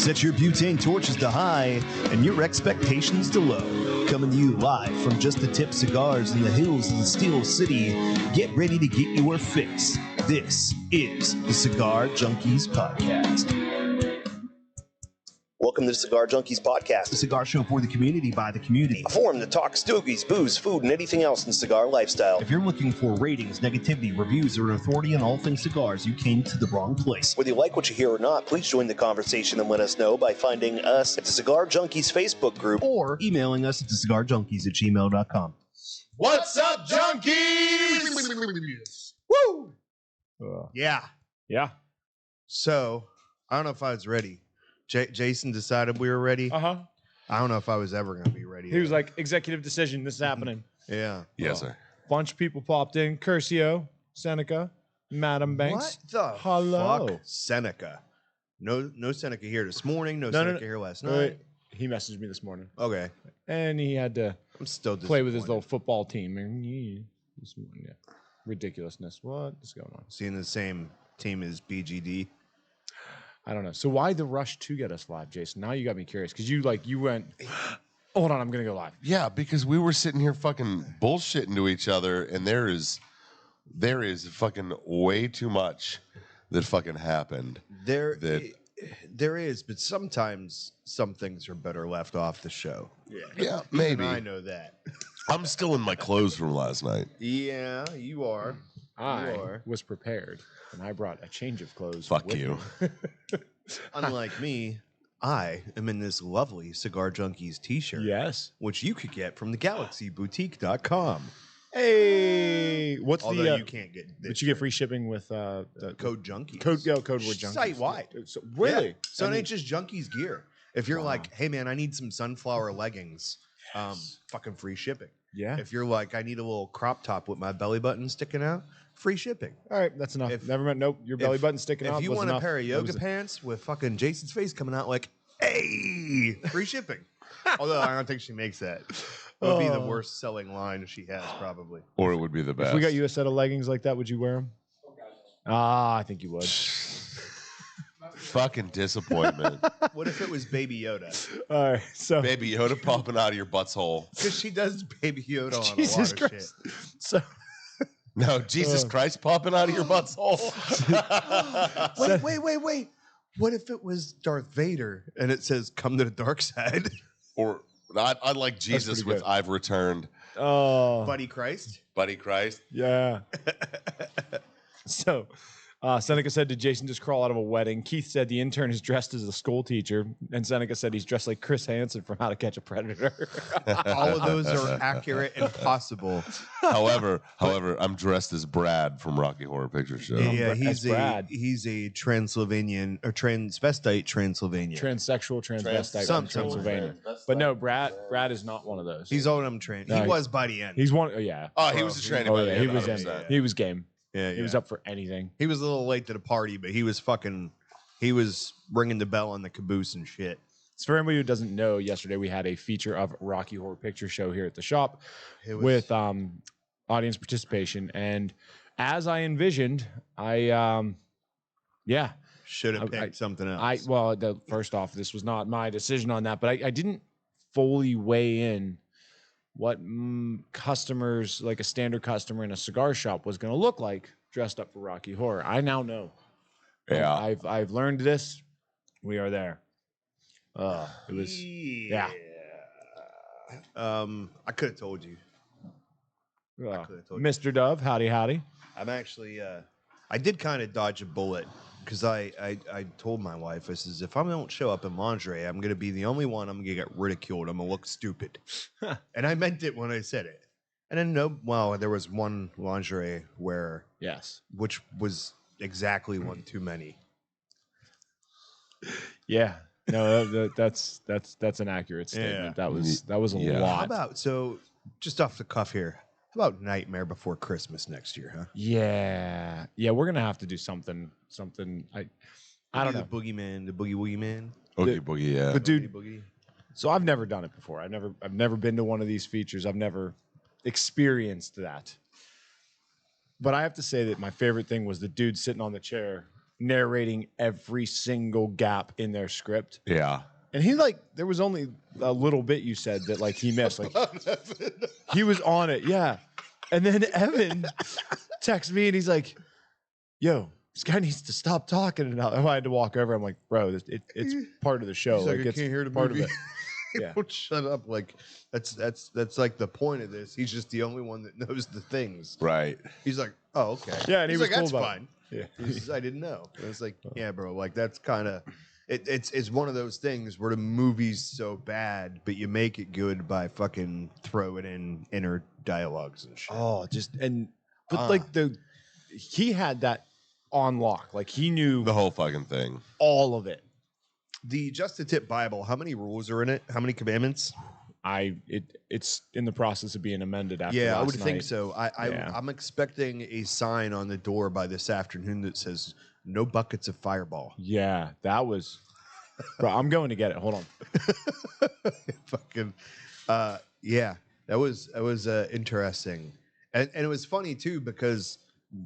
Set your butane torches to high and your expectations to low. Coming to you live from Just the Tip Cigars in the hills of the Steel City. Get ready to get your fix. This is the Cigar Junkies Podcast. Welcome to the Cigar Junkies Podcast, a cigar show for the community by the community. A forum to talk stogies, booze, food, and anything else in the cigar lifestyle. If you're looking for ratings, negativity, reviews, or an authority on all things cigars, you came to the wrong place. Whether you like what you hear or not, please join the conversation and let us know by finding us at the Cigar Junkies Facebook group or emailing us at thecigarjunkies@gmail.com. What's up, junkies? Woo! Yeah. So, I don't know if I was ready. Jason decided we were ready. Uh-huh. I don't know if I was ever going to be ready. He was like, executive decision, this is happening. Yeah. Yes, sir. Bunch of people popped in. Curcio, Seneca, Madam Banks. What the Hello. fuck? Seneca. No Seneca here this morning. No Seneca here last night. Wait. He messaged me this morning. Okay. And he had to I'm still play with his disappointed. little football team. And this morning, yeah. Ridiculousness. What is going on? Seeing the same team as BGD. I don't know. So why the rush to get us live, Jason? Now you got me curious. Because you went, hold on, I'm going to go live. Yeah, because we were sitting here fucking bullshitting to each other, and there is fucking way too much that fucking happened. There is, but sometimes some things are better left off the show. Yeah, maybe. I know that. I'm still in my clothes from last night. Yeah, you are. I was prepared, and I brought a change of clothes. Fuck with you. me. Unlike me, I am in this lovely Cigar Junkies t-shirt. Yes. Which you could get from thegalaxyboutique.com. Hey, what's Although the? you can't get this But you get free shipping with the code Junkies. code word Junkies. Site-wide. So, really? Yeah. So it ain't just Junkies gear. If you're like, hey man, I need some sunflower leggings, fucking free shipping. Yeah. If you're like, I need a little crop top with my belly button sticking out, free shipping. All right, that's enough. If- Never mind. Nope, your belly button sticking out. If you was want enough. a pair of That yoga was- pants with fucking Jason's face coming out like, hey, free shipping. Although I don't think she makes that. It would be the worst selling line she has, probably. Or it would be the best. If we got you a set of leggings like that, would you wear them? I think you would. Fucking disappointment. What if it was Baby Yoda? All right, so Baby Yoda popping out of your butthole. Because she does Baby Yoda on Jesus a lot of Christ. shit. So No, Jesus Christ popping out of your butthole. Wait. What if it was Darth Vader and it says, come to the dark side? Or I'd like Jesus pretty with good. I've returned. Buddy Christ? Buddy Christ. yeah. So Seneca said, did Jason just crawl out of a wedding? Keith said the intern is dressed as a school teacher. And Seneca said he's dressed like Chris Hansen from How to Catch a Predator. All of those are accurate and possible. However, I'm dressed as Brad from Rocky Horror Picture Show. Yeah, as Brad. he's a Transylvanian or transvestite Transylvanian. Transsexual, transvestite Some- from Transylvania. But no, Brad is not one of those. He's on him train. No, He was by the end. He's one. Oh, yeah. Oh, he was a training. Oh, yeah. He was in. 100%. He was game. Yeah, He was up for anything. He was a little late to the party, but he was ringing the bell on the caboose and shit. So for anybody who doesn't know, yesterday we had a feature of Rocky Horror Picture Show here at the shop It was, with audience participation, and as I envisioned, should have picked something else. First off, this was not my decision on that, but I didn't fully weigh in what customers, like a standard customer in a cigar shop, was going to look like dressed up for Rocky Horror. I now know. Yeah. I've learned this. We are there. It was yeah. I could have told you. could've told you. Mr. Dove, howdy. I'm actually I did kind of dodge a bullet because I told my wife, I says, if I don't show up in lingerie, I'm gonna be the only one. I'm gonna get ridiculed. I'm gonna look stupid. And I meant it when I said it. And then there was one lingerie which was exactly one too many. Yeah. No, that's an accurate statement. Yeah. That was a Yeah. lot. How about, so just off the cuff here, how about Nightmare Before Christmas next year, huh? Yeah, we're gonna have to do something. I don't know. The Boogeyman, the Boogie Woogie Man. Oogie Boogie, yeah. But dude, Boogie. so I've never done it before. I've never been to one of these features. I've never experienced that. But I have to say that my favorite thing was the dude sitting on the chair narrating every single gap in their script. Yeah. And he there was only a little bit you said that he missed. He was on it, yeah. And then Evan texts me and he's like, "Yo, this guy needs to stop talking." And I had to walk over. I'm like, "Bro, it's part of the show. He's like, I it's can't hear the part movie. of it." Yeah. Don't shut up. Like that's like the point of this. He's just the only one that knows the things. Right. He's like, oh, okay. Yeah, and he He's was like, cool that's about it. fine. Yeah. I didn't know. And it's like, yeah, bro. Like that's kind of it's one of those things where the movie's so bad, but you make it good by fucking throwing in inner dialogues and shit. Oh, he had that on lock. Like he knew The whole fucking thing. all of it. The Just a Tip Bible. How many rules are in it? How many commandments? It's in the process of being amended after Yeah, I last would think night. so. I'm expecting a sign on the door by this afternoon that says no buckets of Fireball. Yeah, that was. Bro, I'm going to get it. Hold on. Fucking, yeah, that was interesting, and it was funny too because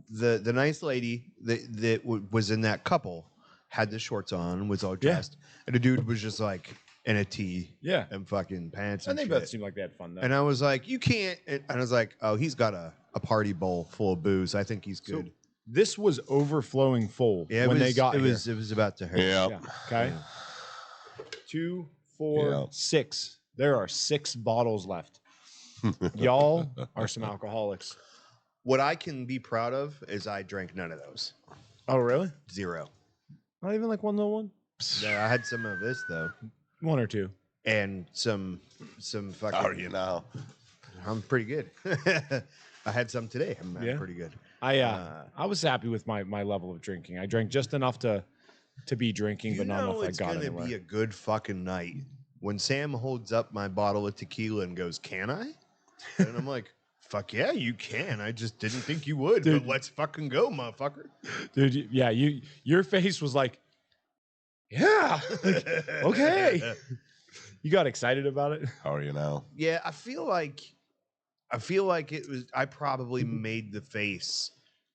the nice lady that was in that couple had the shorts on, was all dressed, and the dude was just like in a tee, Yeah. and fucking pants. And And they shit. both seemed like they had fun though. And I was like, you can't. And I was like, oh, he's got a party bowl full of booze. I think he's good. This was overflowing full when they got it here. was about to hurt. Yeah. Yeah. Okay. 2, 4, Yeah. 6. There are 6 bottles left. Y'all are some alcoholics. What I can be proud of is I drank none of those. Oh, really? 0. Not even like one little one? Yeah, I had some of this though, 1 or 2. and some fucking. How are you now? I'm pretty good. I had some today. I'm Yeah? pretty good. I was happy with my level of drinking. I drank just enough to be drinking, but not enough I it's got gonna anywhere. be a good fucking night when Sam holds up my bottle of tequila and goes, "Can I?" And I'm like, "Fuck yeah, you can. I just didn't think you would, Dude. but let's fucking go, motherfucker." Dude, yeah, your face was like, yeah, okay. You got excited about it? How are you now? Yeah, I feel like it was. I probably made the face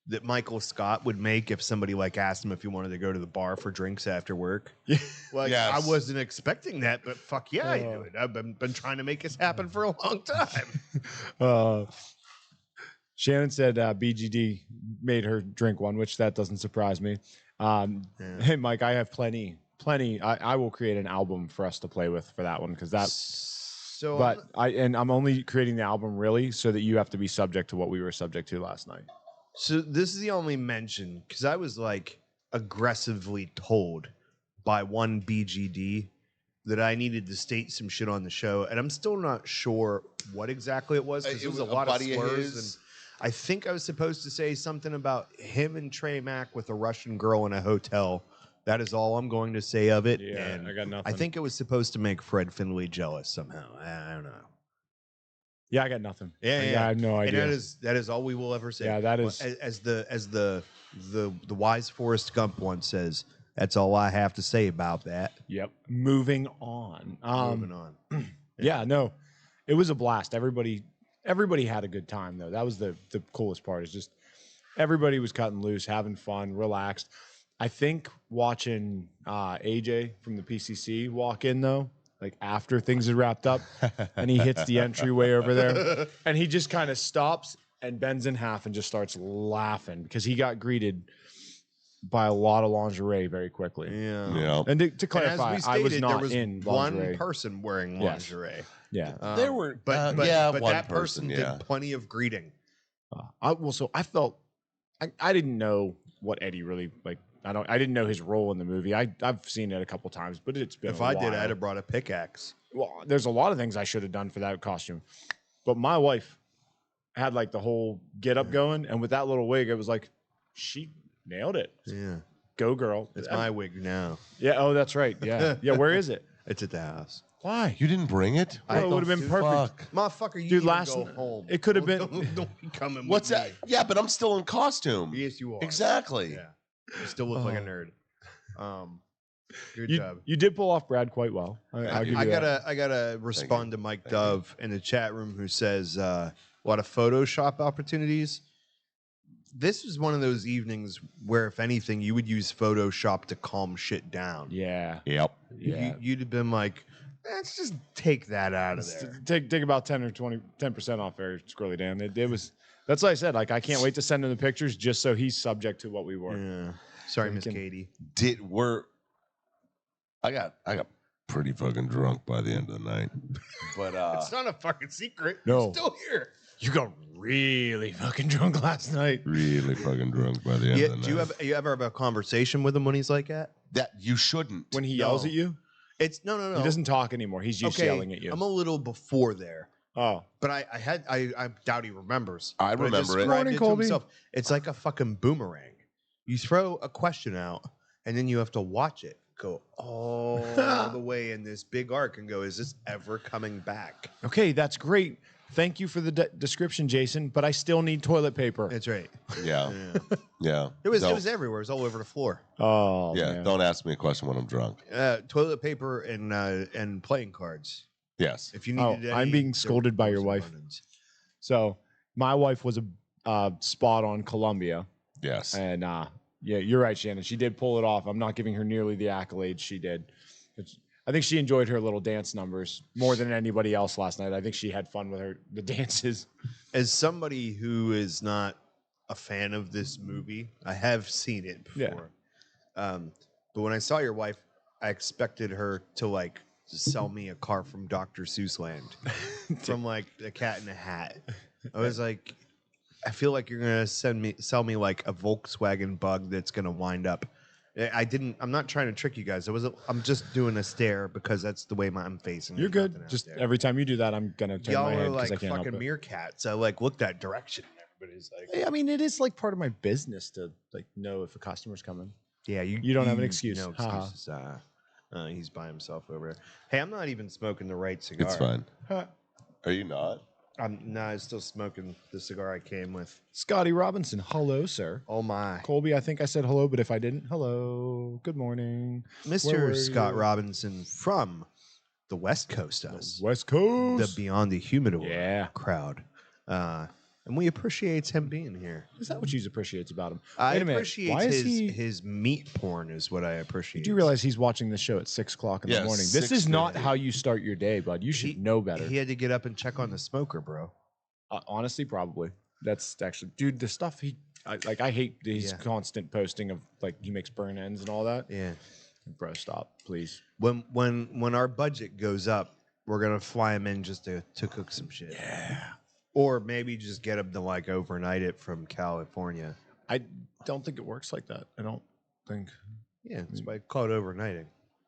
that Michael Scott would make if somebody like asked him if he wanted to go to the bar for drinks after work. Yeah. Like Yes. I wasn't expecting that, but fuck yeah, I do it. I've been trying to make this happen for a long time. Shannon said BGD made her drink one, which that doesn't surprise me. Hey, Mike, I have plenty. I will create an album for us to play with for that one because that. So, But I'm only creating the album really so that you have to be subject to what we were subject to last night. so this is the only mention because I was like aggressively told by one BGD that I needed to state some shit on the show, and I'm still not sure what exactly it was because It it was a was a lot of buddy of slurs. his. And I think I was supposed to say something about him and Trey Mack with a Russian girl in a hotel. That is all I'm going to say of it. Yeah, and I got nothing. I think it was supposed to make Fred Finley jealous somehow. I don't know. Yeah, I got nothing. Yeah, Like, yeah. I have no idea. And that is all we will ever say. Yeah, that is- as the wise Forrest Gump once says. That's all I have to say about that. Yep. Moving on. Moving on. Yeah, no, it was a blast. Everybody had a good time though. That was the coolest part. Is just everybody was cutting loose, having fun, relaxed. I think watching AJ from the PCC walk in though, like after things had wrapped up, and he hits the entryway over there, and he just kind of stops and bends in half and just starts laughing because he got greeted by a lot of lingerie very quickly. Yeah. Yeah. And to And as clarify, we I was stated, not there was in one lingerie. person wearing Yes. lingerie. Yeah. There were- but yeah, but one that person person, yeah. did plenty of greeting. So I felt I didn't know what Eddie really like. I didn't know his role in the movie. I've seen it a couple times, but it's been. If a I did, while. I'd have brought a pickaxe. Well, there's a lot of things I should have done for that costume, but my wife had like the whole get up going, and with that little wig, it was like she nailed it. Yeah. Go girl! It's my wig now. Yeah. Oh, that's right. Yeah. Yeah. Where is it? It's at the house. Why? You didn't bring it? Bro, it would have been perfect. Fuck. Motherfucker, you Dude, need last to go n- home. it could have been- Don't be coming What's with that? me. Yeah, but I'm still in costume. Yes, you are. Exactly. Yeah. You still look like a nerd. Good job. You did pull off Brad quite well. I'll give you I that. gotta respond to Mike Dove in the chat room who says a lot of Photoshop opportunities. this was one of those evenings where, if anything, you would use Photoshop to calm shit down. Yeah. Yep. Yeah. You'd have been like, let's just take that out of there. Take about 10% off there, Squirrely Dan. It was. That's what I said. Like, I can't wait to send him the pictures just so he's subject to what we were. Yeah. Sorry, Miss Katie. I got pretty fucking drunk by the end of the night. But It's not a fucking secret. No. We're still here. You got really fucking drunk last night. really fucking drunk by the end of the night. Do you ever have a conversation with him when he's like that? That you shouldn't. When he yells at you? It's no. He doesn't talk anymore. He's just yelling at you. I'm a little before there. Oh. But I doubt he remembers. I But remember it. described Morning, to Colby. himself. It's like a fucking boomerang. You throw a question out, and then you have to watch it go all the way in this big arc and go, is this ever coming back? Okay, that's great. Thank you for the description, Jason, but I still need toilet paper. That's right. Yeah. Yeah. It was Don't- everywhere. It was all over the floor. Oh, Yeah. man. Don't ask me a question when I'm drunk. Toilet paper and playing cards. Yes. If you needed I'm any, being there scolded by were your some wife. abundance. So my wife was a spot on Columbia. Yes. And yeah, you're right, Shannon. She did pull it off. I'm not giving her nearly the accolades she did. I think she enjoyed her little dance numbers more than anybody else last night. I think she had fun with the dances. As somebody who is not a fan of this movie, I have seen it before. Yeah. But when I saw your wife, I expected her to like sell me a car from Dr. Seuss Land, from like the Cat in a Hat. I was like, I feel like you're gonna sell me like a Volkswagen Bug that's gonna wind up. I'm not trying to trick you guys. I'm just doing a stare because that's the way I'm facing. You're There's good. nothing out Just there. every time you do that, I'm gonna turn Y'all my are head because like I can't help fucking it. meerkats. I like look that direction, and everybody's like, I mean, it is like part of my business to like know if a customer's coming. yeah, You don't have an excuse. No Ha ha. excuses. He's by himself over there. Hey, I'm not even smoking the right cigar. It's fine. Huh. Are you not? I'm still smoking the cigar I came with. Scotty Robinson, hello, sir. Oh my, Colby, I think I said hello, but if I didn't, hello. Good morning. Where were Mr. Scott you? Robinson from the West Coast, us, West the Coast. Beyond the Humidor Yeah. crowd, and we appreciate him being here. Is that what you appreciates about him? I Wait a minute. appreciate Why is his meat porn is what I appreciate. Did you realize he's watching the show at 6 o'clock in the Yes, morning? This is not 6:50. how you start your day, bud. You should know better. He had to get up and check on the smoker, bro. Honestly, probably. That's actually, dude. The stuff I hate his Yeah. constant posting of like he makes burn ends and all that. Yeah. Bro, stop, please. When our budget goes up, we're gonna fly him in just to cook some shit. Yeah. Or maybe just get him to like overnight it from California. I don't think it works like that. I don't think. Yeah, that's why I call it overnighting.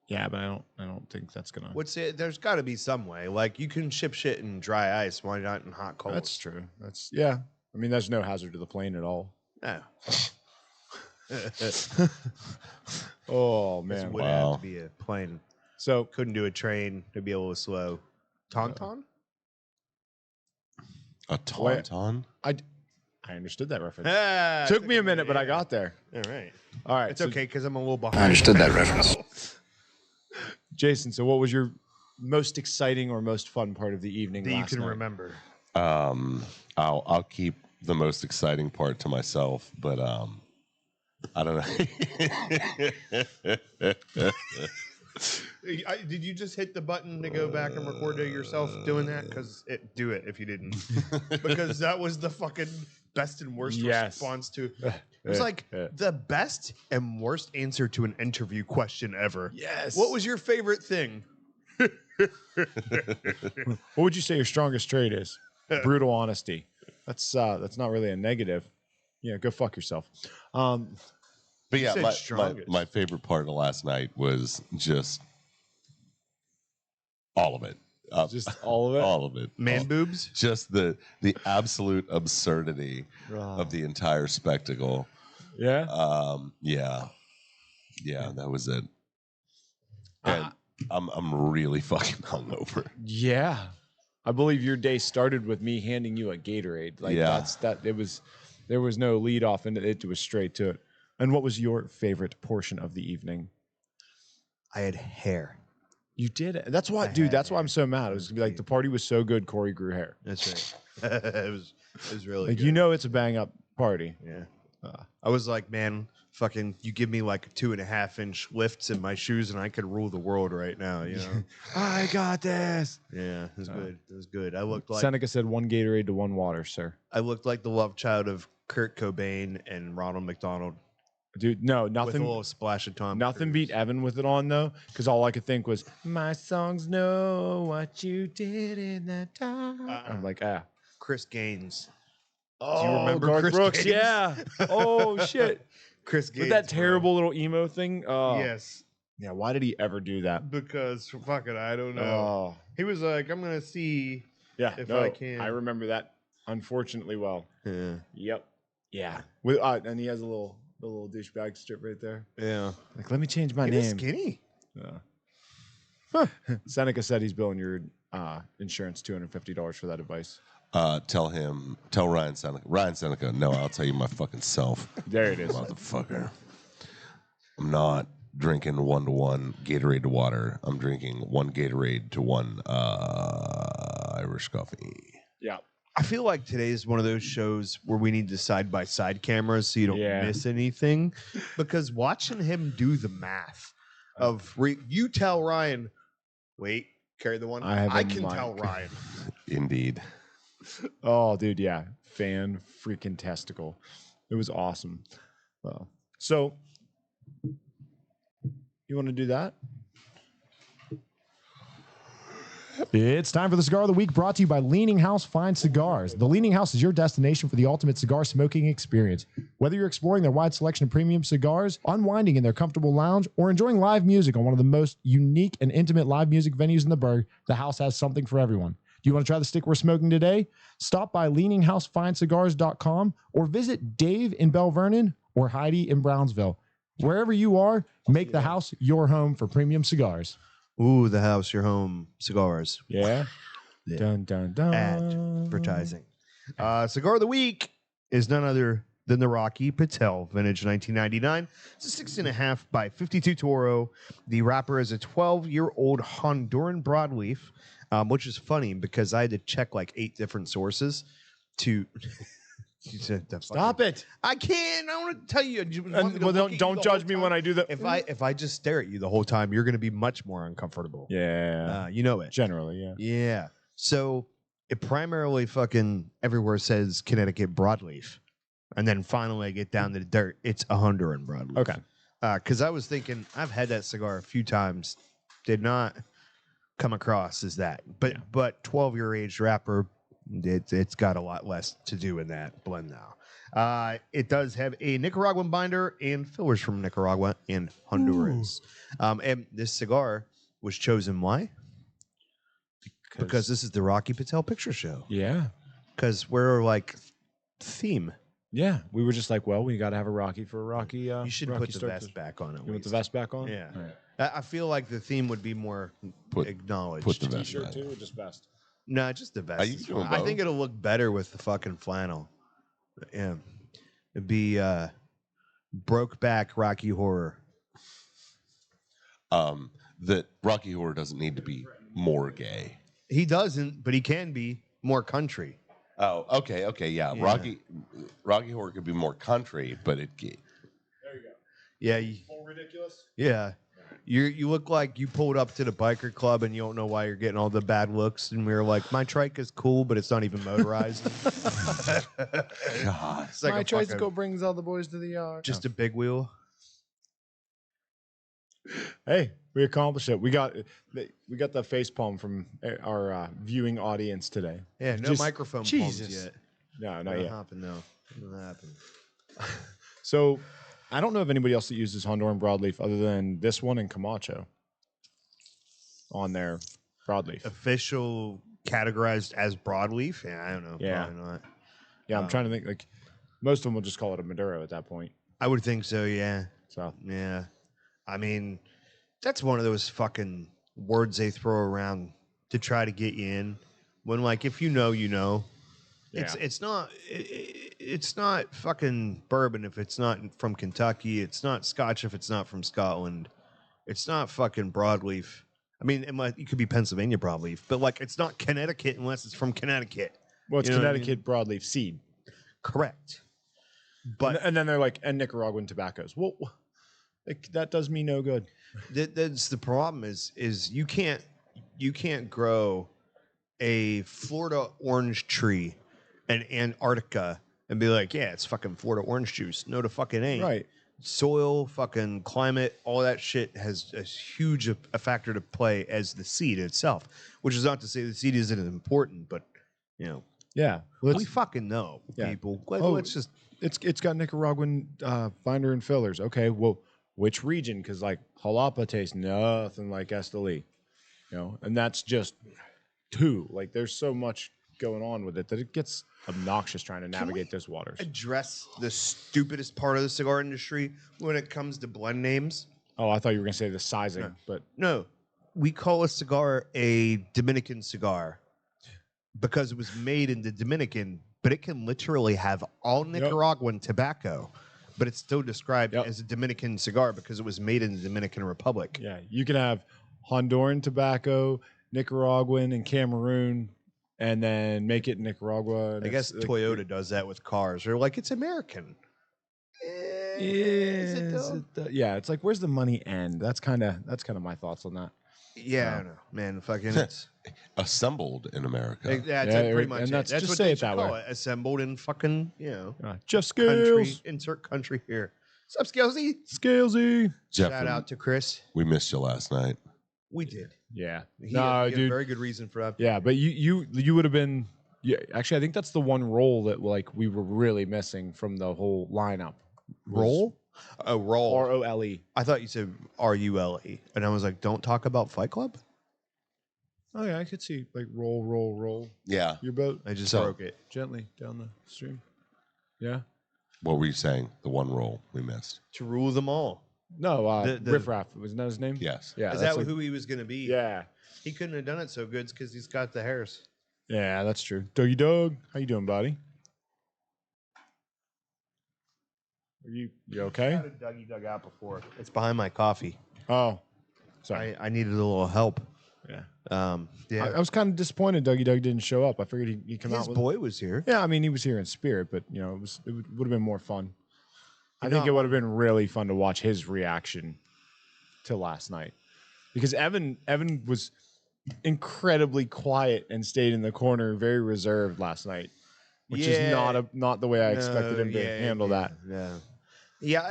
Yeah, but I don't think that's gonna. What's it? There's got to be some way. Like you can ship shit in dry ice. Why not in hot cold? That's true. Yeah. I mean, there's no hazard to the plane at all. No. Oh This man. would Wow. have to be a plane. So Couldn't do a train. It'd be a little slow. Tauntaun? A tauntaun? I understood that reference. Ah, Took me a minute, but I got there. All right. All right. It's so okay because I'm a little behind. I understood that reference. Jason, so what was your most exciting or most fun part of the evening That you last can night? remember. I'll keep the most exciting part to myself, but I don't know. Did you just hit the button to go back and record yourself doing that? Because do it if you didn't. Because that was the fucking best and worst Yes. response to. It was like the best and worst answer to an interview question ever. Yes. What was your favorite thing? What would you say your strongest trait is? Brutal honesty. That's not really a negative. Yeah, go fuck yourself. But yeah, said my strongest. favorite part of last night was just all of it. Just all of it. All of it. Man boobs? Just the absolute absurdity of the entire spectacle. Yeah. Yeah, that was it. And I'm really fucking hungover. Yeah. I believe your day started with me handing you a Gatorade. Like Yeah. there was no lead off and it was straight to it. And what was your favorite portion of the evening? I had hair. You did it. That's why, dude, that's why I'm so mad. It was gonna be like the party was so good, Corey grew hair. That's right. It was really Like good. you know it's a bang up party. Yeah. I was like, man, fucking, you give me like 2.5-inch lifts in my shoes, and I could rule the world right now. You know, I got this. yeah, it was good. It was good. I looked like Seneca said 1 Gatorade to 1 water, sir. I looked like the love child of Kurt Cobain and Ronald McDonald. Dude, no, With a nothing. little splash of Tom. Nothing Cruise. beat Evan with it on though, because all I could think was, "My songs know what you did in that time." I'm like, Chris Gaines. oh, Do you remember Garth Chris Brooks? Gaines? Yeah. Oh shit. Chris Gaines. With that bro. terrible little emo thing. Oh. Yes. Yeah. Why did he ever do that? Because fucking, I don't know. Oh. He was like, I'm gonna see. Yeah. If no, I can. I remember that unfortunately well. Yeah. Yep. Yeah. With and he has a little douchebag strip right there. Yeah. Like, let me change my He was name. skinny. Seneca said he's billing your insurance $250 for that advice. Tell Ryan Seneca. No, I'll tell you my fucking self. There it is. Motherfucker. I'm not drinking 1-to-1 Gatorade to water. I'm drinking 1 Gatorade to 1 Irish coffee. Yeah. I feel like today is one of those shows where we need the side-by-side cameras so you don't miss anything. Because watching him do the math of you tell Ryan, wait, carry the one. I can tell Ryan. Indeed. Oh, dude, yeah. Fan freaking testicle. It was awesome. So, you want to do that? It's time for the Cigar of the Week, brought to you by Leaning House Fine Cigars. The Leaning House is your destination for the ultimate cigar smoking experience. Whether you're exploring their wide selection of premium cigars, unwinding in their comfortable lounge, or enjoying live music on one of the most unique and intimate live music venues in the burg, the house has something for everyone. Do you want to try the stick we're smoking today? Stop by leaninghousefinecigars.com or visit Dave in Bell Vernon or Heidi in Brownsville. Wherever you are, make the house your home for premium cigars. Ooh, the house, your home, cigars. Yeah. Yeah. Dun, dun, dun. Advertising. Cigar of the week is none other than the Rocky Patel vintage 1999. It's a 6.5 by 52 Toro. The wrapper is a 12-year-old Honduran broadleaf, which is funny because I had to check like 8 different sources to. Stop it. I can't. I want to tell you. Don't judge me when I do that. If I just stare at you the whole time, you're going to be much more uncomfortable. Yeah. You know it. Generally, yeah. Yeah. So it primarily fucking everywhere says Connecticut broadleaf. And then finally I get down to the dirt. It's a Honduran broadleaf. Okay. Because I was thinking, I've had that cigar a few times. Did not come across as that. But 12-year aged wrapper, it's got a lot less to do in that blend now. It does have a Nicaraguan binder and fillers from Nicaragua and Honduras. And this cigar was chosen why? Because this is the Rocky Patel Picture Show. Yeah. Because we're like theme. Yeah. We were just like, well, we got to have a Rocky for a Rocky. You should Rocky put the vest back on it. You want the vest back on? Yeah. All right. I feel like the theme would be more acknowledged. Put the vest T-shirt back. too, or just vest? No, just the vest. you doing I both? think it'll look better with the fucking flannel. Yeah. It'd be broke back Rocky Horror. That Rocky Horror doesn't need to be more gay. He doesn't, but he can be more country. Oh, okay, yeah. Rocky Horror could be more country, but it. There you go. Yeah. Full ridiculous? Yeah. You look like you pulled up to the biker club and you don't know why you're getting all the bad looks. And we were like, my trike is cool, but it's not even motorized. God. It's like My a tricycle fucking- brings all the boys to the yard. just a big wheel. Hey, we accomplished it. We got the face palm from our viewing audience today. Yeah, no Just- microphone Jesus. palms yet. No, not Not yet. happen, no. It'll happen. So, I don't know of anybody else that uses Honduran broadleaf other than this one and Camacho on their broadleaf. Official categorized as broadleaf? Yeah, I don't know. Yeah. Probably not. Yeah, I'm trying to think. Like most of them will just call it a Maduro at that point. I would think so, yeah. So Yeah. I mean, that's one of those fucking words they throw around to try to get you in. When, like, if you know, you know. Yeah. It's not fucking bourbon if it's not from Kentucky. It's not Scotch if it's not from Scotland. It's not fucking broadleaf. I mean, it could be Pennsylvania broadleaf, but like it's not Connecticut unless it's from Connecticut. well, it's You know what I Connecticut broadleaf seed. Correct. But and then they're like, and Nicaraguan tobaccos. Well, that does me no good. that's the problem is you can't grow a Florida orange tree in Antarctica and be like, yeah, it's fucking Florida orange juice. No, the fucking ain't. Right. Soil, fucking climate, all that shit has a huge a factor to play as the seed itself. Which is not to say the seed isn't important, but Yeah. we fucking know, Yeah. people. Oh, Let's just it's got Nicaraguan binder and fillers. Okay, well, which region? Because like Jalapa tastes nothing like Esteli, and that's just two. Like there's so much going on with it that it gets obnoxious trying to navigate those waters. address the stupidest part of the cigar industry when it comes to blend names. Oh, I thought you were gonna say the sizing, but No, we call a cigar a Dominican cigar because it was made in the Dominican, but it can literally have all Nicaraguan tobacco, but it's still described as a Dominican cigar because it was made in the Dominican Republic. yeah, you can have Honduran tobacco, Nicaraguan, and Cameroon, and then make it Nicaragua. I guess Toyota does that with cars. They're like, it's American. Yeah, it's like, where's the money end? That's kind of my thoughts on that. Yeah, I know, man. Fucking it's Assembled in America. that's Yeah, pretty much and it. that's That's just what say they it should that call way. it. Assembled in fucking Just country. scales, Insert country here. What's up, Scalesy? Scalesy. Jeff, Shout out to Chris. we missed you last night. We did. Yeah, He no, had a dude. very good reason for that. Yeah, but you would have been. Yeah, actually, I think that's the one role that like we were really missing from the whole lineup. Roll? Oh, roll. ROLE. I thought you said RULE. And I was like, don't talk about Fight Club? Oh yeah, I could see like roll Yeah. your boat I just So- broke it. gently down the stream. Yeah. What were you saying? The one roll we missed. To rule them all. No, The- Riff Raff wasn't that his name? Yes. Yeah. Is that's that like- who he was going to be? Yeah. He couldn't have done it so good because he's got the hairs. Yeah, that's true. Dougie Doug, how you doing, buddy? Are you okay? I've had a Dougie Dug out before. It's behind my coffee. Oh, sorry. I needed a little help. Yeah. Yeah. I was kind of disappointed Dougie Doug didn't show up. I figured he'd come His out with. boy was here. Yeah, I mean he was here in spirit, but it would have been more fun. I You think know- it would have been really fun to watch his reaction to last night, because Evan was incredibly quiet and stayed in the corner, very reserved last night, which is not the way I expected him to handle that. Yeah. Yeah,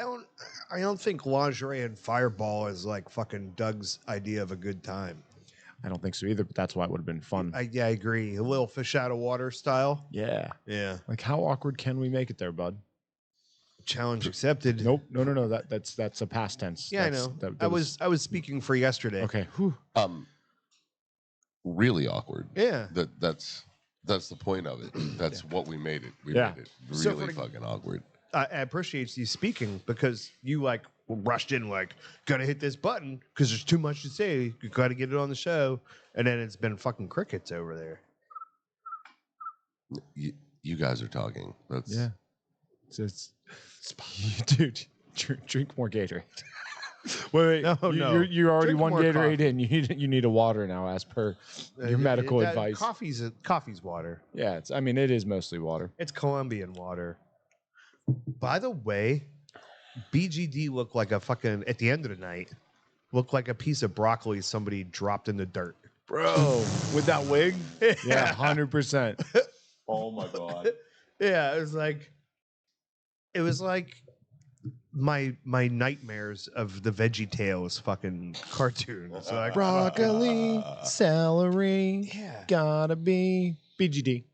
I don't think lingerie and Fireball is like fucking Doug's idea of a good time. I don't think so either, but that's why it would have been fun. I agree. A little fish out of water style. Yeah. Yeah. Like how awkward can we make it there, bud? Challenge accepted. Nope. No. That's a past tense. Yeah, That's- I know. that I was speaking for yesterday. okay. Whew. Really awkward. Yeah. That's the point of it. That's what we made it. We Yeah. made it So really for- fucking awkward. I appreciate you speaking because you like rushed in like gotta hit this button because there's too much to say. You gotta get it on the show, and then it's been fucking crickets over there. You guys are talking. That's Yeah. It's dude, drink more Gatorade. wait. No. You're already Drink one more Gatorade coffee. in. You need a water now, as per your medical advice. Coffee's water. Yeah, it is mostly water. It's Colombian water. By the way, BGD looked like a fucking at the end of the night. Looked like a piece of broccoli somebody dropped in the dirt. Bro, with that wig? Yeah, 100%. Oh my god. Yeah, it was like my nightmares of the Veggie Tales fucking cartoon. So like, Broccoli, celery, yeah. gotta be BGD.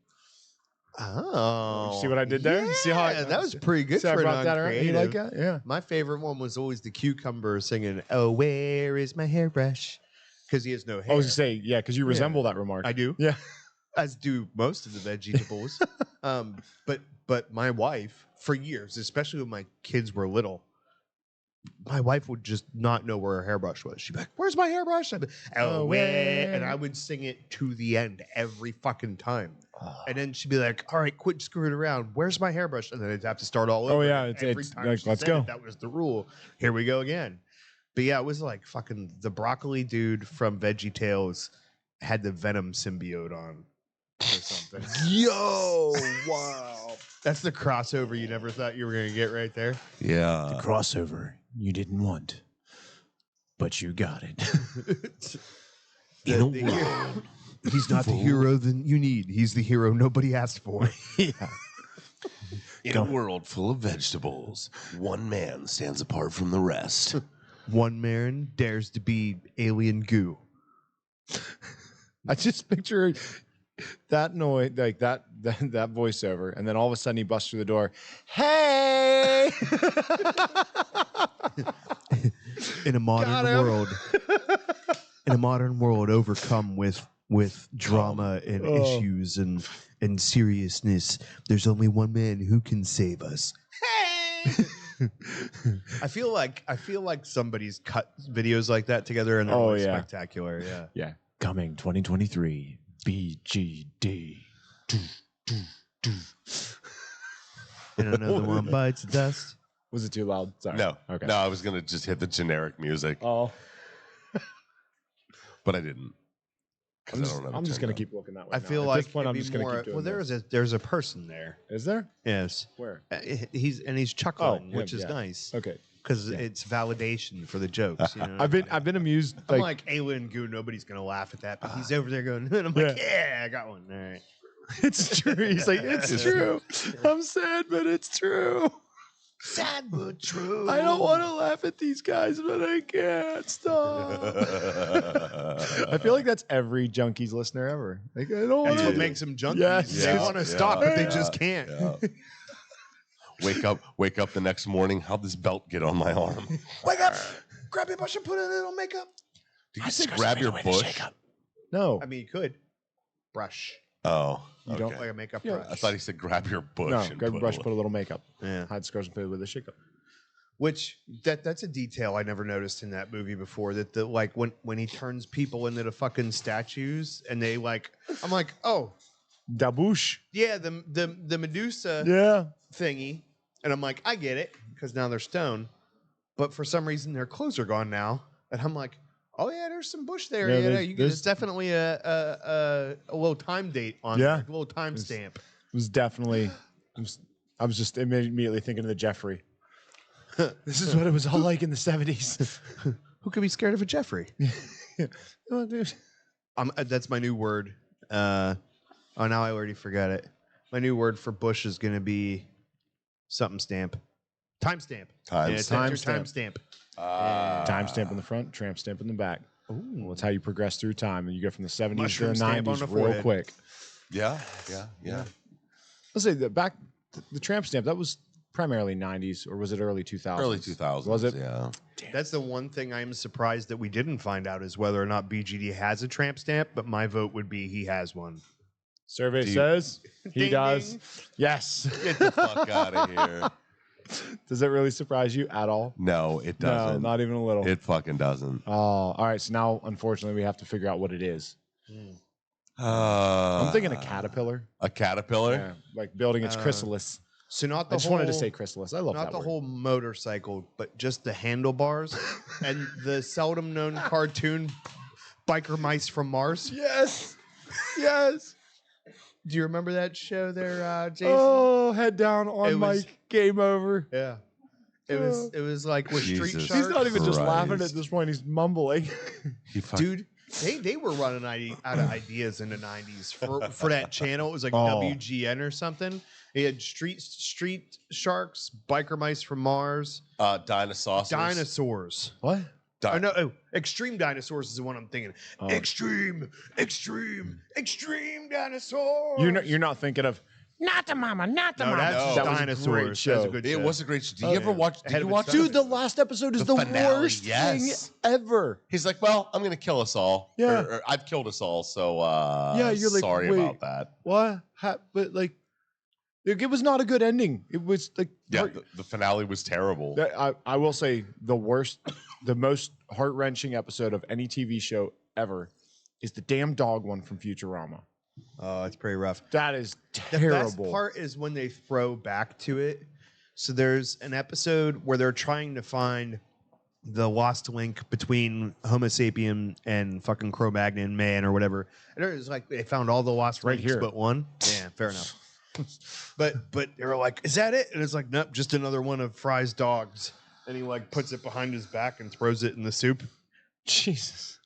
Oh, See what I did there? Yeah, See how that was pretty good See how for I brought that around? You like non-creative. that? Yeah. My favorite one was always the cucumber singing, "Oh, where is my hairbrush?" Because he has no hair. I was gonna say, yeah, because you resemble that remark. I do. Yeah. As do most of the vegetables. But my wife, for years, especially when my kids were little, my wife would just not know where her hairbrush was. She'd be like, "Where's my hairbrush?" I'd be, "Oh, where?" And I would sing it to the end every fucking time. And then she'd be like, "All right, quit screwing around. Where's my hairbrush?" And then I'd have to start all over. Oh, yeah, again. it's- every it's time like, she let's said go. it, that was the rule. Here we go again. But yeah, it was like fucking the broccoli dude from Veggie Tales had the Venom symbiote on. or something. Yo, wow. That's the crossover you never thought you were going to get right there. Yeah. Crossover you didn't want, but you got it. In a world He's not the hero that you need. He's the hero nobody asked for. in a world full of vegetables, one man stands apart from the rest. One man dares to be alien goo. I just picture that noise, like that voiceover, and then all of a sudden he busts through the door. Hey! In a modern world, overcome with drama and issues and seriousness, there's only one man who can save us. Hey! I feel like somebody's cut videos like that together and they're really spectacular. Yeah. Yeah. Coming 2023, BGD. And another one bites the dust. Was it too loud? Sorry. No. Okay. No, I was going to just hit the generic music, Oh. but I didn't. 'Cause I'm just going to keep looking that way. I now. feel At like this point, I'm it'd just be going to more. keep Well, doing this. there's a person there. Is there? Yes. Where? He's chuckling, him, which is yeah. nice Okay. because it's validation for the jokes. You know? I've been amused. I'm like alien goo. Nobody's gonna laugh at that, but he's over there going. And I'm like, yeah, I got one. All right. It's true. He's like, it's true. I'm sad, but it's true. Sad but true. I don't want to laugh at these guys, but I can't stop. I feel like that's every Junkies listener ever. Like, I don't want That's what to. makes them junkies. Yes. They Yeah, want to yeah, stop, but they yeah, just can't. yeah. Wake up the next morning. How'd this belt get on my arm? Wake up, grab your bush and put in a little makeup. Did you say grab your bush? No. I mean, you could brush. Oh, You don't okay. Like a makeup Yeah. brush. I thought he said grab your bush. No, and grab your put brush, a put a little makeup. Yeah. Hide scars and put it with a shake up. Which that's a detail I never noticed in that movie before. That the like when he turns people into the fucking statues and they like, I'm like, oh Daboosh. yeah, the Medusa Yeah. thingy, and I'm like, I get it because now they're stone, but for some reason their clothes are gone now, and I'm like, oh yeah, there's some bush there. Yeah, Yeah, there's- you can, it's definitely a little time date on Yeah. there, a little time stamp. It was definitely. I was just immediately thinking of the Jeffrey. This is what it was all like in the 70s. Who could be scared of a Jeffrey? Oh, dude. That's my new word. Oh, now I already forgot it. My new word for bush is going to be something stamp. Timestamp. Timestamp. Timestamp. Timestamp in the front, tramp stamp in the back. Well, that's how you progress through time, and you go from the 70s to Mushroom the stamp on 90s the real forehead. quick. Yeah. Let's say the tramp stamp, that was primarily 90s, or was it early 2000s? Early 2000s. Was it? Yeah. That's the one thing I'm surprised that we didn't find out is whether or not BGD has a tramp stamp, but my vote would be he has one. Survey Do you- says he Ding, does. ding. Yes. Get the fuck out of here. Does that really surprise you at all? No, it doesn't. No, not even a little. It fucking doesn't. Oh, all right. So now, unfortunately, we have to figure out what it is. I'm I'm thinking a caterpillar. A caterpillar? Yeah, like building its chrysalis. So not I the just whole, wanted to say chrysalis. I love not that the word. whole motorcycle, but just the handlebars and the seldom known cartoon biker mice from Mars. Yes. Yes. Do you remember that show there, Jason? Oh, head down on It was- Mike. Game over. Yeah. It was like with Street Jesus. Sharks. He's not even just laughing Christ. at this point. He's mumbling. He fuck- Dude, they were running out of ideas in the 90s for that channel. It was like Oh. WGN or something. He had Street Sharks, Biker Mice from Mars, Dinosaurs. Dinosaurs. What? Oh, no, Extreme Dinosaurs is the one I'm thinking. Oh. Extreme Dinosaurs. You're not thinking of not the mama, not the No, mama. that's No. just That was a Dinosaurs. great That's show. a good It show. was a great show. Did Oh, you ever yeah. watch? Did Ahead you of watch its it? time. Dude, the last episode is The the finale, worst yes. thing ever. He's like, well, I'm gonna kill us all. Yeah. Or I've killed us all. So Yeah, you're like, sorry wait. about that. What? But like, it was not a good ending. It was like, Yeah, the finale was terrible. I will say the worst, the most heart wrenching episode of any TV show ever is the damn dog one from Futurama. Oh, it's pretty rough. That is The best terrible. part is when they throw back to it. So there's an episode where they're trying to find the lost link between Homo sapien and fucking Cro-Magnon man or whatever. And it was like they found all the lost Right links here. but one. Yeah, fair enough. But they were like, "Is that it?" And it's like, "Nope, just another one of Fry's dogs." And he like puts it behind his back and throws it in the soup. Jesus.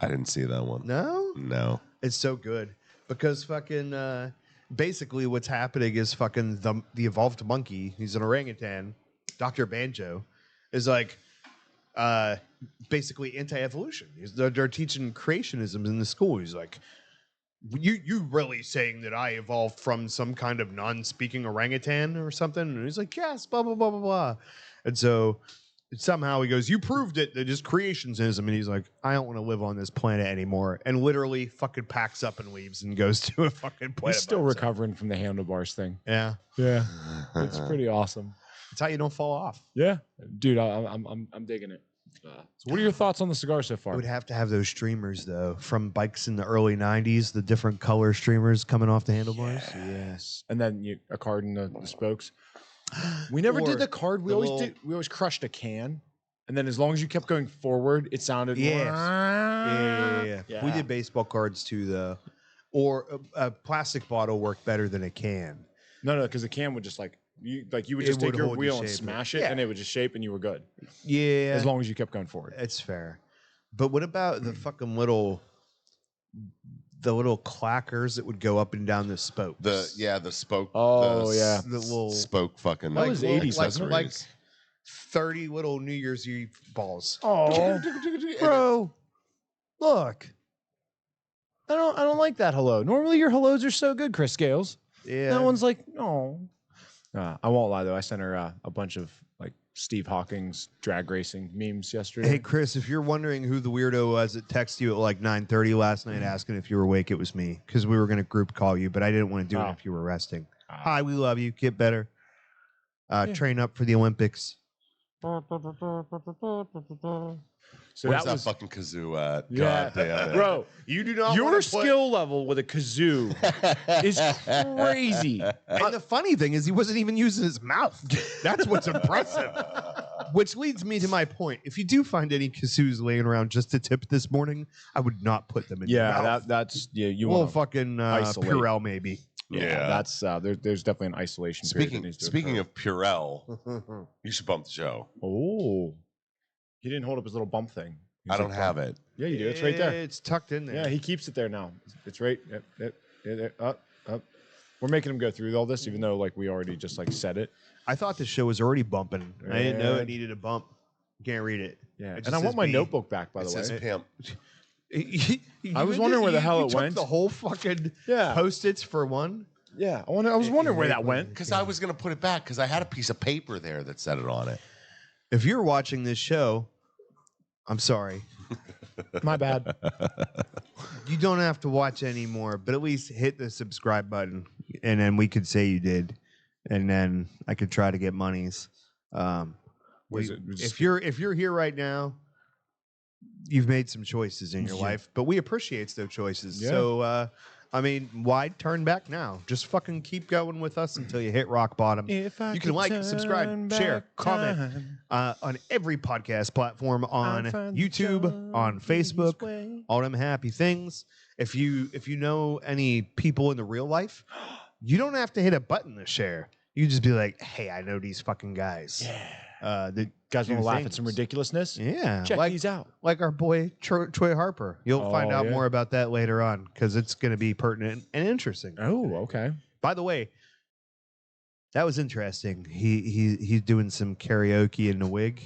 I didn't see that one. No, No. it's so good because fucking basically what's happening is fucking the evolved monkey. He's an orangutan. Dr. Banjo is like basically anti-evolution. They're teaching creationism in the school. He's like, you really saying that I evolved from some kind of non-speaking orangutan or something? And he's like, yes, blah blah blah blah blah. And so somehow he goes, you proved it. That just creationism. And he's like, I don't want to live on this planet anymore. And literally fucking packs up and leaves and goes to a fucking planet. He's still by himself. recovering from the handlebars thing. Yeah, Yeah. It's pretty awesome. it's how you don't fall off. Yeah. Dude, I'm digging it. So what are your thoughts on the cigar so I far? would have to have those streamers though from bikes in the early '90s. The different color streamers coming off the handlebars. Yes. And then a card in the spokes. We never Or did the card. We the always little- did. We always crushed a can, and then as long as you kept going forward, it sounded. Yes. Yeah. Yeah. We did baseball cards too, though. Or a plastic bottle worked better than a can. No, because the can would just you would It just take would your hold the wheel and shape. smash it, Yeah. and it would just shape, and you were good Yeah, as long as you kept going forward. it's fair. But what about the fucking little clackers that would go up and down the spokes? The spoke. Oh, yeah. The little spoke fucking. That was 80s, wasn't it? like 30 little New Year's Eve balls. Oh, bro, look. I don't like that hello. Normally your hellos are so good, Chris Scales. Yeah, That one's like, oh. I won't lie though. I sent her a bunch of like Steve Hawking's drag racing memes yesterday. Hey Chris, if you're wondering who the weirdo was that texted you at like 9:30 last night asking if you were awake, it was me because we were going to group call you, but I didn't want to do Oh. it if you were resting. Ah. Hi, we love you. Get better. Train up for the Olympics. So Where's that that was fucking kazoo at? Yeah. God damn it. bro. You do not. Your wanna put- skill level with a kazoo is crazy. And the funny thing is, he wasn't even using his mouth. That's what's impressive. Which leads me to my point. If you do find any kazoos laying around just a tip this morning, I would not put them in your Yeah, mouth. that's you Well, want. fucking isolate. Purell maybe. Yeah. That's there's definitely an isolation period. That needs to Speaking occur. of Purell, you should bump the show. Oh, he didn't hold up his little bump thing. I don't have it. Yeah, you do. It's right there. It's tucked in there. Yeah, he keeps it there now. It's right. Up. We're making him go through all this, even though like we already just like said it. I thought the show was already bumping. I didn't know Yeah. it needed a bump. Can't read it. Yeah, It and just I want says my B. notebook back, by It the says way. pimp. I was wondering where the hell you it took went. The whole fucking Yeah, Post-its for one. yeah. I was wondering where that went. Because I was going to put it back because I had a piece of paper there that said it on it. If you're watching this show, I'm sorry. My bad. You don't have to watch anymore, but at least hit the subscribe button, and then we could say you did, and then I could try to get monies. If you're here right now, you've made some choices in your Yeah. life, but we appreciate those choices. Yeah. So, I mean, why turn back now? Just fucking keep going with us until you hit rock bottom. You can like, subscribe, share, comment on every podcast platform, on YouTube, on Facebook, all them happy things. If you know any people in the real life, you don't have to hit a button to share. You just be like, hey, I know these fucking guys. The Guys want do to laugh at things. some ridiculousness? Yeah, Check like these out. like our boy Troy Harper. You'll find Oh, out yeah. more about that later on because it's going to be pertinent and interesting. Oh, okay. By the way, that was interesting. He's doing some karaoke in the wig.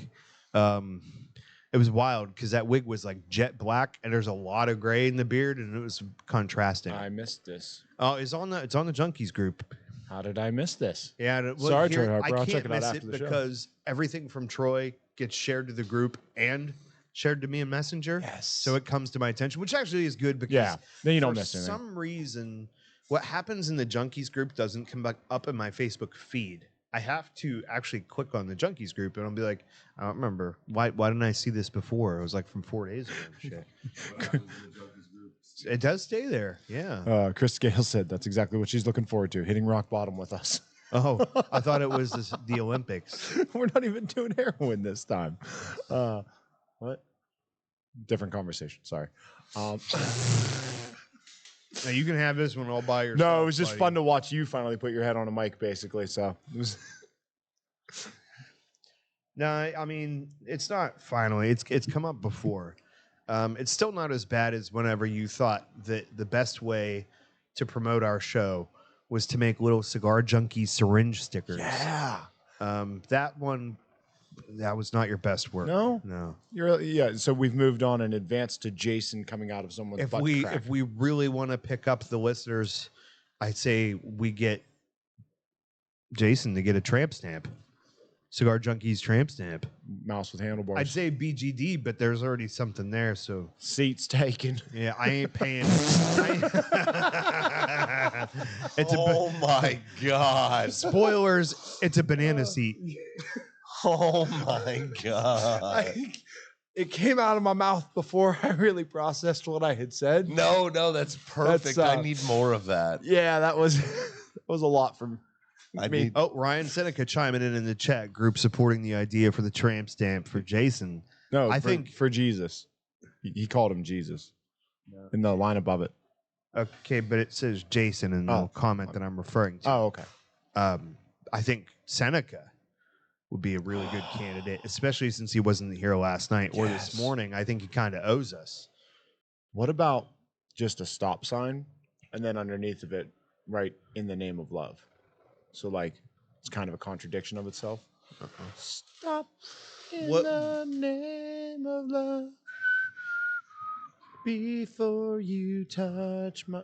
It was wild because that wig was like jet black and there's a lot of gray in the beard and it was contrasting. I missed this. Oh, it's on the Junkies group. How did I miss this? Yeah, Sorry, Troy Harper. I I'll can't check it out miss after the show. because everything from Troy gets shared to the group and shared to me in Messenger. Yes. So it comes to my attention, which actually is good because Yeah. Then you don't for miss anything. some reason, what happens in the Junkies group doesn't come back up in my Facebook feed. I have to actually click on the Junkies group and I'll be like, I don't remember. Why didn't I see this before? It was like from 4 days ago and shit. It does stay there. Yeah. Chris Scales said that's exactly what she's looking forward to, hitting rock bottom with us. Oh, I thought it was the Olympics. We're not even doing heroin this time. What? Different conversation. Sorry. Now you can have this one all by yourself. No, it was just buddy. fun to watch you finally put your head on a mic, basically. So it was. No, I mean it's not finally. It's come up before. It's still not as bad as whenever you thought that the best way to promote our show was to make little cigar junkie syringe stickers. Yeah. That was not your best work. No? No. Yeah. So we've moved on and advanced to Jason coming out of someone's butt crack. If we really want to pick up the listeners, I'd say we get Jason to get a tramp stamp. Cigar Junkies tramp stamp. Mouse with handlebars. I'd say BGD, but there's already something there, so Seats taken. yeah, I ain't paying. Oh my God. Spoilers, it's a banana seat. Oh my God. It came out of my mouth before I really processed what I had said. No, that's perfect. That's, I need more of that. Yeah, that was a lot from I me. need. Oh, Ryan Seneca chiming in the chat group supporting the idea for the tramp stamp for Jason. No, I for, think- for Jesus. He called him Jesus. In the line above it. Okay, but it says Jason in the comment that I'm referring to. Oh, okay. I think Seneca would be a really good candidate, especially since he wasn't here last night or this morning. I think he kind of owes us. What about just a stop sign and then underneath of it, right, in the name of love? So, like, it's kind of a contradiction of itself. Stop in the name of love before you touch my...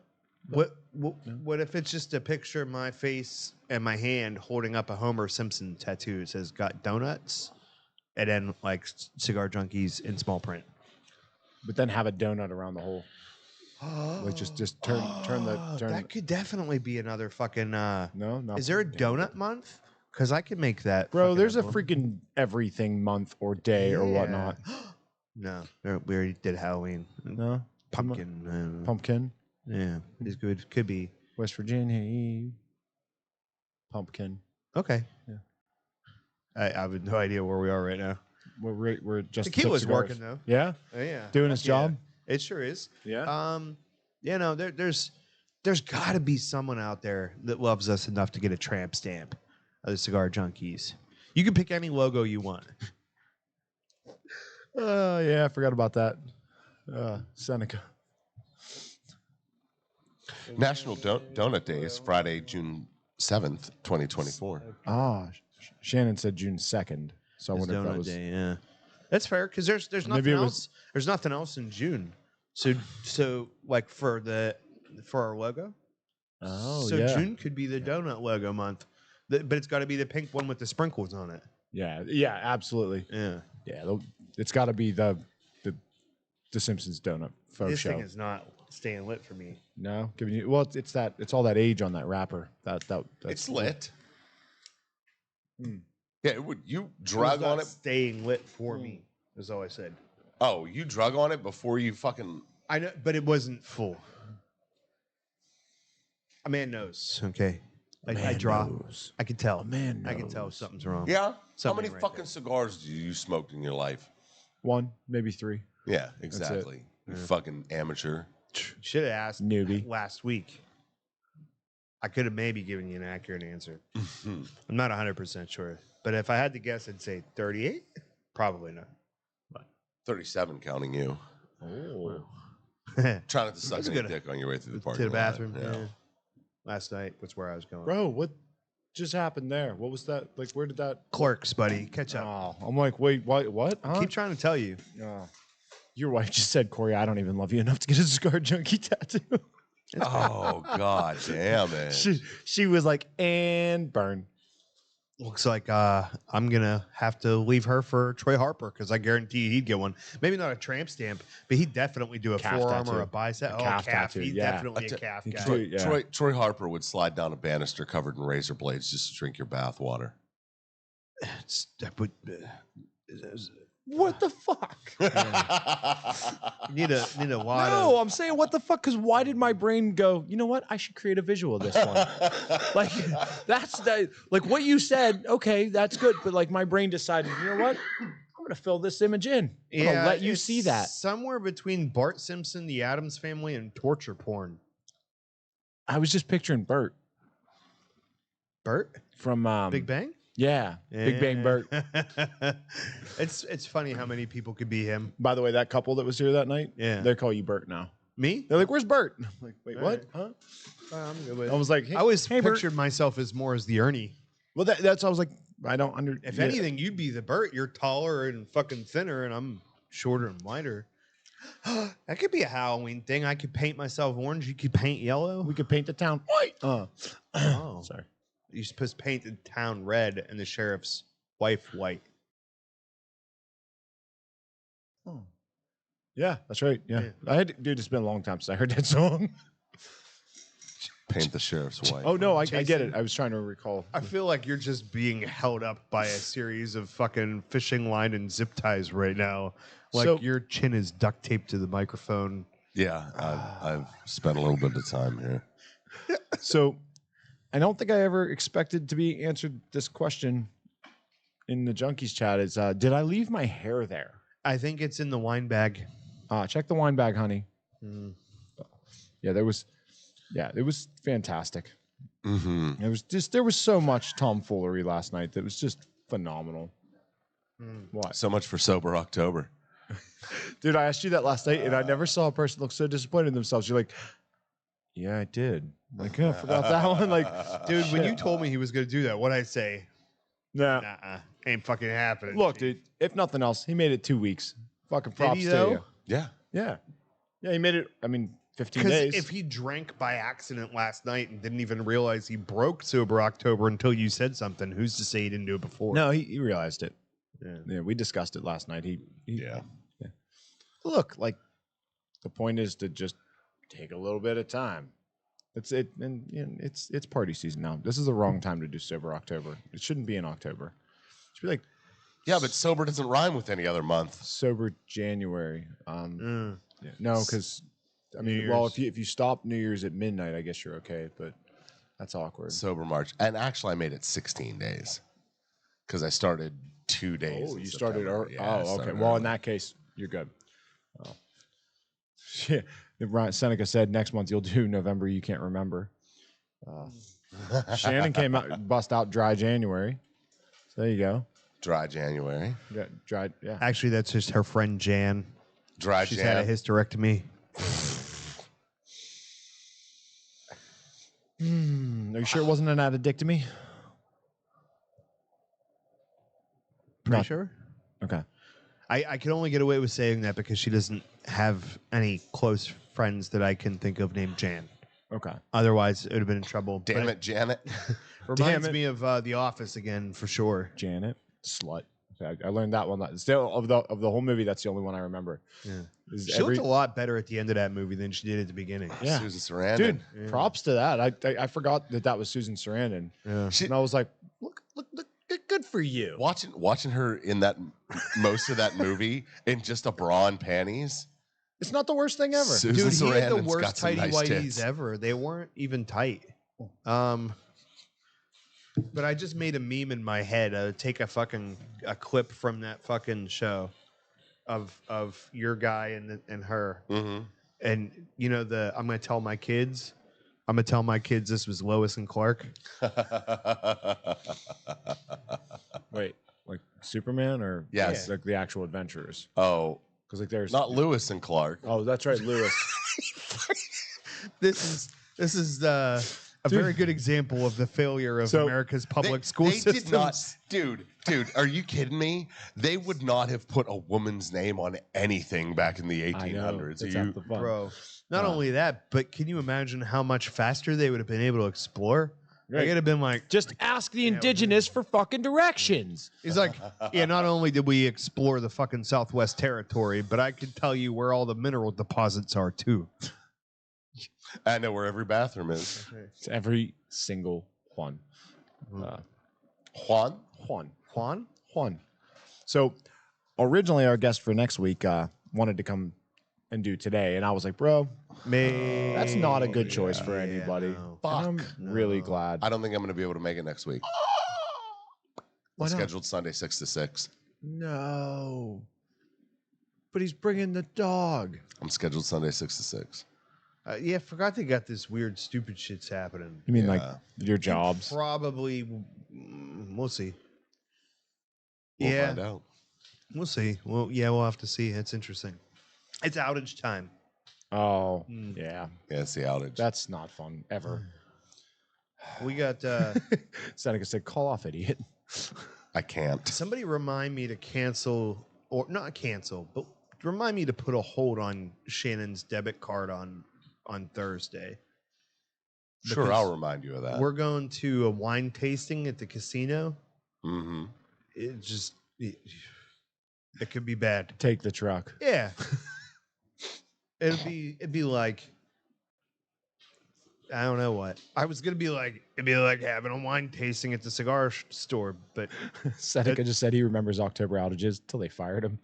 What if it's just a picture of my face and my hand holding up a Homer Simpson tattoo? It says "Got donuts," and then like Cigar Junkies in small print. But then have a donut around the hole. Like just turn the. That could definitely be another fucking. No, not Is there a donut month? Because I could make that. Bro, fucking there's a month. freaking everything month or day or whatnot. No, we already did Halloween. No? Pumpkin. Pumpkin. Yeah, it's good. Could be. West Virginia. Pumpkin. Okay. Yeah. I have no idea where we are right now. We're just Tequila's took cigars. working though. Yeah? Oh, yeah. Doing its job? It sure is. Yeah. You know, there's got to be someone out there that loves us enough to get a tramp stamp of the Cigar Junkies. You can pick any logo you want. Yeah, I forgot about that. Seneca. National Donut Day is Friday, June 7th, 2024. Shannon said June 2nd. So I It's wonder if that Donut was... Day, yeah. That's fair because there's nothing else. There's nothing else in June. So like for our logo. Oh, so yeah. June could be the donut logo month, but it's got to be the pink one with the sprinkles on it. Yeah, absolutely. Yeah. Yeah, it's got to be the Simpsons donut faux This show. thing is not staying lit for me. No, giving you it's all that age on that wrapper. That's It's lit. Mm. Yeah, you drug on it. Staying lit for me is all I said. Oh, you drug on it before you fucking. I know, but it wasn't full. A man knows. Okay, I draw. knows. I can tell. A man I can tell knows. something's wrong. Yeah. How Something many right fucking there. cigars do you smoked in your life? 1, maybe 3. Yeah, exactly. You fucking amateur. Should have asked Newbie. last week. I could have maybe given you an accurate answer. I'm not 100% sure, but if I had to guess, I'd say 38. Probably not. 37 counting you. Oh. To Trying not to suck That's any good. dick on your way through the parking the lot. bathroom. Yeah. Yeah. Last night was where I was going. Bro, what just happened there? What was that? Like, where did that? Clerks, buddy, catch up. Oh, I'm like, wait, what? Huh? Keep trying to tell you. Oh. Your wife just said, Corey, I don't even love you enough to get a Cigar Junkie tattoo. Oh, god damn it. She was like, and burn. Looks like I'm gonna have to leave her for Troy Harper because I guarantee he'd get one. Maybe not a tramp stamp, but he'd definitely do a Calf forearm tattoo. or a bicep. A Oh, calf calf. tattoo, He's yeah. definitely a calf he guy. could- Yeah. Troy Harper would slide down a banister covered in razor blades just to drink your bath water. What the fuck? You need a lot No, of. I'm saying what the fuck? Because why did my brain go, you know what? I should create a visual of this one. Like, that's the, like what you said, okay, that's good. But like my brain decided, you know what? I'm going to fill this image in. I'm going to let you see that. Somewhere between Bart Simpson, The Addams Family, and torture porn. I was just picturing Bert Bert? from Big Bang? Yeah, Big Bang Bert. It's funny how many people could be him. By the way, that couple that was here that night, Yeah. they call you Bert now. Me? They're like, "Where's Bert?" I'm like, "Wait, All what? right. Huh?" I'm good with it. I was like, hey, I always hey, Bert. pictured myself as more as the Ernie. Well, that's I was like, I don't under. If yeah. anything, you'd be the Bert. You're taller and fucking thinner, and I'm shorter and wider. That could be a Halloween thing. I could paint myself orange. You could paint yellow. we could paint the town white. Oh, Sorry. you supposed to paint the town red and the sheriff's wife white. Oh. Yeah, that's right. Yeah. Yeah. I had, dude, it's been a long time since I heard that song. Paint the sheriff's wife. Oh no, I get Jason. it. I was trying to recall. I feel like you're just being held up by a series of fucking fishing line and zip ties right now. Like So- your chin is duct taped to the microphone. Yeah, I've spent a little bit of time here. So, I don't think I ever expected to be answered this question in the Junkies chat. Is did I leave my hair there? I think it's in the wine bag. Check the wine bag, honey. Mm. Yeah, it was fantastic. Mm-hmm. It was just there was so much tomfoolery last night that was just phenomenal. What? So much for sober October. Dude, I asked you that last night, and I never saw a person look so disappointed in themselves. You're like, yeah, I did. I'm like, I forgot that one. Like, Dude, when shit. you told me he was going to do that, what'd I say? Nah. Nah, ain't fucking happening. Look, dude, if nothing else, he made it 2 weeks. Fucking props he, to though? you. Yeah. Yeah. Yeah, he made it, 15 Because days. if he drank by accident last night and didn't even realize he broke sober October until you said something, who's to say he didn't do it before? No, he realized it. Yeah. Yeah, we discussed it last night. He Yeah. Look, like the point is to just take a little bit of time. It's it, and you know, it's party season now. This is the wrong time to do sober October. It shouldn't be in October. It should be like Yeah, but sober doesn't rhyme with any other month. sober January. Mm. Yeah. No, because New well, Year's. if you stop New Year's at midnight, I guess you're okay. But that's awkward. Sober March. And actually, I made it 16 days because I started 2 days. Oh, in you started September. early. Yeah, I Oh, okay. started Well, in early. that case, you're good. Oh. Yeah. Ryan Seneca said next month you'll do November you can't remember. Shannon came out, bust out dry January. So there you go. Dry January. Yeah, dry. Yeah. Actually, that's just her friend Jan. Dry She's Jan. had a hysterectomy. Are you sure it wasn't an addictomy? Pretty Not- sure. Okay. I can only get away with saying that because she doesn't have any close friends that I can think of named Jan. Okay. Otherwise, it would have been in trouble. Damn it, Janet. Reminds Damn it. me of The Office again, for sure. Janet, slut. Okay, I learned that one. Still of the whole movie, that's the only one I remember. Yeah. Is She looked a lot better at the end of that movie than she did at the beginning. Yeah. Susan Sarandon. Dude, props to that. I forgot that was Susan Sarandon, Yeah. and I was like, look, good for you. Watching her in that most of that movie in just a bra and panties. It's not the worst thing ever. Susan Dude, he had the Sarandon's worst got some tighty nice whities tits. ever. They weren't even tight. But I just made a meme in my head. Take a clip from that fucking show of your guy and her. Mm-hmm. And you know I'm gonna tell my kids. I'm gonna tell my kids this was Lois and Clark. Wait, like Superman or Yes. like the actual adventurers? Oh, Because like there's not Lewis and Clark. Oh, that's right, Lewis. This is a very good example of the failure of So, America's public school they systems. did not, dude. Are you kidding me? They would not have put a woman's name on anything back in the 1800s. I know. That's Are half you, the fun. Bro, not only that, but can you imagine how much faster they would have been able to explore? They could have been like, Just ask the indigenous for fucking directions. he's like, yeah, not only did we explore the fucking Southwest Territory, but I could tell you where all the mineral deposits are too. I know where every bathroom is. It's every single one. Juan? Juan. Juan? Juan. So, originally our guest for next week wanted to come and do today, and I was like, bro, that's not a good choice for anybody. No. And I'm really glad. I don't think I'm going to be able to make it next week. Why I'm not? scheduled Sunday 6 to 6. No. But he's bringing the dog. I'm scheduled Sunday 6 to 6. Yeah, I forgot they got this weird, stupid shit's happening. You mean like Yeah. your jobs? Probably, we'll see. We'll find out. We'll see. Well, yeah, we'll have to see. It's interesting. It's outage time. Oh, yeah. Yeah, it's the outage. That's not fun ever. We got Seneca said, call off, idiot. I can't. somebody remind me to cancel, or not cancel, but remind me to put a hold on Shannon's debit card on Thursday. Sure, Because I'll remind you of that. We're going to a wine tasting at the casino. Mm-hmm. It could be bad. Take the truck. Yeah. it'd be like, I don't know what. I was gonna be like, it'd be like having a wine tasting at the cigar store, but Seneca just said he remembers October outages till they fired him.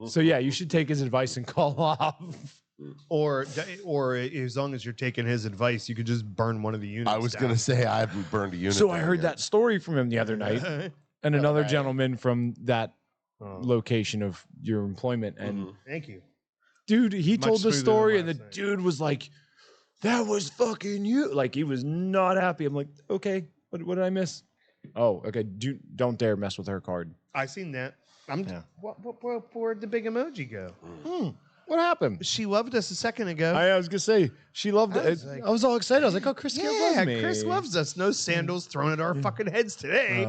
So yeah, you should take his advice and call off. or as long as you're taking his advice, you could just burn one of the units. I was going to say I haven't burned a unit. So I down heard here. that story from him the other night, and another gentleman from that location of your employment. And Thank you. dude, he Much told the smoother than story, and the last night. dude was like, "That was fucking you!" Like he was not happy. I'm like, okay, what did I miss? Oh, okay. Don't dare mess with her card. I seen that. Yeah. Where'd the big emoji go? What happened? She loved us a second ago. I was gonna say she loved I it. was like- I was all excited. I was like, "Oh, Chris loves me." Chris loves us. No sandals thrown at our fucking heads today.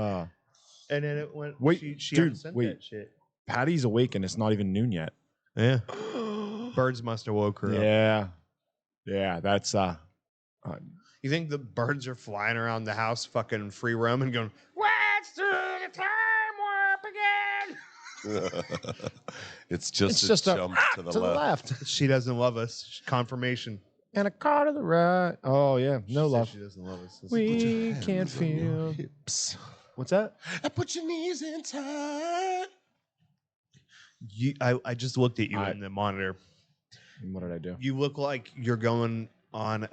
And then it went. Wait, she dude, unsent wait. that shit. Patty's awake and it's not even noon yet. Yeah. Birds must have woke her up. Yeah. That's You think the birds are flying around the house, fucking free roaming, going, "Let's do the time warp again"? It's just just a a jump to the to the left. left She doesn't love us. Confirmation. and a car to the right. Oh yeah, no She said love. She doesn't love us. We can't feel. Hips. What's that? I put your knees in tight. I just looked at you in the monitor. What did I do? You look like you're going on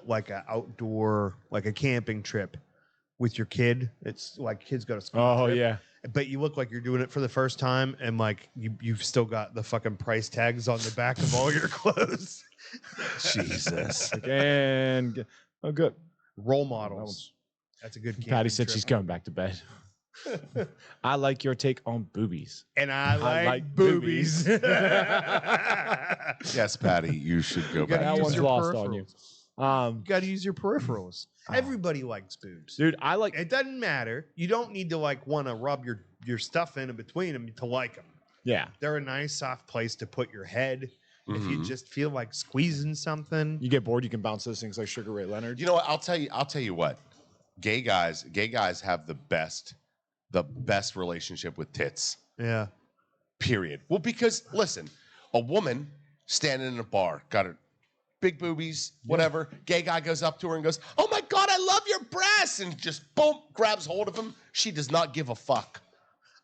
like a outdoor, like a camping trip with your kid. It's like kids go to school. Oh trip. yeah. But you look like you're doing it for the first time, and like you've still got the fucking price tags on the back of all your clothes. Jesus. And oh good. Role models. That's a good. Patty camping said trip. she's going back to bed. I like your take on boobies. And I like, like boobies. Yes, Patty, you should go gotta back. That use one's your lost on you. You got to use your peripherals. Everybody likes boobs. Dude, I like. It doesn't matter. You don't need to like want to rub your stuff in between them to like them. Yeah. They're a nice soft place to put your head. If you Mhm. just feel like squeezing something. You get bored, you can bounce those things like Sugar Ray Leonard. You know what? I'll tell you what. Gay guys have the best relationship with tits. Yeah. Period. Well, because listen, a woman standing in a bar, got her big boobies, whatever. Gay guy goes up to her and goes, "Oh my God, I love your breasts," and just boom, grabs hold of him. She does not give a fuck.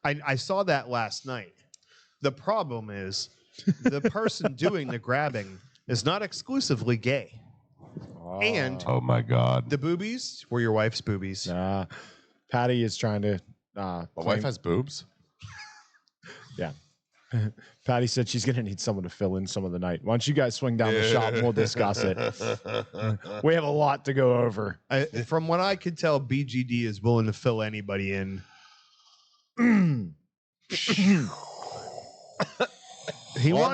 I saw that last night. The problem is the person doing the grabbing is not exclusively gay. And Oh my God. the boobies were your wife's boobies. Nah. Patty is trying to. My wife has boobs. Yeah. Patty said she's going to need someone to fill in some of the night. Why don't you guys swing down the shop and we'll discuss it? We have a lot to go over. From what I could tell, BGD is willing to fill anybody in. On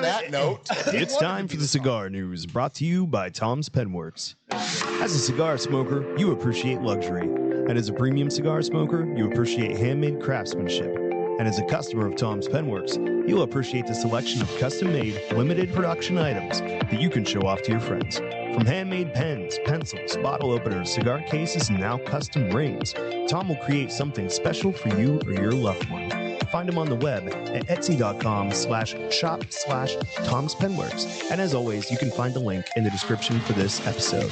that note, It's time for the cigar news, brought to you by Tom's Penworks. As a cigar smoker, you appreciate luxury. And as a premium cigar smoker, you appreciate handmade craftsmanship. And as a customer of Tom's Penworks, you'll appreciate the selection of custom-made, limited production items that you can show off to your friends. From handmade pens, pencils, bottle openers, cigar cases, and now custom rings, Tom will create something special for you or your loved one. Find him on the web at etsy.com/shop/Tom's Penworks. And as always, you can find the link in the description for this episode.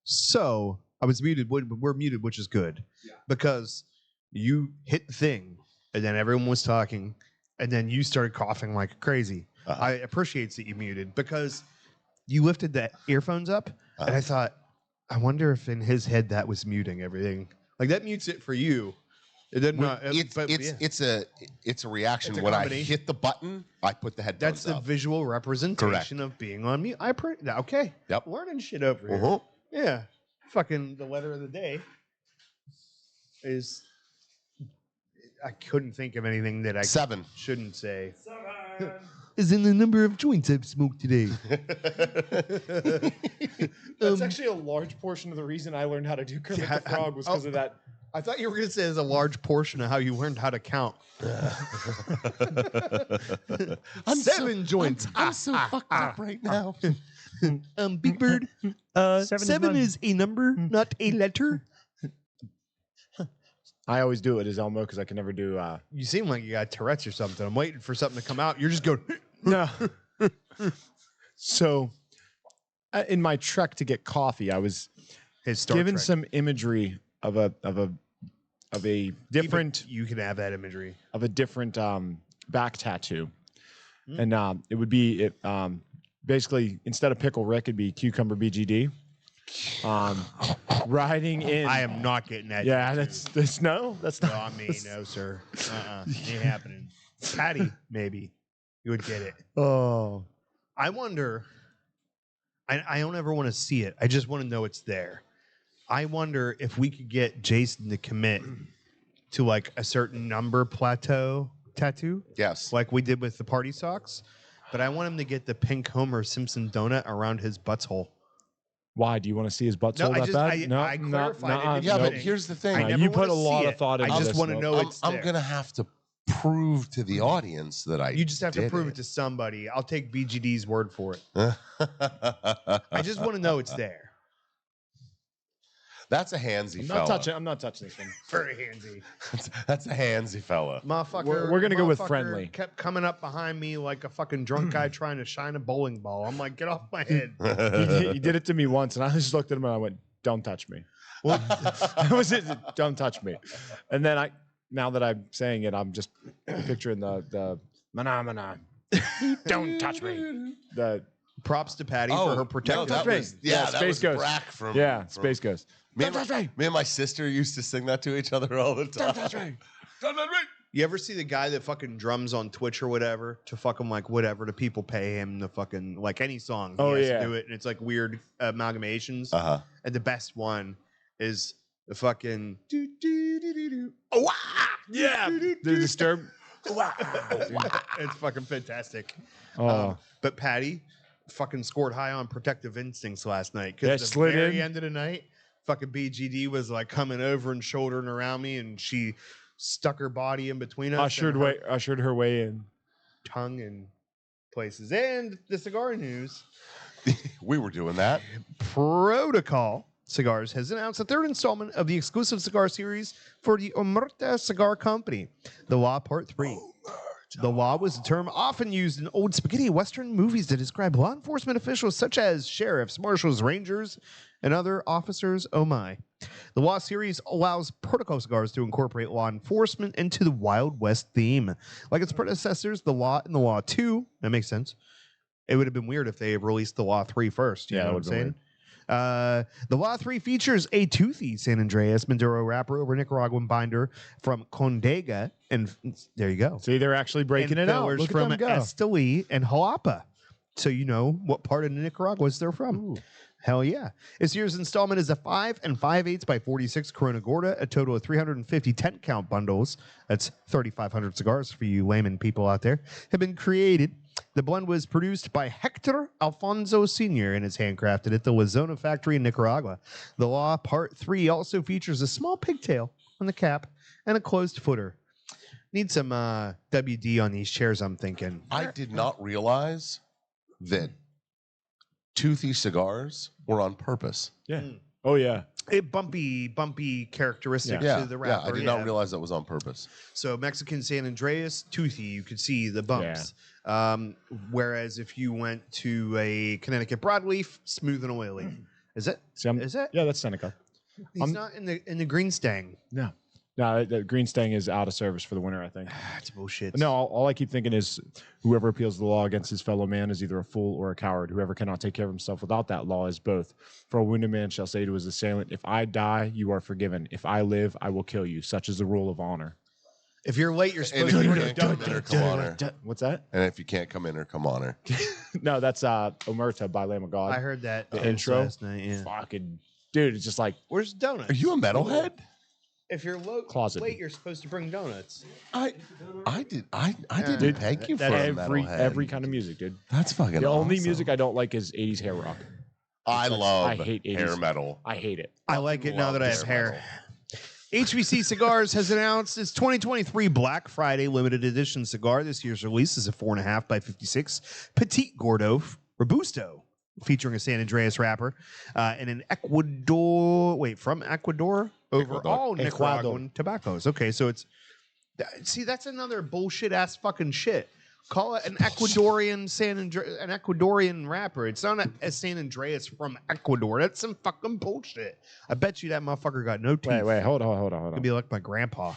So I was muted. We're muted, which is good because you hit the thing, and then everyone was talking, and then you started coughing like crazy. I appreciate that you muted because you lifted the earphones up, and I thought, I wonder if in his head that was muting everything. Like that mutes it for you. It doesn't. It's a reaction. It's a when I combination. hit the button, I put the headphones That's the up. visual representation of being on mute. Okay. Yep. Learning shit over here. Uh-huh. Yeah. Fucking the letter of the day is. I couldn't think of anything that I 7. shouldn't say. Is in the number of joints I've smoked today. That's actually a large portion of the reason I learned how to do Kermit the Frog was because of that. I thought you were going to say there's a large portion of how you learned how to count. 7 joints. I'm so fucked up right now. Big Bird. 7 is a number, not a letter. I always do it as Elmo because I can never do. You seem like you got Tourette's or something. I'm waiting for something to come out. You're just going. No. So, in my trek to get coffee, I was given some imagery of a different. You can have that imagery of a different back tattoo, and it would be basically instead of Pickle Rick, it'd be Cucumber BGD. Riding in. I am not getting that. Yeah, that's not. Not me, no, sir. Ain't happening. Patty, maybe you would get it. Oh, I wonder. I don't ever want to see it. I just want to know it's there. I wonder if we could get Jason to commit to like a certain number plateau tattoo. Yes. Like we did with the party socks. But I want him to get the pink Homer Simpson donut around his butthole. why do you want to see his butthole that bad? I clarified it. Yeah, but here's the thing. You put a lot of thought into I this. just want to know it's there. I'm going to have to prove to the audience that You just have to prove it to somebody. I'll take BGD's word for it. I just want to know it's there. That's a handsy fella. I'm not touching this one. Very handsy. That's a handsy fella. Motherfucker. We're gonna go with motherfucker friendly. Kept coming up behind me like a fucking drunk guy trying to shine a bowling ball. I'm like, get off my head. He did it to me once, and I just looked at him and I went, "Don't touch me." Well, that was it. Don't touch me. And then now that I'm saying it, I'm just picturing the mana. Don't touch me. The props to Patty for her protective. No, that was, that Space was Ghost. Brack from Space Ghost. Me and my sister used to sing that to each other all the time. Don't touch me. Don't touch me. You ever see the guy that fucking drums on Twitch or whatever to fucking like whatever the people pay him to fucking like any song? He has to do it, and it's like weird amalgamations. And the best one is the fucking Yeah, the Disturbed. It's fucking fantastic. Oh. But Patty fucking scored high on protective instincts last night. Yeah, Because the slid very in. end of the night, fucking BGD was like coming over and shouldering around me, and she stuck her body in between us. Ushered her way in. Tongue in places. And the cigar news. We were doing that. Protocol Cigars has announced the third installment of the exclusive cigar series for the Omerta Cigar Company, The Law Part 3. The law was a term often used in old spaghetti Western movies to describe law enforcement officials such as sheriffs, marshals, rangers, and other officers. Oh my. The law series allows Protocol Cigars to incorporate law enforcement into the Wild West theme. Like its predecessors, The Law and The Law 2. That makes sense. It would have been weird if they had released The Law 3 first. You know what I'm saying? The Law 3 features a toothy San Andreas Maduro wrapper over Nicaraguan binder from Condega, and there you go. See, they're actually breaking it out. Fillers Look from at them go. Esteli and Jalapa, so you know what part of Nicaragua they're from. Ooh. Hell yeah. This year's installment is a 5 5/8 by 46 Corona Gorda, a total of 350 10-count bundles. That's 3,500 cigars for you layman people out there. Have been created. The blend was produced by Hector Alfonso Sr. and is handcrafted at the La Zona factory in Nicaragua. The Law Part 3 also features a small pigtail on the cap and a closed footer. Need some WD on these chairs, I'm thinking. I did not realize that toothy cigars were on purpose. Yeah. Oh yeah. Bumpy characteristics Yeah, to the wrapper. I did not realize that was on purpose. So Mexican San Andreas, toothy, you could see the bumps. Whereas if you went to a Connecticut broadleaf, smooth and oily. Is it? See, Is it? Yeah, that's Seneca. He's not in the green stang. No. No, the green stang is out of service for the winter, I think. That's bullshit. No, all I keep thinking is whoever appeals the law against his fellow man is either a fool or a coward. Whoever cannot take care of himself without that law is both. For a wounded man shall say to his assailant, if I die, you are forgiven. If I live, I will kill you. Such is the rule of honor. If you're late, you're And supposed if to. you can't come in or come on her. What's that? And if you can't come in or come on her. No, that's Omerta by Lamb of God. I heard that The intro. last night. Yeah. Fucking dude, it's just like Where's the donuts? Are you a metalhead? If you're Closet. late, you're supposed to bring donuts. I didn't Dude, peg you for a metalhead. every kind of music, dude. That's fucking The only awesome. music I don't like is 80s hair rock. I love I hate 80s. hair metal. I hate it. I like it now love that I have hair hair. HBC Cigars has announced its 2023 Black Friday limited edition cigar. This year's release is a 4.5 by 56 Petite Gordo Robusto, featuring a San Andreas wrapper and an from Ecuador over all Nicaraguan tobaccos. Okay, so it's that's another bullshit ass fucking shit. Call it an Ecuadorian an Ecuadorian wrapper. It's not a San Andreas from Ecuador. That's some fucking bullshit. I bet you that motherfucker got no teeth. Wait, hold on. It'd be like my grandpa.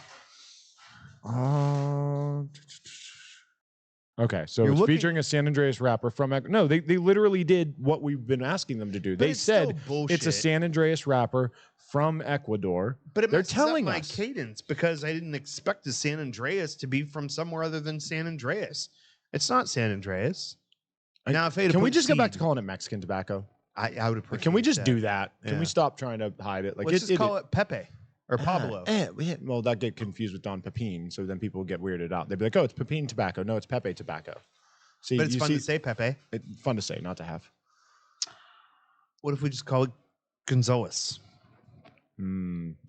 Okay, so You're it's looking- featuring a San Andreas wrapper from no, they literally did what we've been asking them to do. They it's said still bullshit. it's a San Andreas wrapper from Ecuador. But it they're messes telling up my us. cadence because I didn't expect the San Andreas to be from somewhere other than San Andreas. It's not San Andreas. Now, if I had to Can we put just go back to seed, calling it Mexican tobacco? I would appreciate. Can we just that. do that? Can Yeah. we stop trying to hide it? Like Let's just call it Pepe or Pablo. Well, that get confused with Don Pepin, so then people get weirded out. They'd be like, "Oh, it's Pepin tobacco." No, it's Pepe tobacco. See, But it's you fun see, to say Pepe. fun to say, not to have. What if we just call it Gonzales?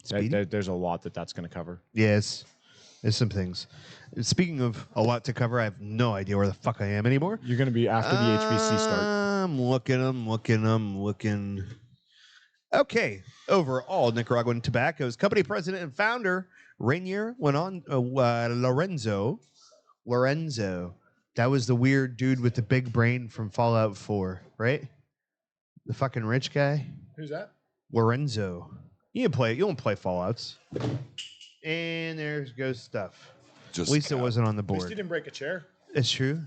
Speedy? There's a lot that's going to cover. Yes. There's some things. Speaking of a lot to cover, I have no idea where the fuck I am anymore. You're going to be after the HVC start. I'm looking. Okay. Overall, Nicaraguan Tobacco's company president and founder, Rainier, went on Lorenzo. That was the weird dude with the big brain from Fallout 4, right? The fucking rich guy. Who's that? Lorenzo. You don't play Fallouts. And there goes stuff. Just At least it cap. wasn't on the At least board. you didn't break a chair. It's true.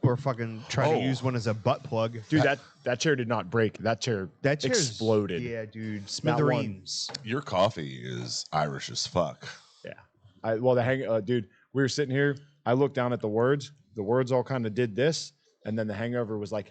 Or fucking try to use one as a butt plug. Dude, that chair did not break. That chair Chair's- exploded. Yeah, dude. That Smithereens. Your coffee is Irish as fuck. Yeah. Dude, we were sitting here. I looked down at the words. The words all kind of did this. And then the hangover was like,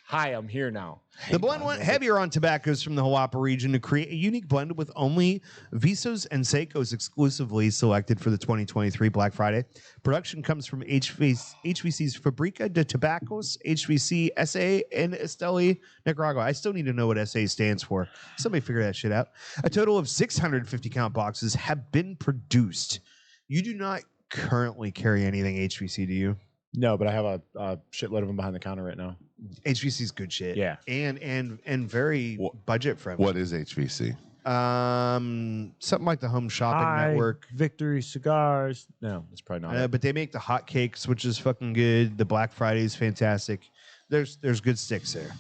hi, I'm here now. The blend went heavier on tobaccos from the Jalapa region to create a unique blend with only Visos and Secos exclusively selected for the 2023 Black Friday. Production comes from HVC's Fabrica de Tabacos, HVC SA, and Esteli, Nicaragua. I still need to know what SA stands for. Somebody figure that shit out. A total of 650 count boxes have been produced. You do not currently carry anything HVC, do you? No, but I have a shitload of them behind the counter right now. HVC's good shit. Yeah. And very budget friendly. What is HVC? Something like the Home Shopping Network. Victory Cigars. No, it's probably not. But they make the hot cakes, which is fucking good. The Black Friday is fantastic. There's good sticks there.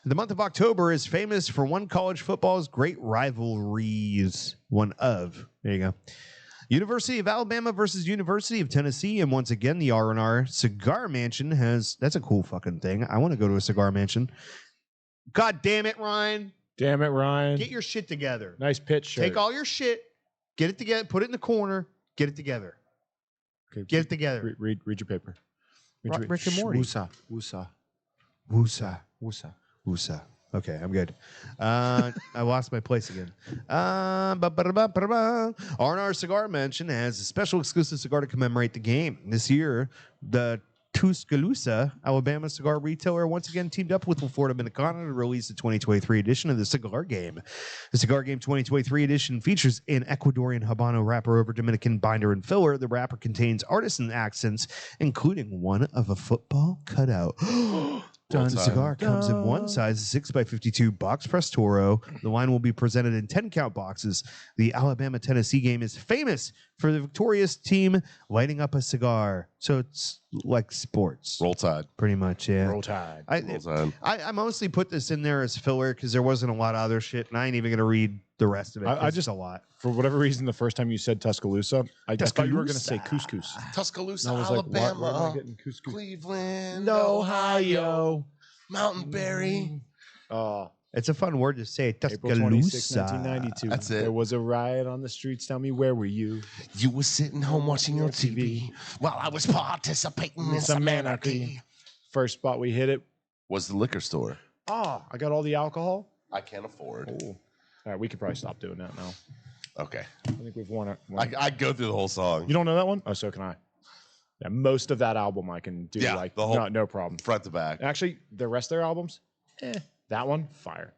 The month of October is famous for one college football's great rivalries. There you go. University of Alabama versus University of Tennessee, and once again, the R&R Cigar Mansion that's a cool fucking thing. I want to go to a cigar mansion. God damn it, Ryan. Damn it, Ryan. Get your shit together. Nice pitch shirt. Take all your shit, get it together, put it in the corner, get it together. Okay, Get it together. Read your paper. Rick and Morty. Wusa. Okay, I'm good. I lost my place again. R&R Cigar Mansion has a special exclusive cigar to commemorate the game. This year, the Tuscaloosa, Alabama cigar retailer, once again teamed up with La Florida Dominicana to release the 2023 edition of the Cigar Game. The Cigar Game 2023 edition features an Ecuadorian Habano wrapper over Dominican binder and filler. The wrapper contains artisan accents, including one of a football cutout. The cigar comes in one size, 6x52 box press Toro. The line will be presented in 10 count boxes. The Alabama-Tennessee game is famous for the victorious team lighting up a cigar So it's like sports, Roll Tide. pretty much. Yeah. Roll Tide. Roll Tide. I mostly put this in there as filler because there wasn't a lot of other shit, and I ain't even gonna read the rest of it. I It's just a lot. For whatever reason, the first time you said Tuscaloosa, I thought you were going to say couscous. Tuscaloosa, And I was like, where am Alabama. I getting couscous? Cleveland, Ohio. Mountain Berry. It's a fun word to say. April 26, Tuscaloosa. 1992. That's it. There was a riot on the streets. Tell me, where were you? You were sitting home watching your TV while I was participating in some anarchy. First spot we hit it. Was the liquor store. I got all the alcohol. I can't afford. Oh. All right, we could probably stop doing that now. Okay. I think we've won it. I go through the whole song. You don't know that one? Oh, so can I. Yeah, most of that album I can do. Yeah, like the whole- no problem. Front to back. Actually, the rest of their albums, that one, fire.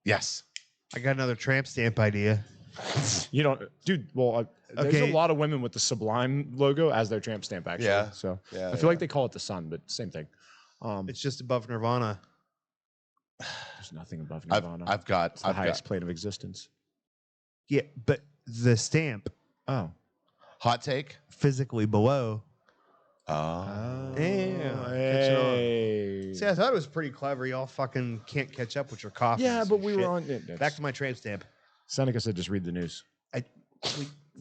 Yes. I got another tramp stamp idea. You don't, dude. Well, there's Okay. a lot of women with the Sublime logo as their tramp stamp. Actually, Yeah. So Yeah, I feel like they call it the Sun, but same thing. It's just above Nirvana. There's nothing above Nirvana. I've got. It's the highest plane of existence. Yeah, but the stamp Oh. Hot take. physically below. Oh. Yeah. Hey. See, I thought it was pretty clever. Y'all fucking can't catch up with your coffee. Yeah, but we were on. Back to my tramp stamp. Seneca said, "Just read the news."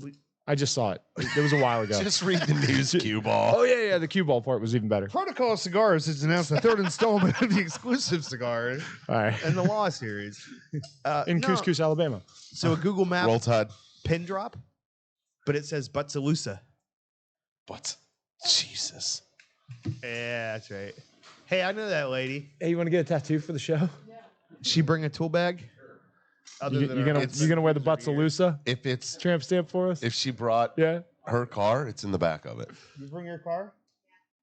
We I just saw it. It was a while ago. Just read the news, cue ball. Oh yeah. The cue ball part was even better. Protocol Cigars has announced the third installment of the exclusive cigar All right. and the Law series. In No. Couscous, Alabama. So a Google Map Roll Tide. pin drop, but it says Butsaloosa. But Jesus. Yeah, that's right. Hey, I know that lady. Hey, you want to get a tattoo for the show? She bring a tool bag? Other than You're our- gonna wear the Butsaloosa If it's tramp stamp for us? if she brought Yeah. her car, it's in the back of it. You bring your car?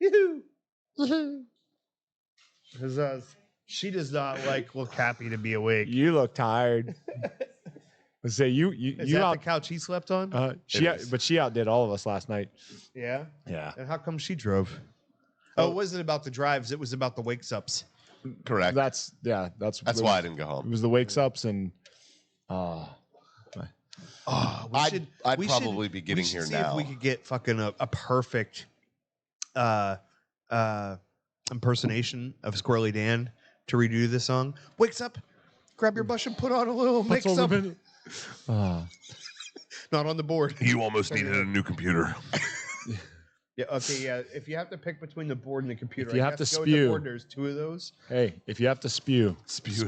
Yoo-hoo. Because she does not look happy to be awake. You look tired. Let's say you Is you that out. the couch he slept on? But she outdid all of us last night. Yeah. Yeah. And how come she drove? Oh, it wasn't about the drives. It was about the wakes ups. Correct. That's Why I didn't go It home. was the wakes ups and Oh, I'd probably be getting here see now. if we could get fucking a perfect impersonation of Squirrely Dan to redo this song. Wakes up, grab your brush and put on a little mix up. Not on the board. You almost needed a new computer. Yeah. Okay. Yeah. If you have to pick between the board and the computer, If you I have guess to go with the spew. board. There's two of those. Hey, if you have to spew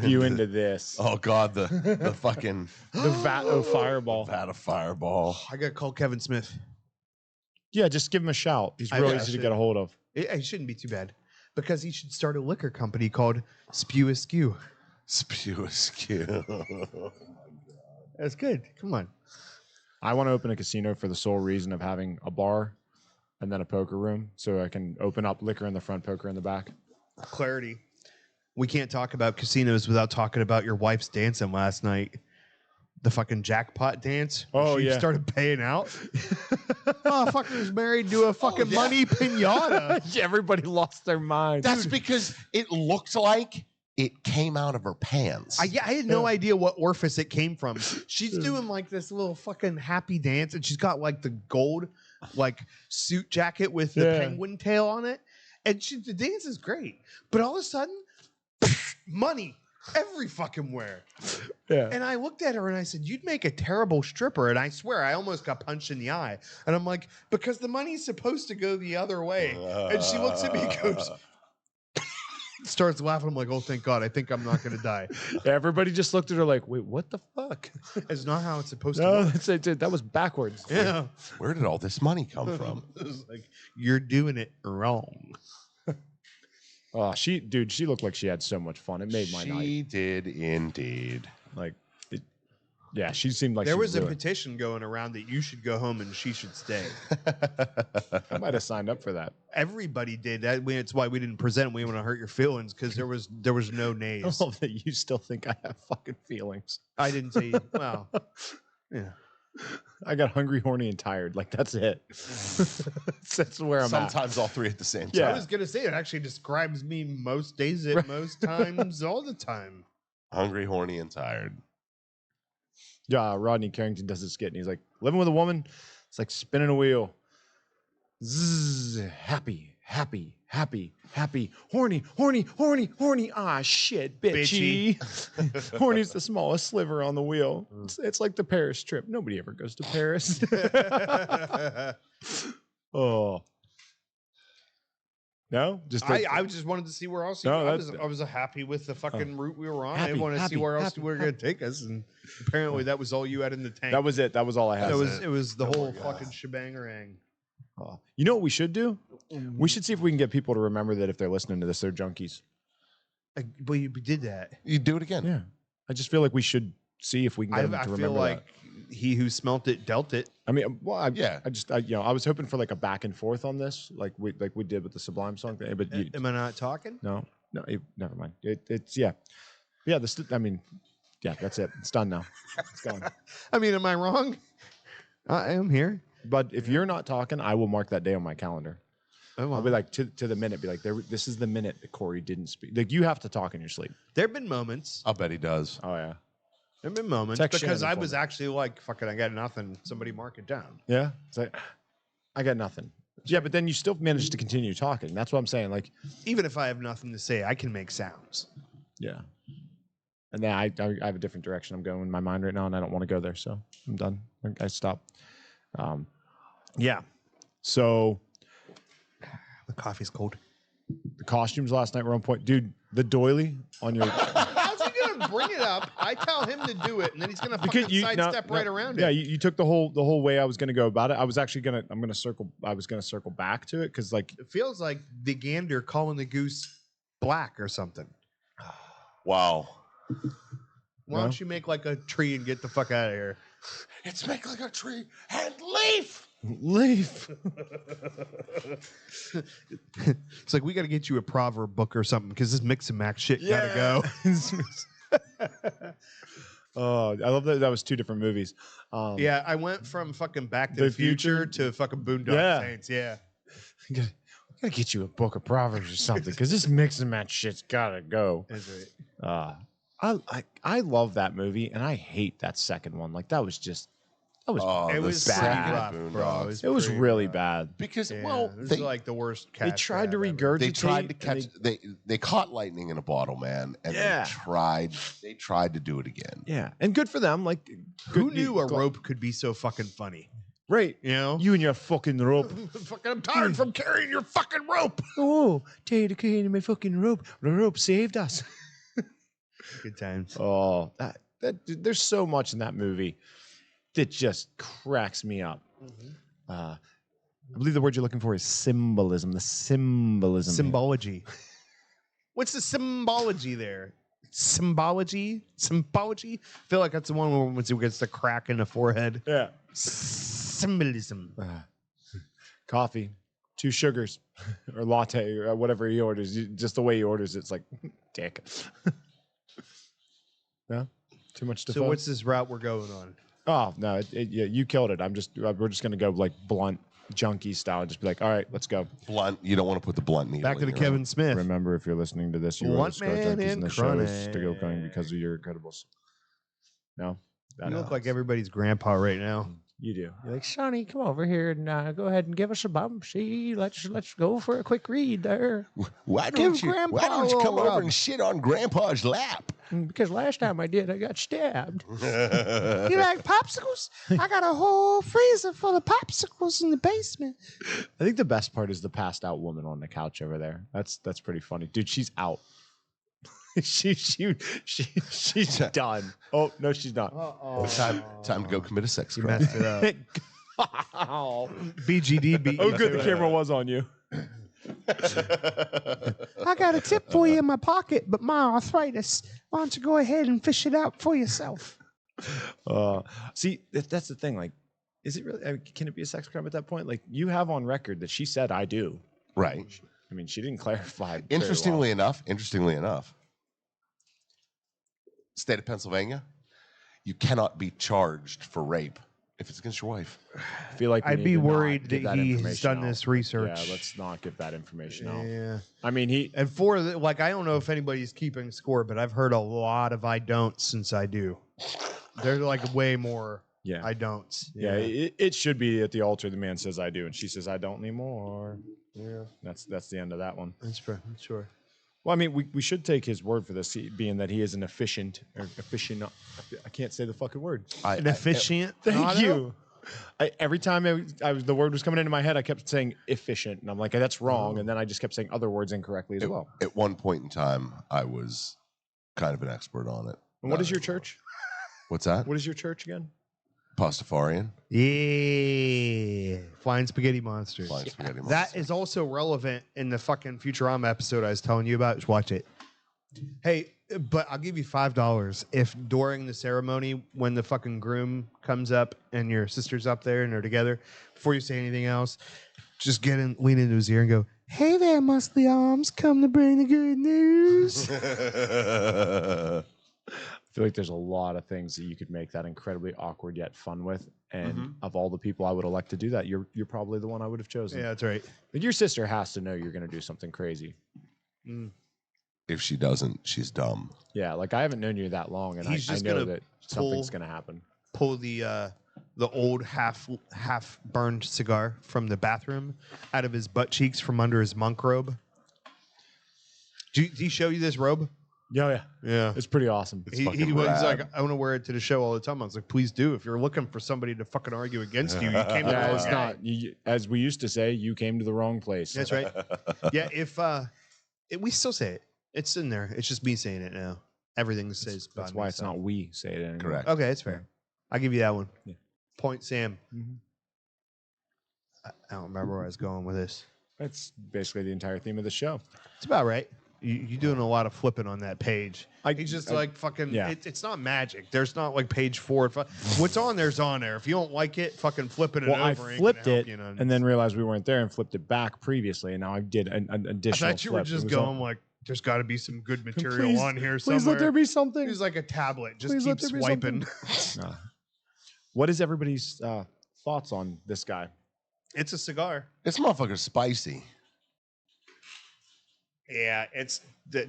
into this. Oh God, the fucking The vat of fireball. vat of fireball. I got to call Kevin Smith. Yeah, just give him a shout. He's real easy to get a hold of. It shouldn't be too bad because he should start a liquor company called Spew Askew. Spew askew. That's good. Come on. I want to open a casino for the sole reason of having a bar and then a poker room, so I can open up liquor in the front, poker in the back. Clarity. We can't talk about casinos without talking about your wife's dancing last night. The fucking jackpot dance. Oh, she yeah. started paying out. Fucker's married to a fucking money pinata. Everybody lost their mind. That's because it looked like it came out of her pants. I had no idea what orifice it came from. She's doing like this little fucking happy dance, and she's got like the gold suit jacket with the penguin tail on it, and the dance is great. But all of a sudden, money every fucking where. Yeah. And I looked at her and I said, "You'd make a terrible stripper." And I swear, I almost got punched in the eye. And I'm like, "Because the money's supposed to go the other way." And she looks at me and goes, starts laughing. I'm like, "Oh, thank God. I think I'm not going to die." Everybody just looked at her like, wait, what the fuck? It's not how it's supposed to No, work. that's it. That was backwards. Yeah. Where did all this money come from? It was like, you're doing it wrong. Oh, she looked like she had so much fun. It made my night. She did indeed. Yeah, she seemed like There she was a blew it. petition going around that you should go home and she should stay. I might have signed up for that. Everybody did that. It's why we didn't present. We want to hurt your feelings because there was no I nays. love that you still think I have fucking feelings. I didn't say. Well, yeah. I got hungry, horny, and tired. Like, that's it. That's where I'm at. Sometimes all three at the same Yeah. time. I was gonna say it actually describes me most days at most times, all the time. Hungry, horny, and tired. Yeah, Rodney Carrington does this skit, and he's like, living with a woman, it's like spinning a wheel. Zzz, happy, happy, happy, happy, horny, horny, horny, horny. Ah, shit, bitchy. Horny's the smallest sliver on the wheel. It's like the Paris trip. Nobody ever goes to Paris. Oh. No, just I just wanted to see where else. No, I was happy with the fucking route we were on. I Happy, wanted to see happy, where else happy, we were going to take us, and apparently that was all you had in the tank. that was it. That was all I had. It was the whole fucking shebangarang. You know what we should do? We should see if we can get people to remember that if they're listening to this, they're junkies. But you did that. You do it again. Yeah. I just feel like we should see if we can get them to I remember feel like that. he who smelt it dealt it. I mean, well, Yeah. I was hoping for like a back and forth on this, like we did with the Sublime song thing. But Am I not talking? no, never mind. It's yeah. That's it. It's done now. It's gone. I mean, am I wrong? I am here. But if you're not talking, I will mark that day on my calendar. Oh, I'll be like to the minute. Be like, this is the minute that Corey didn't speak. Like you have to talk in your sleep. There have been moments. I'll bet he does. Oh yeah. There have been moments Text because Shannon I for was me. actually like, fucking, I got nothing. Somebody mark it down. Yeah. It's like I got nothing. Yeah, but then you still manage to continue talking. That's what I'm saying. Like, Even if I have nothing to say, I can make sounds. yeah. And then I have a different direction I'm going in my mind right now, and I don't want to go there. So I'm done. I stop. Yeah. So The coffee's cold. the costumes last night were on point, dude. The doily on your How's he gonna bring it up? I tell him to do it, and then he's gonna fucking sidestep right around Yeah, it. you took the whole way I was gonna go about it. I was gonna circle back to it because like It feels like the gander calling the goose black or something. Wow. Why don't you make like a tree and get the fuck out of here? It's make like a tree and leaf. leaf. It's like we got to get you a proverb book or something because this mix and match shit gotta go. Oh, I love that was two different movies. Yeah, I went from fucking Back to the Future to fucking Boondock Yeah. Saints. Yeah. Gotta get you a book of proverbs or something because this mix and match shit's gotta go. That's right. I love that movie and I hate that second one. Like that was Oh, It the was second pretty rough, bro. Boondocks. it was pretty really rough. bad. Because Yeah, well, this they is like the worst. They cash tried to grab ever. regurgitate. they tried to and catch they caught lightning in a bottle, man, and Yeah. they tried to do it again. Yeah, and good for them. Like, Who good- knew a rope could be so fucking funny? Right. You know? You and your fucking rope. Fucking, I'm tired from carrying your fucking rope. Oh, take the cane of my fucking rope. The rope saved us. Good times. Oh, there's so much in that movie that just cracks me up. I believe the word you're looking for is symbolism. The symbolism. Symbology. What's the symbology there? Symbology? Symbology? I feel like that's the one where once it gets the crack in the forehead. Yeah. Symbolism. Coffee, 2 sugars, or latte, or whatever he orders. Just the way he orders it's like, dick. Yeah, too much to So what's this route we're going on? Oh no, yeah, you killed it. We're just gonna go like blunt junkie style. Just be like, all right, let's go. Blunt. You don't want to put the blunt needle. Back to in the your Kevin Smith. Remember, if you're listening to this, you are the Blunt Cigar Man Junkies, and and the show is Chronic. still going because of your Incredibles. No, You look like everybody's grandpa right now. you do. You're like, Sonny, come over here and go ahead and give us a bump. See, let's go for a quick read there. Why Give don't you Grandpa a come little over rub. and shit on Grandpa's lap? Because last time I did, I got stabbed. You like popsicles? I got a whole freezer full of popsicles in the basement. I think the best part is the passed out woman on the couch over there. That's pretty funny, dude. She's out. she's done. Oh no, she's not. Time to go commit a sex You crime. messed it up. Oh, BGD beat you good. to The it. camera was on you. I got a tip for you in my pocket, but my arthritis. Why don't you go ahead and fish it out for yourself? See, that's the thing. Like, is it really? I mean, can it be a sex crime at that point? Like, you have on record that she said, "I do." Right. I mean, she didn't clarify. very Interestingly enough, state of Pennsylvania, you cannot be charged for rape if it's against your wife. well. I feel like we I'd need be to not worried give that he's information done out. this research. Yeah, let's not give that information out. Yeah. I mean, he. And for the, like, I don't know if anybody's keeping score, but I've heard a lot of I don't since I do. They're like way more. Yeah. I don't. Yeah, it should be at the altar. The man says, "I do," and she says, "I don't anymore." Yeah. That's the end of that one. That's fair. Sure. Well, I mean, we should take his word for this, being that he is an efficient. I can't say the fucking word. An efficient. Thank you. Every time the word was coming into my head, I kept saying efficient, and I'm like, that's wrong. And then I just kept saying other words incorrectly as well. At one point in time, I was kind of an expert on it. And what is your church? What's that? What is your church again? Pastafarian. Yeah. Flying spaghetti monsters. Flying spaghetti monsters. That is also relevant in the fucking Futurama episode I was telling you about. Just watch it. Hey, but I'll give you $5 if during the ceremony, when the fucking groom comes up and your sister's up there and they're together, before you say anything else, just lean into his ear and go, "Hey there, muscly arms, come to bring the good news." I feel like there's a lot of things that you could make that incredibly awkward yet fun with. And of all the people I would elect to do that, you're probably the one I would have chosen. Yeah, that's right. But your sister has to know you're going to do something crazy. If she doesn't, she's dumb. Yeah, like I haven't known you that long, and I know that something's going to happen. Pull the old half burned cigar from the bathroom out of his butt cheeks from under his monk robe. Did he show you this robe? Yeah. Yeah. It's pretty awesome. He's like, I want to wear it to the show all the time. I was like, please do. If you're looking for somebody to fucking argue against you, you came to the Yeah, wrong it's guy. not. As we used to say, you came to the wrong place. That's right. Yeah, we still say it. It's in there. It's just me saying it now. Everything says. That's why it's not we say it anymore. Correct. Okay, it's fair. I'll give you that one. Yeah. Point, Sam. Mm-hmm. I don't remember where I was going with this. That's basically the entire theme of the show. It's about right. You're doing a lot of flipping on that page. He's just like fucking. Yeah. It's not magic. There's not like page 4 or 5. What's on there's on there. If you don't like it, fucking flipping it Well, I over. flipped it and then realized we weren't there and flipped it back previously, and now I did an I additional. thought you were flip. just It was going like, there's got to be some good material Please- on here Please somewhere. let there be something. He's like a tablet. Just Please keep let there be swiping. something. What is everybody's thoughts on this guy? It's a cigar. This motherfucker's spicy. Yeah, it's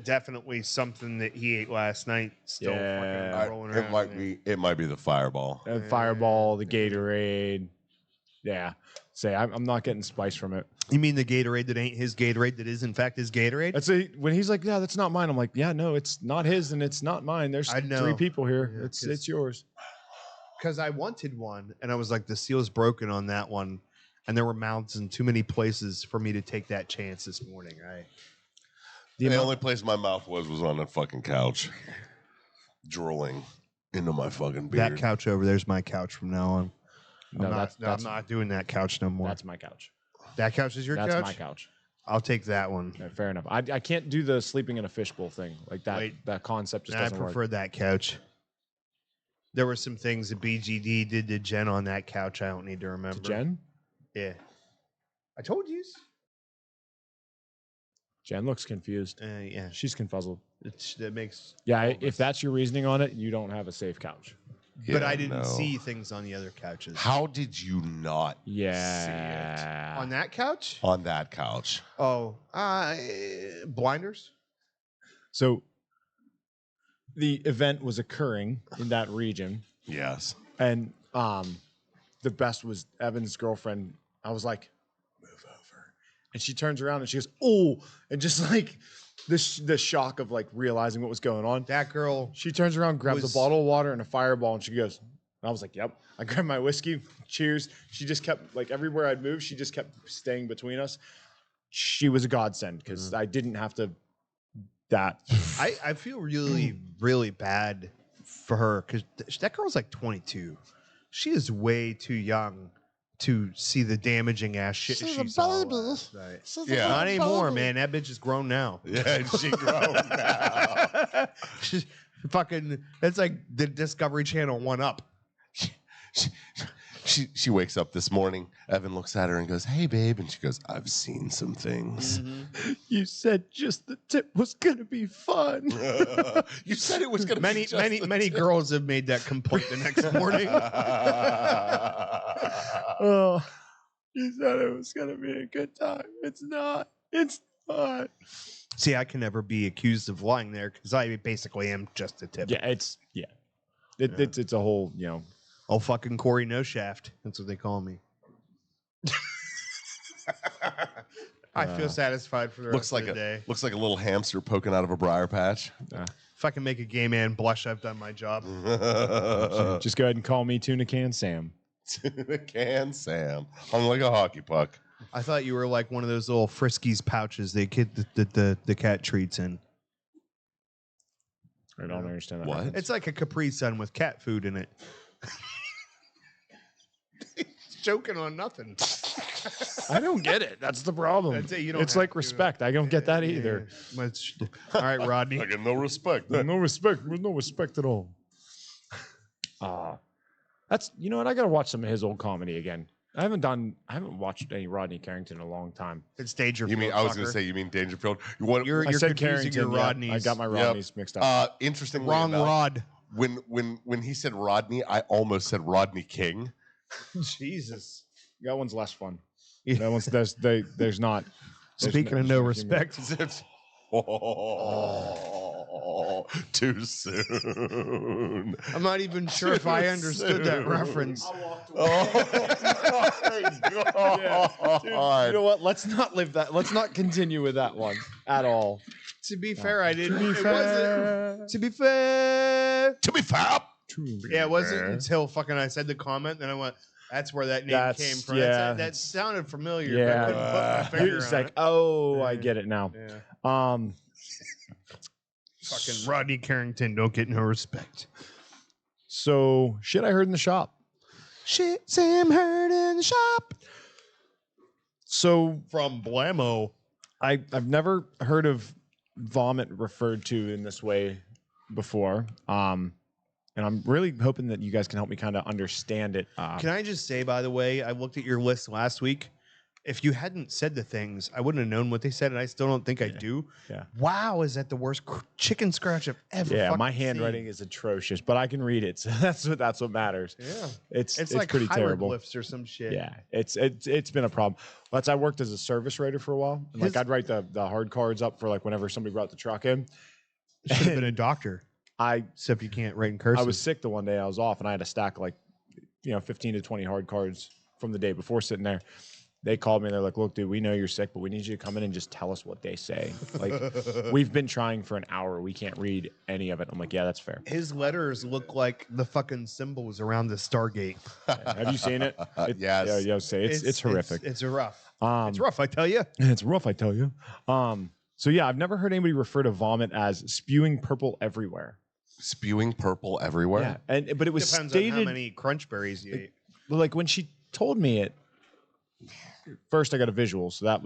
definitely something that he ate last night. Still fucking rolling around. It might be the Fireball. Fireball, the Gatorade. Yeah. Say, I'm not getting spice from it. You mean the Gatorade that ain't his Gatorade that is in fact his Gatorade? When he's like, "Yeah, that's not mine." I'm like, "Yeah, no, it's not his and it's not mine. There's I know. 3 people here. Yeah, it's yours." Because I wanted one, and I was like, the seal's broken on that one, and there were mouths in too many places for me to take that chance this morning. The only place my mouth was on that fucking couch, drooling into my fucking beard. That couch over there's my couch from now on. No, I'm not doing that couch no more. That's my couch. That couch is your couch? That's my couch. I'll take that one. Yeah, fair enough. I can't do the sleeping in a fishbowl thing. Like that. Wait. That concept just I doesn't prefer work. that couch. There were some things that BGD did to Jen on that couch I don't need to remember. To Jen? Yeah. I told you. Jen looks confused. Yeah. She's confuzzled. That makes. Yeah, if that's your reasoning on it, you don't have a safe couch. But I didn't see things on the other couches. How did you not see Yeah. On that couch? it on that couch? Oh, blinders. So the event was occurring in that region, Yes. and the best was Evan's girlfriend. I was like, "Move over," and she turns around and she goes, "Oh," and just like the shock of like realizing what was going on. That girl. She turns around, grabs was- a bottle of water and a Fireball, and she goes, and I was like, "Yep." I grabbed my whiskey. Cheers. She just kept like everywhere I'd move, she just kept staying between us. She was a godsend because I didn't have to. I feel really, really bad for her because that girl's like 22. She is way too young to see the damaging ass shit she saw last night. Yeah. Not anymore, man. That bitch is grown now. Yeah, she grown now. She's fucking. It's like the Discovery Channel 1-up. She wakes up this morning. Evan looks at her and goes, "Hey, babe," and she goes, "I've seen some things." You said just the tip was gonna be fun. You said it was gonna be just the Many tip. girls have made that complaint the next morning. Oh, you said it was gonna be a good time. It's not. It's not. See, I can never be accused of lying there because I basically am just a tip. Yeah, it's a whole Oh, fucking Corey No Shaft. That's what they call me. I feel satisfied for the Looks rest like of the day. looks like a little hamster poking out of a briar patch. If I can make a gay man blush, I've done my job. Just go ahead and call me Tuna Can Sam. Tuna Can Sam, hung like a hockey puck. I thought you were like one of those little Friskies pouches they kid the cat treats in. I don't understand that. What? reference. It's like a Capri Sun with cat food in it. He's joking on nothing. I don't get it. That's the problem. That's it, you don't It's have like to. respect. I don't get that either. All right, Rodney. I get no respect. No respect. There's no respect at all. That's you know what? I gotta watch some of his old comedy again. I haven't watched any Rodney Carrington in a long time. It's Dangerfield. You mean I was going fucker. to say you mean Dangerfield? What, You're I said confusing your Carrington. Yeah, Rodneys. I got my Rodneys mixed up. interestingly Wrong enough, Rod. when he said Rodney, I almost said Rodney King. Jesus. That one's less fun. That one's there's not. Speaking of no respect, Oh, too soon. I'm not even sure if I understood that reference. Oh my God. You know what? Let's not live that. Let's not continue with that one at all. To be fair, I didn't. To be it fair. wasn't. To be fair. To be fair. Yeah, it wasn't until fucking I said the comment, then I went, that's where that name came from. Yeah. That sounded familiar. Yeah. But I couldn't put my finger It's on like, it. oh, I get it now. Yeah. Fucking Rodney Carrington don't get no respect. So shit I heard in the shop. Shit Sam heard in the shop. So From Blammo. I've never heard of vomit referred to in this way before. And I'm really hoping that you guys can help me kind of understand it. Can I just say, by the way, I looked at your list last week. If you hadn't said the things, I wouldn't have known what they said, and I still don't think I do. Yeah. Wow, is that the worst chicken scratch I've ever Yeah, my fucking handwriting is atrocious, but I can read it, so that's what matters. seen. Yeah. It's It's like pretty terrible. hieroglyphs or some shit. Yeah, it's been a problem. I worked as a service writer for a while. And like I'd write the hard cards up for like whenever somebody brought the truck in. Should have been a doctor. Except you can't write in cursive. I was sick the one day I was off, and I had to stack like 15 to 20 hard cards from the day before sitting there. They called me and they're like, look, dude, we know you're sick, but we need you to come in and just tell us what they say. Like, we've been trying for an hour. We can't read any of it. I'm like, yeah, that's fair. His letters look like the fucking symbols around the Stargate. Have you seen it? Yes. Yeah, it's horrific. It's rough. Um, It's rough, I tell you. It's rough, I tell you. So yeah, I've never heard anybody refer to vomit as spewing purple everywhere. Spewing purple everywhere. Yeah, but it was Depends stated on how many crunch berries you ate. like when she told me it. First, I got a visual, so that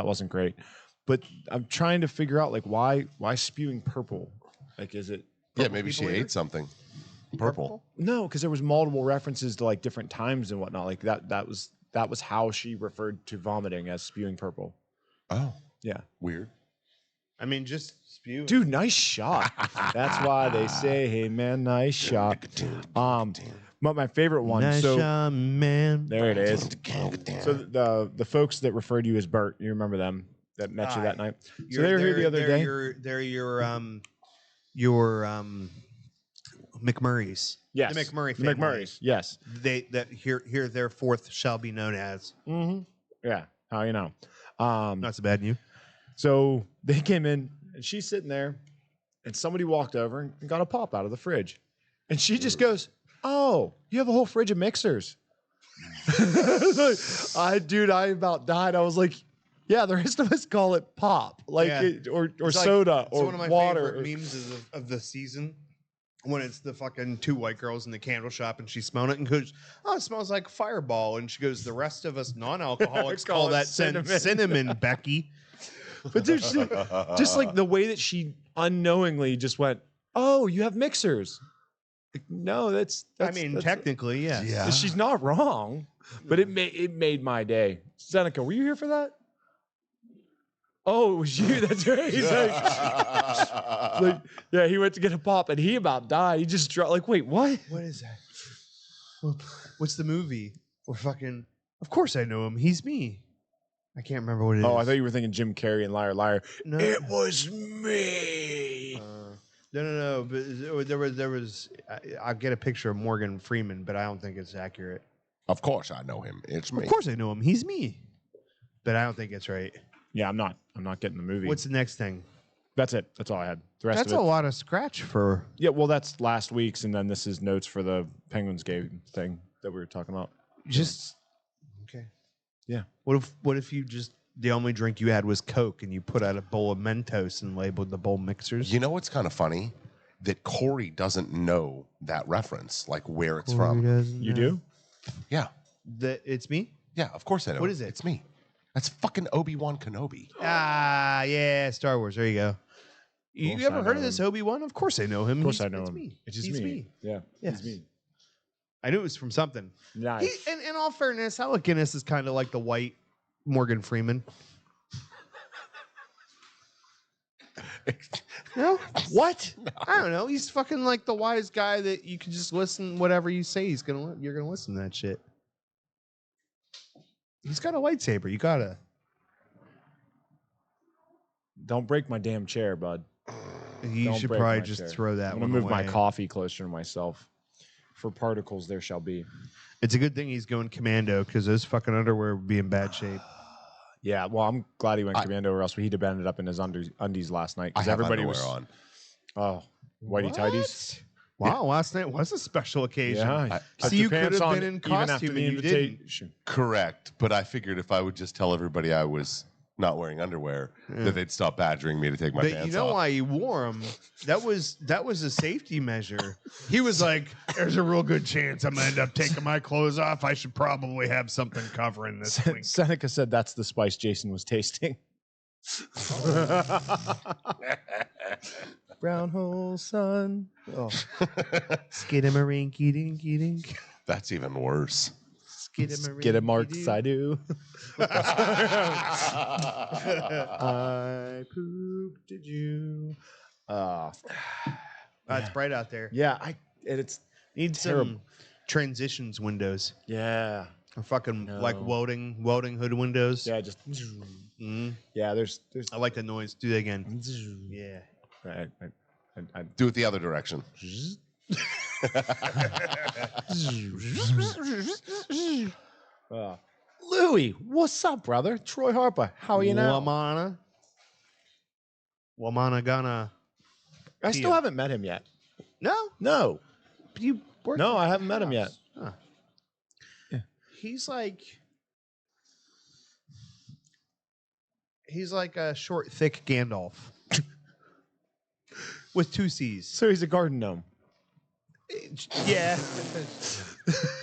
wasn't great. But I'm trying to figure out like why spewing purple? Like, is it? Yeah, maybe she ate something. Purple. No, because there was multiple references to like different times and whatnot. Like that was how she referred to vomiting as spewing purple. Oh, Yeah, weird. I mean, just spew. dude, nice shot. That's why they say, "Hey man, nice shot." But my favorite one. Nice so shot, man. there it is. So the folks that referred to you as Bert, you remember them that met you that night. So they were here the other day. They're your McMurrays. Yes, The McMurray The family. McMurrays. Yes. Here their fourth shall be known as. Mm-hmm. Yeah. How you know? Not so bad, you. So they came in, and she's sitting there, and somebody walked over and got a pop out of the fridge, and she just goes, "Oh, you have a whole fridge of mixers." I about died. I was like, "Yeah, the rest of us call it pop, like Yeah. or It's like- soda it's or one of my water." favorite memes of the season. When it's the fucking two white girls in the candle shop and she's smelling it and goes, "Oh, it smells like Fireball." And she goes, "The rest of us non-alcoholics call that cinnamon, Becky." But dude, just like the way that she unknowingly just went, "Oh, you have mixers." Like, no, that's I mean, that's- technically, yes. Yeah. she's not wrong, but it made my day. Seneca, were you here for that? Oh, it was you. That's right. He's like, yeah, he went to get a pop and he about died. He just dropped. Like, wait, what? What is that? Well, what's the movie? Or fucking. Of course I know him. He's me. I can't remember what it is. Oh, I thought you were thinking Jim Carrey and Liar Liar. No. It was me. No. But there was. I'll get a picture of Morgan Freeman, but I don't think it's accurate. Of course I know him. It's me. Of course I know him. He's me. But I don't think it's right. Yeah, I'm not getting the movie. What's the next thing? That's it. That's all I had. The rest That's of it. a lot of scratch for. Yeah, well, that's last week's, and then this is notes for the Penguins game thing that we were talking about. Just okay. Yeah. What if you just the only drink you had was Coke and you put out a bowl of Mentos and labeled the bowl mixers? You know what's kind of funny? That Corey doesn't know that reference, like where it's from. You do? Yeah. It's me? Yeah, of course I know. What is it? It's me. That's fucking Obi-Wan Kenobi. Ah, yeah, Star Wars. There you go. You course ever I heard of know this him. Obi-Wan? Of course I know him. Of course I It's know him. me. It's just He's me. Yeah. Yes. It's me. I knew it was from something. Nice. In all fairness, Alec Guinness is kind of like the white Morgan Freeman. No? What? No. I don't know. He's fucking like the wise guy that you can just listen whatever you say. You're gonna listen to that shit. He's got a lightsaber. You gotta. Don't break my damn chair, bud. You Don't should break probably my just chair. throw that I'm one gonna move my away. coffee closer to myself. For particles, there shall be. It's a good thing he's going commando because those fucking underwear would be in bad shape. Yeah, well, I'm glad he went commando, or else he'd have ended up in his undies last night I because have everybody underwear was on. Oh, whitey tighties. Wow, last night was a special occasion. Yeah, So you could have been in costume and you didn't. invitation. Correct. But I figured if I would just tell everybody I was not wearing underwear, that they'd stop badgering me to take my But pants you know off. why he wore them? That was a safety measure. He was like, "There's a real good chance I'm gonna end up taking my clothes off. I should probably have something covering this." Twink." Seneca said that's the spice Jason was tasting. Brown hole, son. Oh. Skidamarinky dinky dink. That's even worse. Get a marks, I do. I pooped, did you? It's bright out there. Yeah, it's Need terrible. some transitions windows. Yeah. Or fucking No. like welding hood windows. Yeah, just Mhm. yeah, there's I like the noise. Do that again. Yeah. I Do it the other direction. Louie, what's up, brother? Troy Harper, how are you now? Wamana gonna. I still haven't met him yet. No, No, you work. no, I haven't met him yet. Huh. Yeah. He's like a short, thick Gandalf with two C's. So he's a garden gnome. Yeah,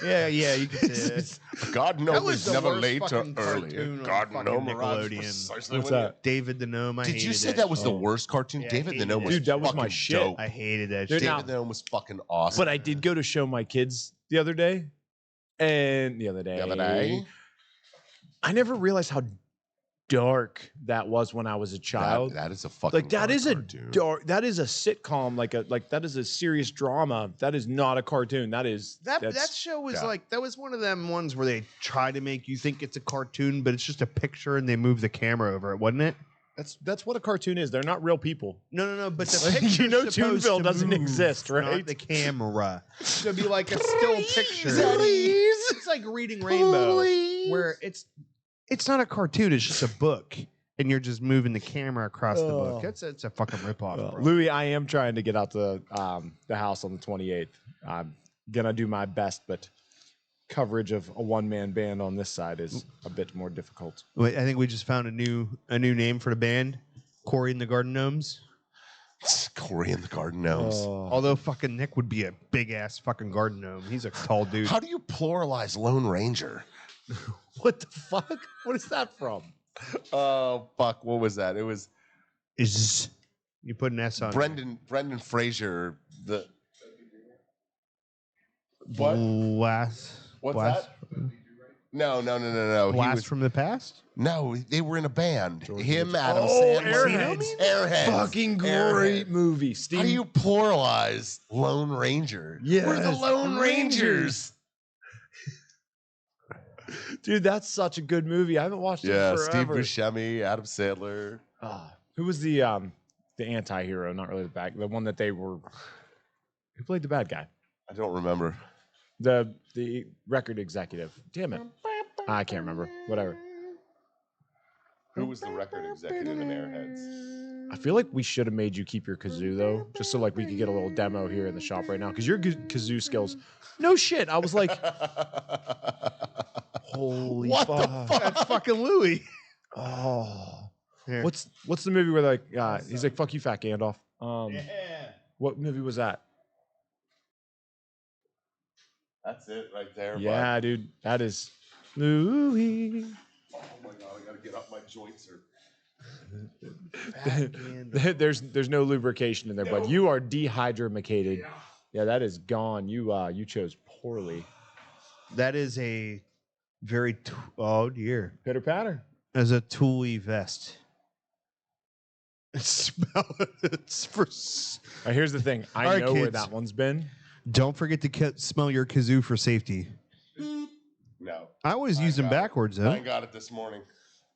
yeah. You could say it. God That knows was the never worst late or fucking early. cartoon on God fucking knows Nickelodeon. What's that? David the Gnome. I Did you hated say that was the Oh. worst cartoon? Yeah, I David the hated Gnome it. was Dude, that was my fucking shit. dope. I hated that Dude, shit. now- David the Gnome was fucking awesome. But I did go to show my kids the other day, and the other day, I never realized how dark that was when I was a child. That is a fucking Like that dark is a cartoon. dark. That is a sitcom. Like that is a serious drama. That is not a cartoon. That That's show was yeah. like that was one of them ones where they try to make you think it's a cartoon, but it's just a picture and they move the camera over it, wasn't it? that's what a cartoon is. They're not real people. No. But the Like, picture, you know Toonville doesn't exist, right? Not the camera. It's gonna be like a still picture. Please. It's like reading Rainbow, where it's not a cartoon. It's just a book, and you're just moving the camera across the book. It's a fucking ripoff. Bro. Louis, I am trying to get out the house on the 28th. I'm gonna do my best, but coverage of a one-man band on this side is a bit more difficult. Wait, I think we just found a new name for the band, Corey and the Garden Gnomes. Corey and the Garden Gnomes. Although fucking Nick would be a big ass fucking garden gnome. He's a tall dude. How do you pluralize Lone Ranger? What the fuck? What is that from? Oh fuck! What was that? It was Is you put an S on Brendan Fraser. The Blast. What's Blast, that? No. He Blast was, from the past? no, they were in a band. Him, Adam Oh, Sandler. Airheads. Airheads. Fucking Airheads. great movie, Steve. How do you pluralize Lone Ranger? Yes, We're the Lone Rangers. Dude, that's such a good movie. I haven't watched Yeah, it Steve forever. Buscemi, Adam Sandler. Who was the anti-hero? Not really the bad. The one that they were. Who played the bad guy? I don't remember. The record executive. Damn it. I can't remember. Whatever. Who was the record executive in Airheads? I feel like we should have made you keep your kazoo though, just so like we could get a little demo here in the shop right now. Because your kazoo skills, no shit. I was like, holy What fuck. the fuck? That's fucking Louis. Oh, Here. what's the movie where like he's like fuck you fat Gandalf? Yeah. What movie was that? That's it right there. Yeah, dude, that is Louis. Oh my god, I gotta get up. My joints are. There's no lubrication in there, bud. You are dehydromacated. Yeah, that is gone. You chose poorly. That is a very oh dear. Pitter patter. As a Thule vest. Smell it. It's for. Here's the thing. I All right, know where kids. that one's been. Don't forget to smell your kazoo for safety. No. I always use them got it. backwards I though. ain't got it this morning.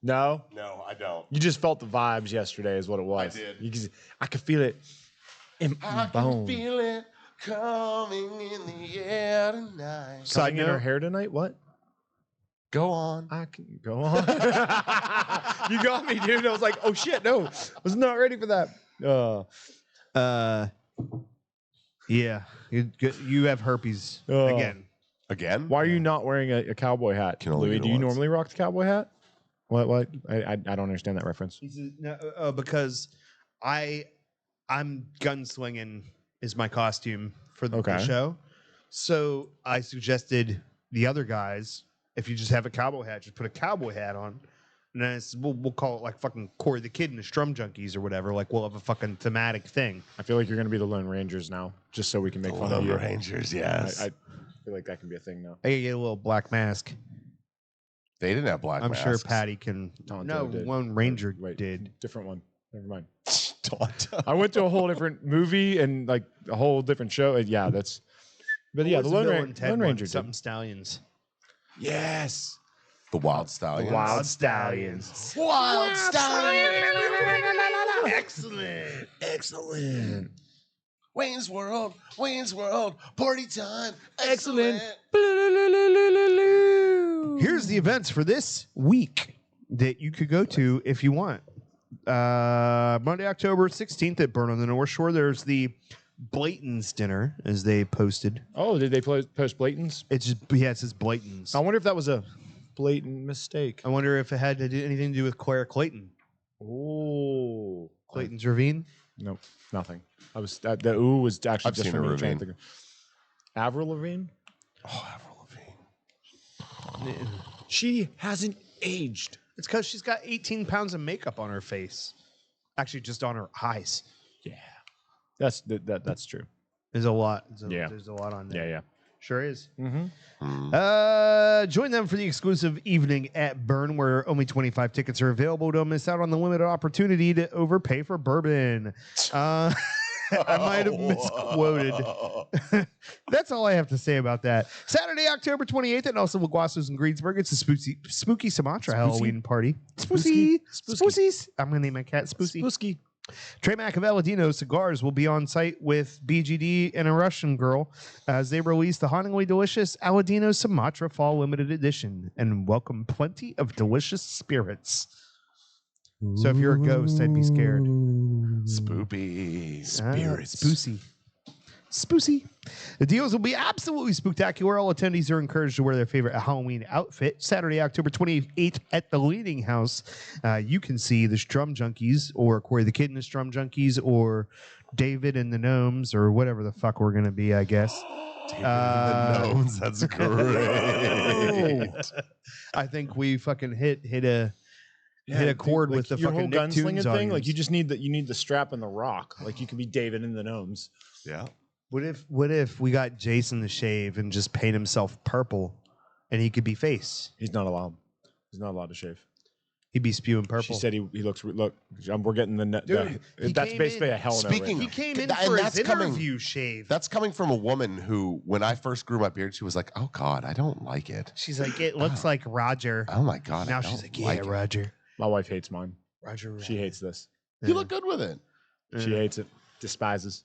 No, No, I don't. you just felt the vibes yesterday, is what it was. I did. I could feel it in I my can bone. feel it coming in the air tonight. Coming in note. her hair tonight. What? Go on. I can go on. You got me, dude. I was like, oh shit, no, I was not ready for that. Yeah, you have herpes Oh. again. Again? Why are you not wearing a cowboy hat, Can only Louis? do Do you once. normally rock the cowboy hat? What? I don't understand that reference. He says, no, because I'm gunslinging is my costume for the Okay. show. So I suggested the other guys, if you just have a cowboy hat, just put a cowboy hat on. And then we'll call it like fucking Corey the Kid and the Strum Junkies or whatever. Like we'll have a fucking thematic thing. I feel like you're going to be the Lone Rangers now, just so we can make fun of Lone you. Rangers, yes. I feel like that can be a thing now. I gotta get a little black mask. They didn't have black I'm masks. sure Patty can. Tonto No, did. Lone Ranger Wait, did. different one. Never mind. Tonto. I went to a whole different movie and like a whole different show. Yeah, that's. But yeah, What the was Lone, Bill and Ted Lone one? Ranger. Something Stallions. Yes. The Wild Stallions. Wild Stallions. Wild Stallions. Excellent. Excellent. Wayne's World. Party time. Excellent. Here's the events for this week that you could go to if you want. Monday, October 16th at Burn on the North Shore. There's the Blayton's dinner, as they posted. Oh, did they post Blayton's? It says Blayton's. I wonder if that was a blatant mistake. I wonder if it had to do anything to do with Claire Clayton. Oh. Clayton's Ravine. Nope, nothing. I was the ooh was actually I've just seen for a me trying to ravine. think of- Avril Lavigne. Oh, Avril Lavigne. She hasn't aged. It's because she's got 18 pounds of makeup on her face. Actually, just on her eyes. Yeah, that's true. There's a lot. Yeah. There's a lot on there. Yeah. Sure is. Mm-hmm. Join them for the exclusive evening at Burn, where only 25 tickets are available. Don't miss out on the limited opportunity to overpay for bourbon. I might have misquoted. That's all I have to say about that. Saturday, October 28th at Nelson Guasos in Greensburg. It's a spooky Sumatra Halloween party. Spoosies. I'm going to name my cat Spoosie. Spooky. Trey Mack of Aladino Cigars will be on site with BGD and a Russian girl as they release the hauntingly delicious Aladino Sumatra Fall Limited Edition and welcome plenty of delicious spirits. So if you're a ghost, I'd be scared. Spoopy. Spirits. Spoosy. The deals will be absolutely spectacular. All attendees are encouraged to wear their favorite Halloween outfit. Saturday, October 28th at the Leaning House. You can see the Strum Junkies or Corey the Kid and the Strum Junkies or David and the Gnomes or whatever the fuck we're going to be, I guess. The gnomes. That's great. I think we fucking hit a chord like with the your fucking whole Nicktoons gunslinging thing. audience. Like you need the strap and the rock. Like you could be David and the Gnomes. Yeah. What if we got Jason to shave and just paint himself purple and he could be face? He's not allowed. He's not allowed to shave. He'd be spewing purple. She said he looks. Look, we're getting Dude, he that's came basically in- a hell no. Speaking- Right He came in And for his that's coming- interview shave. That's coming from a woman who, when I first grew my beard, she was like, "Oh God, I don't like it. She's like, it looks like Roger. Oh my God." Now I she's don't like, yeah, it." Roger. My wife hates mine. Roger. She hates this. You look good with it. She hates it. Despises.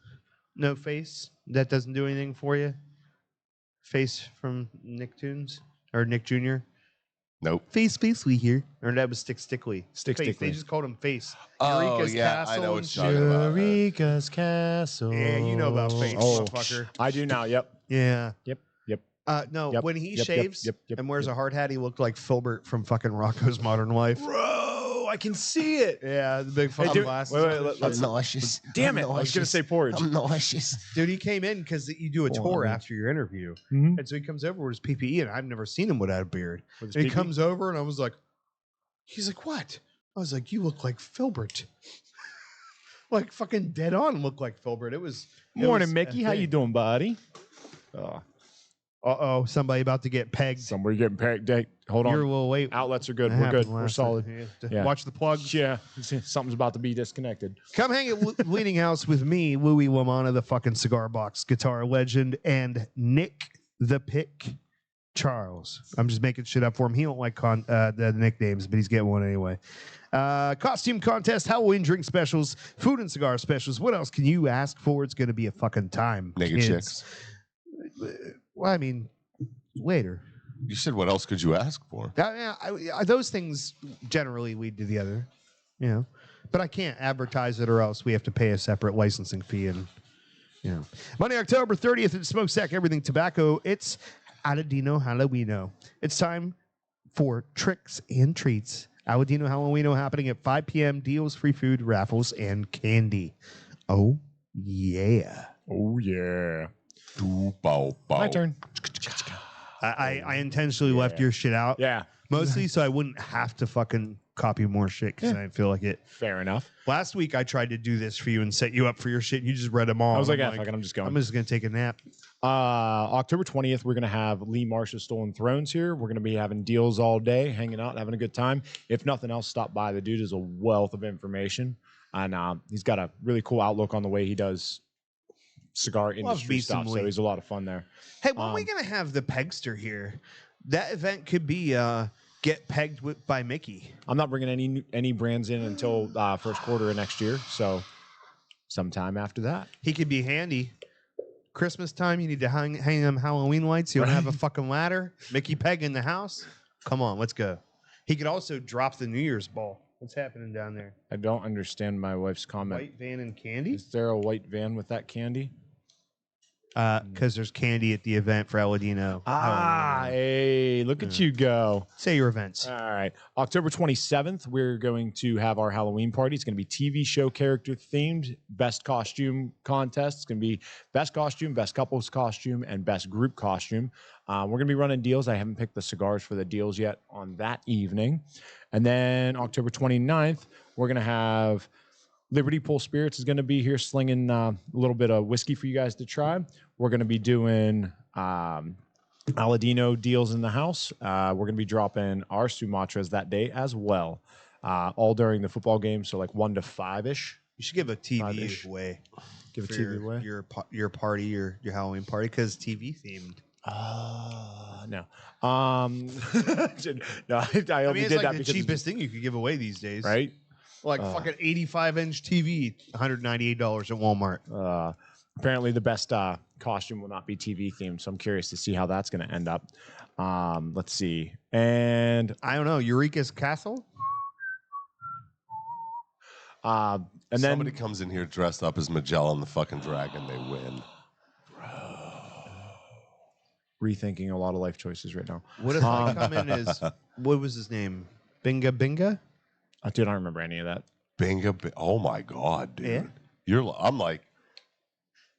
No face. That doesn't do anything for you. Face from Nicktoons or Nick Jr.? Nope. Face, we here. Or that was Stickly. Stick Face. They Stickly. just called him Face. Oh, Eureka's yeah, I Castle know what and you're talking about. Eureka's Castle. Yeah, you know about Face, motherfucker. I do now. Yep. Yeah. Yep. No, Yep, when he yep, shaves yep, yep, and wears yep. a hard hat, he looked like Filbert from fucking Rocco's Modern Life. Bro, I can see it. Yeah, the big fucking dude, glasses. wait, on his let's- shit. nauseous. Damn it. I was going to say porridge. I'm nauseous. Dude, he came in because you do a Well, tour I mean- after your interview. Mhm. And so he comes over with his PPE, and I've never seen him without a beard. With his And he PPE? comes over, and I was like, he's like, what? I was like, you look like Filbert. Like fucking dead on look like Filbert. It was. Morning, Mickey. How you doing, buddy? Uh-oh, somebody about to get pegged. Somebody getting pegged. Hold You're a on. little late. Outlets are good. That We're good. happened We're last solid. night. Yeah. Watch the plugs. Yeah. Something's about to be disconnected. Come hang at Leaning House with me, Louis Lamana, the fucking cigar box guitar legend, and Nick the Pick Charles. I'm just making shit up for him. He don't like the nicknames, but he's getting one anyway. Costume contest, Halloween drink specials, food and cigar specials. What else can you ask for? It's going to be a fucking time. Naked kids. chicks. Well, I mean, later. You said, what else could you ask for? Those things generally lead to the other, you know. But I can't advertise it, or else we have to pay a separate licensing fee. And you know, Monday, October 30th at Smokestack Everything Tobacco. It's Aladino Halloweeno. It's time for tricks and treats. Aladino Halloweeno happening at 5 p.m. Deals, free food, raffles, and candy. Oh yeah. Oh, yeah. Bow. My turn. I intentionally left your shit out. Yeah. Mostly so I wouldn't have to fucking copy more shit because I didn't feel like it. Fair enough. Last week I tried to do this for you and set you up for your shit. And you just read them all. I was like, I'm fuck it, I'm just going. I'm just gonna take a nap. October 20th, we're going to have Lee Marsh's Stolen Thrones here. We're going to be having deals all day, hanging out, having a good time. If nothing else, stop by. The dude is a wealth of information. And he's got a really cool outlook on the way he does cigar industry me stuff. some So Lee. he's a lot of fun there. Hey, when are we gonna have the Pegster here? That event could be get pegged by Mickey. I'm not bringing any brands in until first quarter of next year. So sometime after that. He could be handy. Christmas time, you need to hang them Halloween lights. You don't have a fucking ladder. Mickey Peg in the house. Come on, let's go. He could also drop the New Year's ball. What's happening down there? I don't understand my wife's comment. White van and candy? Is there a white van with that candy? Because there's candy at the event for Aladino. Hey, look at you go. Say your events. All right. October 27th, we're going to have our Halloween party. It's going to be TV show character themed, best costume contest. It's going to be best costume, best couples costume, and best group costume. We're going to be running deals. I haven't picked the cigars for the deals yet on that evening. And then October 29th, we're going to have Liberty Pool Spirits is going to be here slinging a little bit of whiskey for you guys to try. We're going to be doing Aladino deals in the house. We're going to be dropping our Sumatras that day as well, all during the football game. So like 1 to 5-ish. You should give a TV Five-ish. away. Give a for TV away. Your party, your Halloween party, because TV themed. No. No, I only I mean, it's did like that the because cheapest thing you could give away these days. right? Like fucking 85-inch TV, $198 at Walmart. Apparently, the best costume will not be TV themed, so I'm curious to see how that's going to end up. Let's see, and I don't know. Eureka's Castle? and then Somebody comes in here dressed up as Magellan the fucking dragon, they win. rethinking a lot of life choices right now. What if I come in as, what was his name? Binga Binga? Dude, I don't remember any of that. Oh my god, dude. Yeah. I'm like,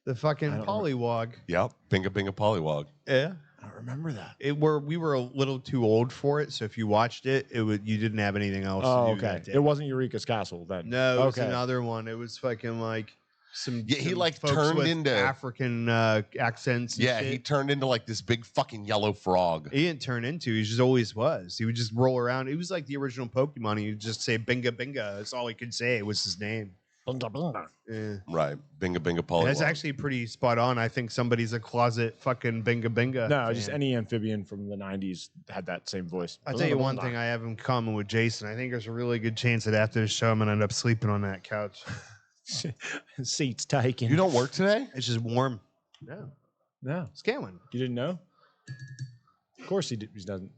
The fucking don't Pollywog. yep, binga pollywog. Yeah. I don't remember that. We were a little too old for it, so if you watched it, you didn't have anything else Oh, to do okay. that day. It wasn't Eureka's Castle then. No, it was okay. another one. It was fucking like some. Yeah, he, some like, folks turned with into- African accents. And Yeah, shit. he turned into like this big fucking yellow frog. He didn't turn into. He just always was. He would just roll around. It was like the original Pokemon. He would just say "Binga Binga." That's all he could say. Was his name. Yeah. Right, binga pollywog. That's actually pretty spot on. I think somebody's a closet fucking Binga Binga. No, fan. just any amphibian from the 90s had that same voice. I'll tell you one thing I have in common with Jason. I think there's a really good chance that after the show, I'm gonna end up sleeping on that couch. Seats taken. You don't work today? It's just warm. No, No, Scanlon. you didn't know? Of course he doesn't.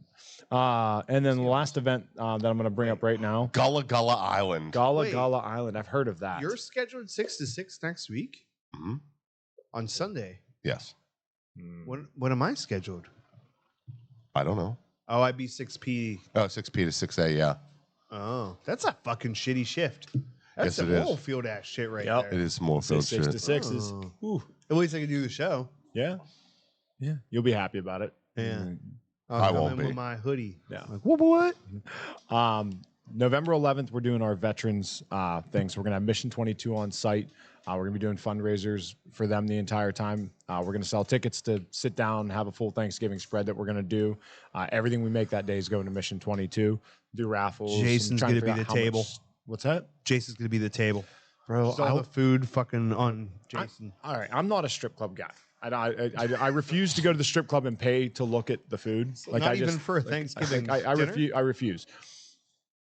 And then the last event that I'm going to bring up right now, Gullah Gullah Island. Wait. Gullah Island. I've heard of that. You're scheduled 6 to 6 next week Mhm. on Sunday. Yes. When am I scheduled? I don't know. Oh, I'd be 6 p. Oh, 6 p to 6 a. Yeah. Oh, that's a fucking shitty shift. That's Yes, it is. some field ass shit right Yep. there. It is more field 6 shit. to 6 is. Oh. Ooh, At least I can do the show. yeah. Yeah. You'll be happy about it. Yeah. I I'll come won't in be. with my hoodie. Yeah. Like, what? November 11th, we're doing our veterans thing. So we're going to have Mission 22 on site. We're going to be doing fundraisers for them the entire time. We're going to sell tickets to sit down, have a full Thanksgiving spread that we're going to do. Everything we make that day is going to Mission 22. Do raffles. I'm Jason's trying gonna figure be out the how table. much- What's that? Jason's gonna be the table. Bro, Just all the food fucking on Jason. all right, I'm not a strip club guy. I refuse to go to the strip club and pay to look at the food. Like Not I even just, for a Thanksgiving dinner? refuse. I refuse.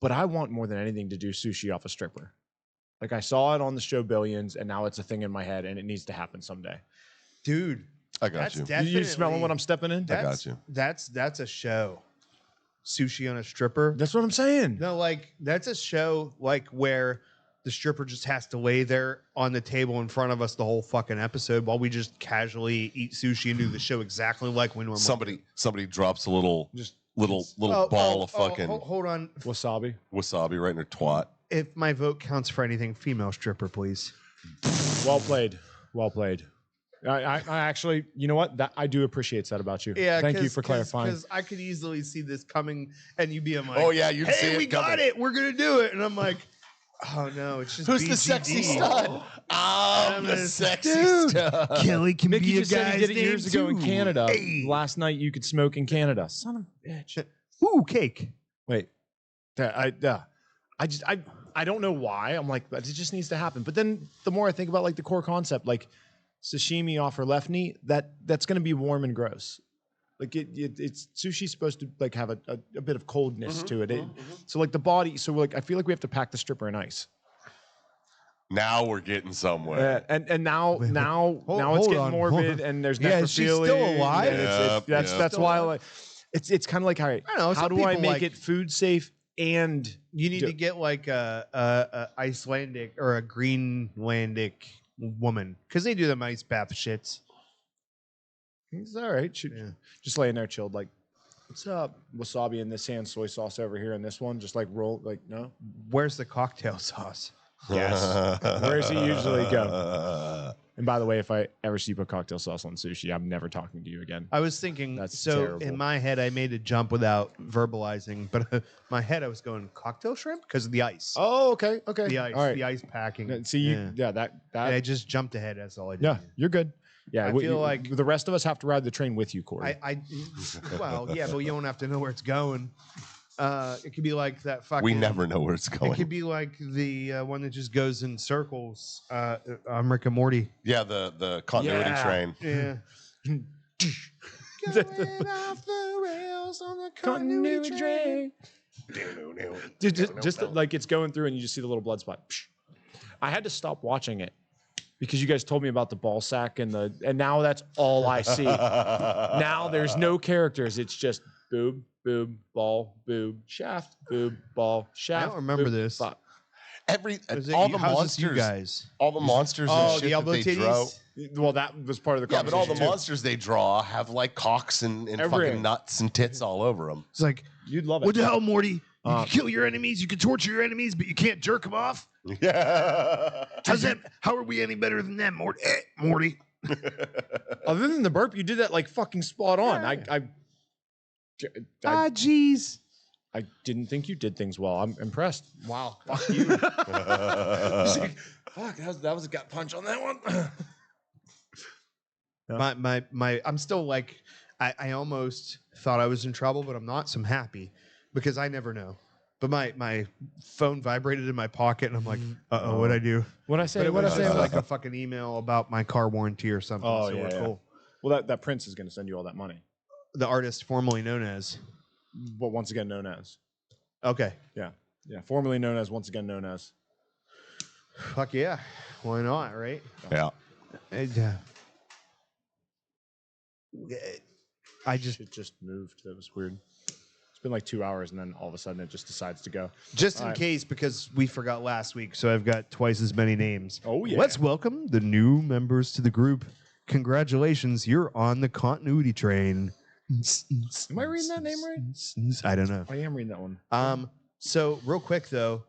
But I want more than anything to do sushi off a stripper. Like I saw it on the show Billions, and now it's a thing in my head, and it needs to happen someday. Dude, I got that's you. definitely. You smelling what I'm stepping in? I got you. That's a show. Sushi on a stripper. That's what I'm saying. No, like that's a show like where the stripper just has to lay there on the table in front of us the whole fucking episode while we just casually eat sushi and do the show exactly like we normally. Somebody drops a little Oh, ball of fucking hold on. Wasabi. wasabi right in her twat. If my vote counts for anything, female stripper, please. Well played. Well played. I actually, you know what? That I do appreciate that about you. Yeah, Thank you for clarifying. Because I could easily see this coming, and you being like, Oh yeah, you'd see "Hey, it we got coming. it. We're gonna do it," and I'm like, "Oh no, it's just Who's the BGD. sexy stud? I'm the a sexy dude. stud. Kelly can Mickey be a just said he guy's did it years name ago in too. Canada. Hey. Last night you could smoke in Canada. Son of a bitch. Ooh, cake. Wait. I don't know why. I'm like, but it just needs to happen. But then the more I think about like the core concept, like sashimi off her left knee, that's going to be warm and gross. Like it's sushi's supposed to like have a bit of coldness to it. So like the body. So like I feel like we have to pack the stripper in ice. Now we're getting somewhere. And now it's hold getting on, morbid and there's Yeah, is she still necrophilia. alive? and Yep, that's yep. that's why like it's kind of like all right. I don't know, How some do I people make like- it food safe and You need to get like a Icelandic or a Greenlandic woman because they do them ice bath shits. it's all right. Just laying there chilled like, what's up? Wasabi in this hand, soy sauce over here in this one. Just like roll like no. Where's the cocktail sauce? Yes. Where does he usually go? And by the way, if I ever see you put cocktail sauce on sushi, I'm never talking to you again. I was thinking. That's so terrible. in my head, I made a jump without verbalizing, but my head, I was going cocktail shrimp because of the ice. Oh, okay. The ice, All right. the ice packing. See you. Yeah, that. And I just jumped ahead. That's all I did. Yeah, you're good. Yeah, I feel like- the rest of us have to ride the train with you, Corey. Well, yeah, but you don't have to know where it's going. It could be like that fucking. We never know where it's It going. could be like the one that just goes in circles. On Rick and Morty. Yeah, the continuity Yeah. train. Yeah. Going off the rails on the continuity train. Dude, just like it's going through and you just see the little blood spot. Psh. I had to stop watching it because you guys told me about the ball sack and now that's all I see. Now there's no characters. It's just boob, boob, ball, boob, shaft, boob, ball, shaft. I don't remember boob, this. ball. All the how's this you monsters, guys. all the monsters Oh, and the shit elbow that they draw. titties. Well, that was part of the Yeah, but all the conversation, too. monsters they draw have like cocks and Everything. fucking nuts and tits all over them. It's like, You'd love it. what the hell, Morty? You can kill your enemies, you can torture your enemies, but you can't jerk them off. Yeah. How's that? How are we any better than them, Morty? Morty. Other than the burp, you did that like fucking spot on. Jeez. I didn't think you did things well. I'm impressed. Wow. Fuck you. Fuck, that was a gut punch on that one. I'm still like, I almost thought I was in trouble, but I'm not. So I'm happy because I never know. But my phone vibrated in my pocket, and I'm like, what'd I do? What'd I say? But it What'd was I say? just like a fucking email about my car warranty or something. Oh, so yeah, we're yeah. cool. Well, that Prince is going to send you all that money. The artist formerly known as. But once again known as. Okay. Yeah. Formerly known as, once again known as. Fuck yeah. Why not, right? Yeah. And, It just moved. That was weird. It's been like 2 hours, and then all of a sudden it just decides to go. Just in case, because we forgot last week, so I've got twice as many names. Oh, yeah. Let's welcome the new members to the group. Congratulations, you're on the continuity train. Am I reading that name right? I don't know. I am reading that one. So real quick though,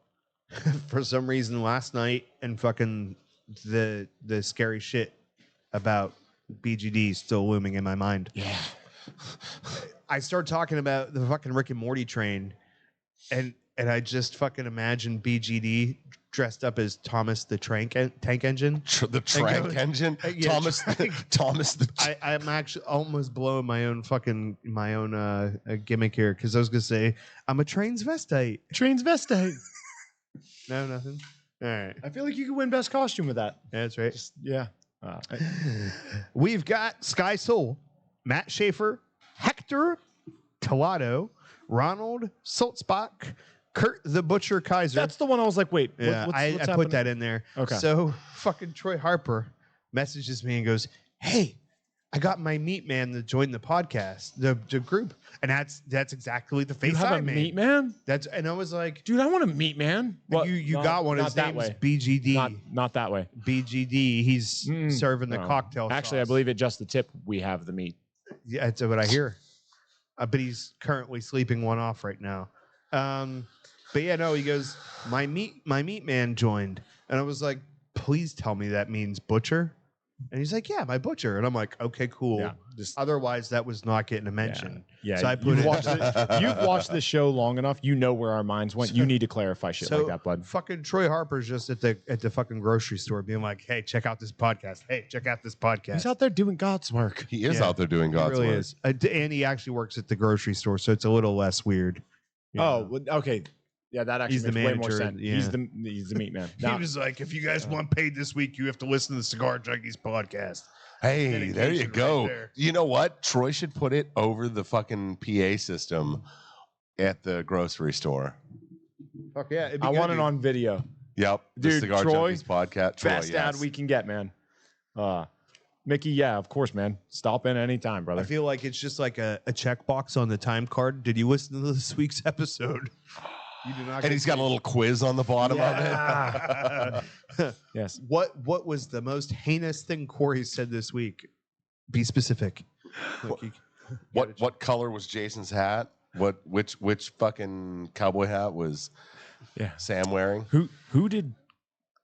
for some reason last night and fucking the scary shit about BGD still looming in my mind. Yeah. I started talking about the fucking Rick and Morty train, and I just fucking imagine BGD dressed up as Thomas the tank engine. The trank engine? Yeah, Thomas the I'm actually almost blowing my own gimmick here, because I was gonna say I'm a transvestite. Transvestite. No, nothing. All right, I feel like you could win best costume with that. that's right. Yeah. We've got Sky Soul, Matt Schaefer, Hector Tolado, Ronald Saltzbach, Kurt the Butcher Kaiser. That's the one I was like, wait, Yeah, what's I happening? put that in there. Okay. So fucking Troy Harper messages me and goes, "Hey, I got my meat man to join the podcast, the group," and that's exactly the face You have I a made. meat man? And I was like, Dude, I want a meat man. "You got one. His that name's way. BGD. Not that way. BGD. He's serving the No. cocktail. Actually, I sauce." believe at Just the Tip we have the meat. Yeah, that's what I hear. But he's currently sleeping one off right now. But yeah, no, he goes, my meat man joined. And I was like, please tell me that means butcher. And he's like, yeah, my butcher. And I'm like, okay, cool. Yeah, Otherwise, that was not getting a mention. Yeah. So I put You've watched this show long enough. You know where our minds went. You need to clarify shit like that, bud. Fucking Troy Harper's just at the fucking grocery store being like, hey, check out this podcast. Hey, check out this podcast. He's out there doing God's work. He is Yeah, out there doing He God's really work. is. And he actually works at the grocery store, so it's a little less weird. You know? Oh, okay. Yeah, that actually He's the makes way more manager, sense. yeah. He's the meat man. He was like, if you guys want paid this week, you have to listen to the Cigar Junkies podcast. Hey, there you Dedication go. right there. You know what? Troy should put it over the fucking PA system at the grocery store. Fuck yeah. I want it on video. Yep. Dude, the Cigar Troy, Junkies podcast. Troy, Best ad yes. we can get, man. Mickey, yeah, of course, man. Stop in anytime, brother. I feel like it's just like a checkbox on the time card. Did you listen to this week's episode? You do not. And he's got a little quiz on the bottom of it. Yes. What was the most heinous thing Corey said this week? Be specific. What color was Jason's hat? Which fucking cowboy hat was Sam wearing? Who did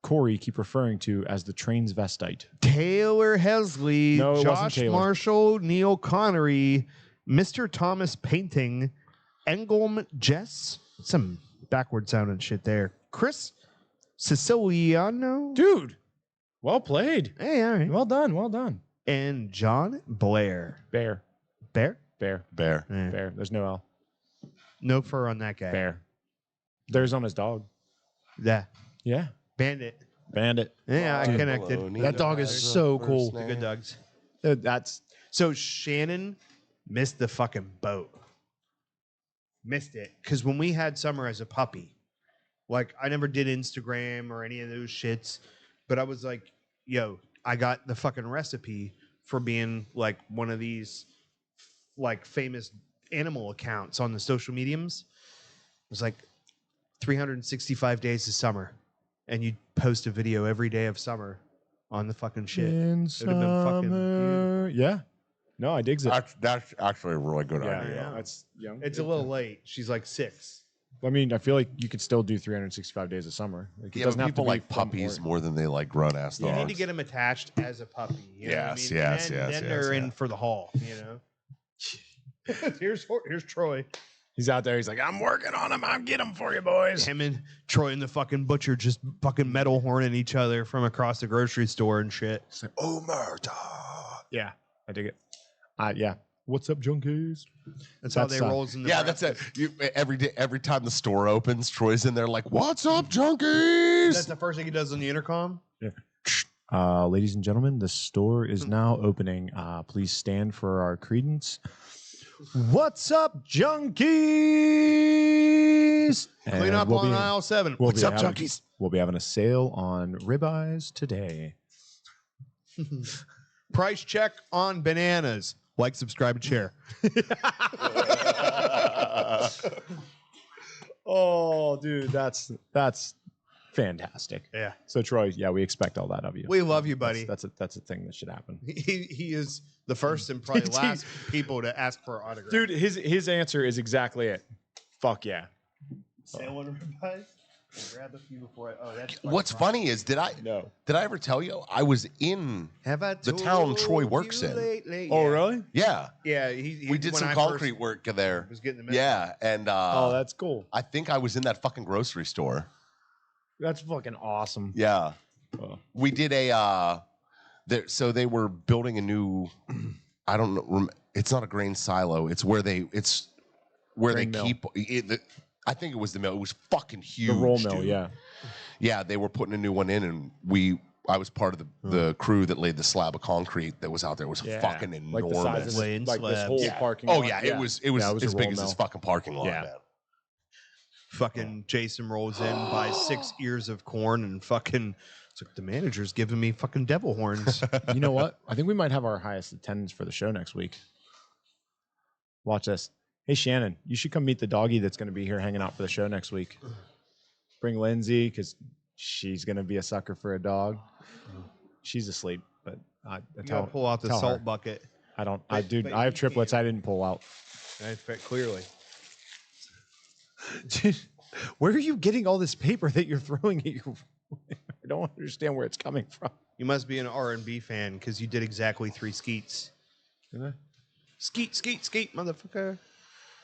Corey keep referring to as the transvestite? Taylor Hesley, No, it wasn't Josh Taylor. Marshall, Neil Connery, Mr. Thomas Painting, Engelm Jess, some backward sounding shit there. Chris Siciliano, Dude, well played. hey, all right, Well done. and John Blair. Bear. Bear? Bear. Eh, Bear. There's no L. No fur on that guy. Bear. There's on his dog. Yeah. Yeah. Bandit. Bandit. Yeah, I Dude, connected. That dog is so cool. The good dogs. That's So Shannon missed the fucking boat. Missed it. Because when we had Summer as a puppy, like I never did Instagram or any of those shits, but I was like, yo, I got the fucking recipe for being like one of these like famous animal accounts on the social mediums. It was like 365 days of summer. And you'd post a video every day of summer on the fucking shit. in It would've been fucking summer. Yeah. No, I digs it. That's actually a really good Yeah, idea. that's young. It's a little late. She's like 6. I mean, I feel like you could still do 365 days of summer. Like, it Yeah, doesn't but have to people be like from puppies work. more than they like grown-ass You dogs. need to get them attached as a puppy. You know what I Yes, mean? yes, And yes, then yes, they're in yeah. for the haul, you know? here's Troy. He's out there. He's like, I'm working on him. I'll get him for you, boys. Him and Troy and the fucking butcher just fucking metal horning each other from across the grocery store and shit. It's like, oh, murder. Yeah, I dig it. Yeah. What's up, junkies? That's how That's, they rolls in the Yeah, that's it. Every day, every time the store opens, Troy's in there like, "What's up, junkies?" That's the first thing he does on the intercom. Ladies and gentlemen, the store is now opening. Please stand for our credence. What's up, junkies? Clean And up we'll on be- aisle 7. we'll What's be up, having- junkies? We'll be having a sale on ribeyes today. Price check on bananas. Like, subscribe, and share. Oh, dude, that's fantastic. Yeah. So Troy, yeah, we expect all that of you. We love you, buddy. That's a thing that should happen. He is the first and probably last people to ask for an autograph. Dude, his answer is exactly it. Fuck yeah. Say one of them, guys. Grab a few before I. Oh, that's. What's funny is, did I ever tell you I was in the town Troy works in? Lately? Oh, really? Yeah. Yeah. He We did some concrete work there. Was getting the Yeah, and Oh, that's cool. I think I was in that fucking grocery store. That's fucking awesome. Yeah. Oh. We did so they were building a new, I don't know, it's not a grain silo. It's where they Grain mill. keep it. I think it was the mill. It was fucking huge. The roll mill, dude. yeah. Yeah, they were putting a new one in, and I was part of the crew that laid the slab of concrete that was out there. It was fucking enormous. Like the size of Laying this slabs. whole Yeah. parking Oh lot. yeah, it was Yeah, it was as a big roll as this mill. fucking parking lot, Yeah. man. Fucking Jason rolls in, buys 6 ears of corn, and fucking. It's like the manager's giving me fucking devil horns. You know what? I think we might have our highest attendance for the show next week. Watch this. Hey, Shannon, you should come meet the doggy that's going to be here hanging out for the show next week. Bring Lindsay, because she's going to be a sucker for a dog. She's asleep, but I You gotta pull out the tell salt her. bucket. I don't. But I have you triplets. can't. I didn't pull out. I fit clearly. Where are you getting all this paper that you're throwing at your? I don't understand where it's coming from. You must be an R&B fan because you did exactly 3 skeets. Did I? Skeet, skeet, skeet, motherfucker.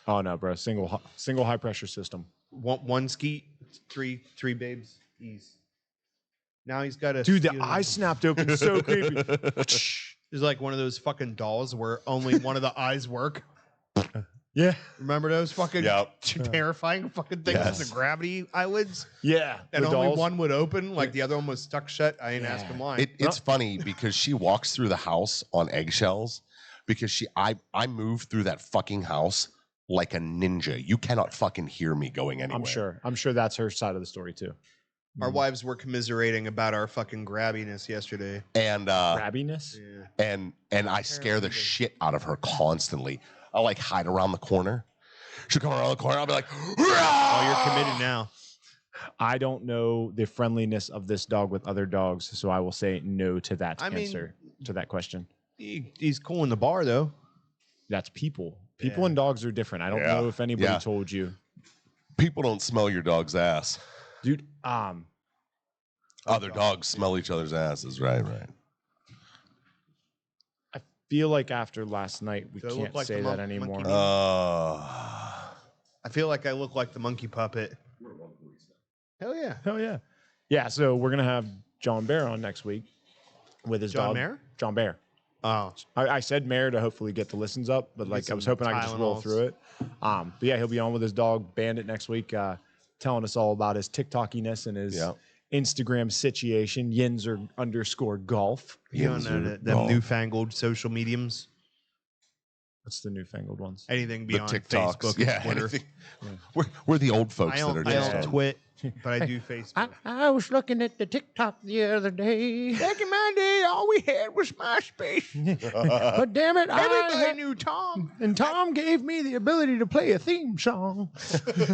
Oh no, bro! Single high pressure system. One skeet, three babes, ease. Now he's got a Dude, the eye snapped open so creepy. It's like one of those fucking dolls where only one of the eyes work. Yeah. Remember those fucking Yep. terrifying fucking things Yes. with the gravity eyelids? Yeah. And the only dolls. one would open, like the other one was stuck shut. I ain't asking why. It's funny because she walks through the house on eggshells because I moved through that fucking house like a ninja. You cannot fucking hear me going anywhere. I'm sure that's her side of the story too. Our wives were commiserating about our fucking grabbiness yesterday. And Grabbiness. Yeah. and I scare the shit out of her constantly. I'll like hide around the corner. She'll come around the corner. I'll be like, Oh, you're committed now. I don't know the friendliness of this dog with other dogs, so I will say no to that I mean- answer to that question. He's cool in the bar, though. That's people. People Yeah. and dogs are different. I don't Yeah. know if anybody Yeah. told you, people don't smell your dog's ass. dude. Other dogs smell each other's asses. Right. I feel like after last night we Do I look can't like say the that monkey anymore. man? I feel like I look like the monkey puppet. Hell yeah. Hell yeah. Yeah, so we're gonna have John Bear on next week with his John dog. Mayer? John Bear. Oh, I said Mayor to hopefully get the listens up, but like I was some hoping I could just roll Tylenols. through it. But yeah, he'll be on with his dog Bandit next week, telling us all about his TikTokiness and his Yeah. Instagram situation. Yinzer_golf. you don't know them newfangled social mediums. What's the newfangled ones? Anything The beyond TikToks. Facebook and Yeah. Twitter. anything- We're the old folks I that are don't just twit, but I do Facebook. I was looking at the TikTok the other day. Back in my day, all we had was MySpace. But damn it, Everybody knew Tom. and Tom gave me the ability to play a theme song.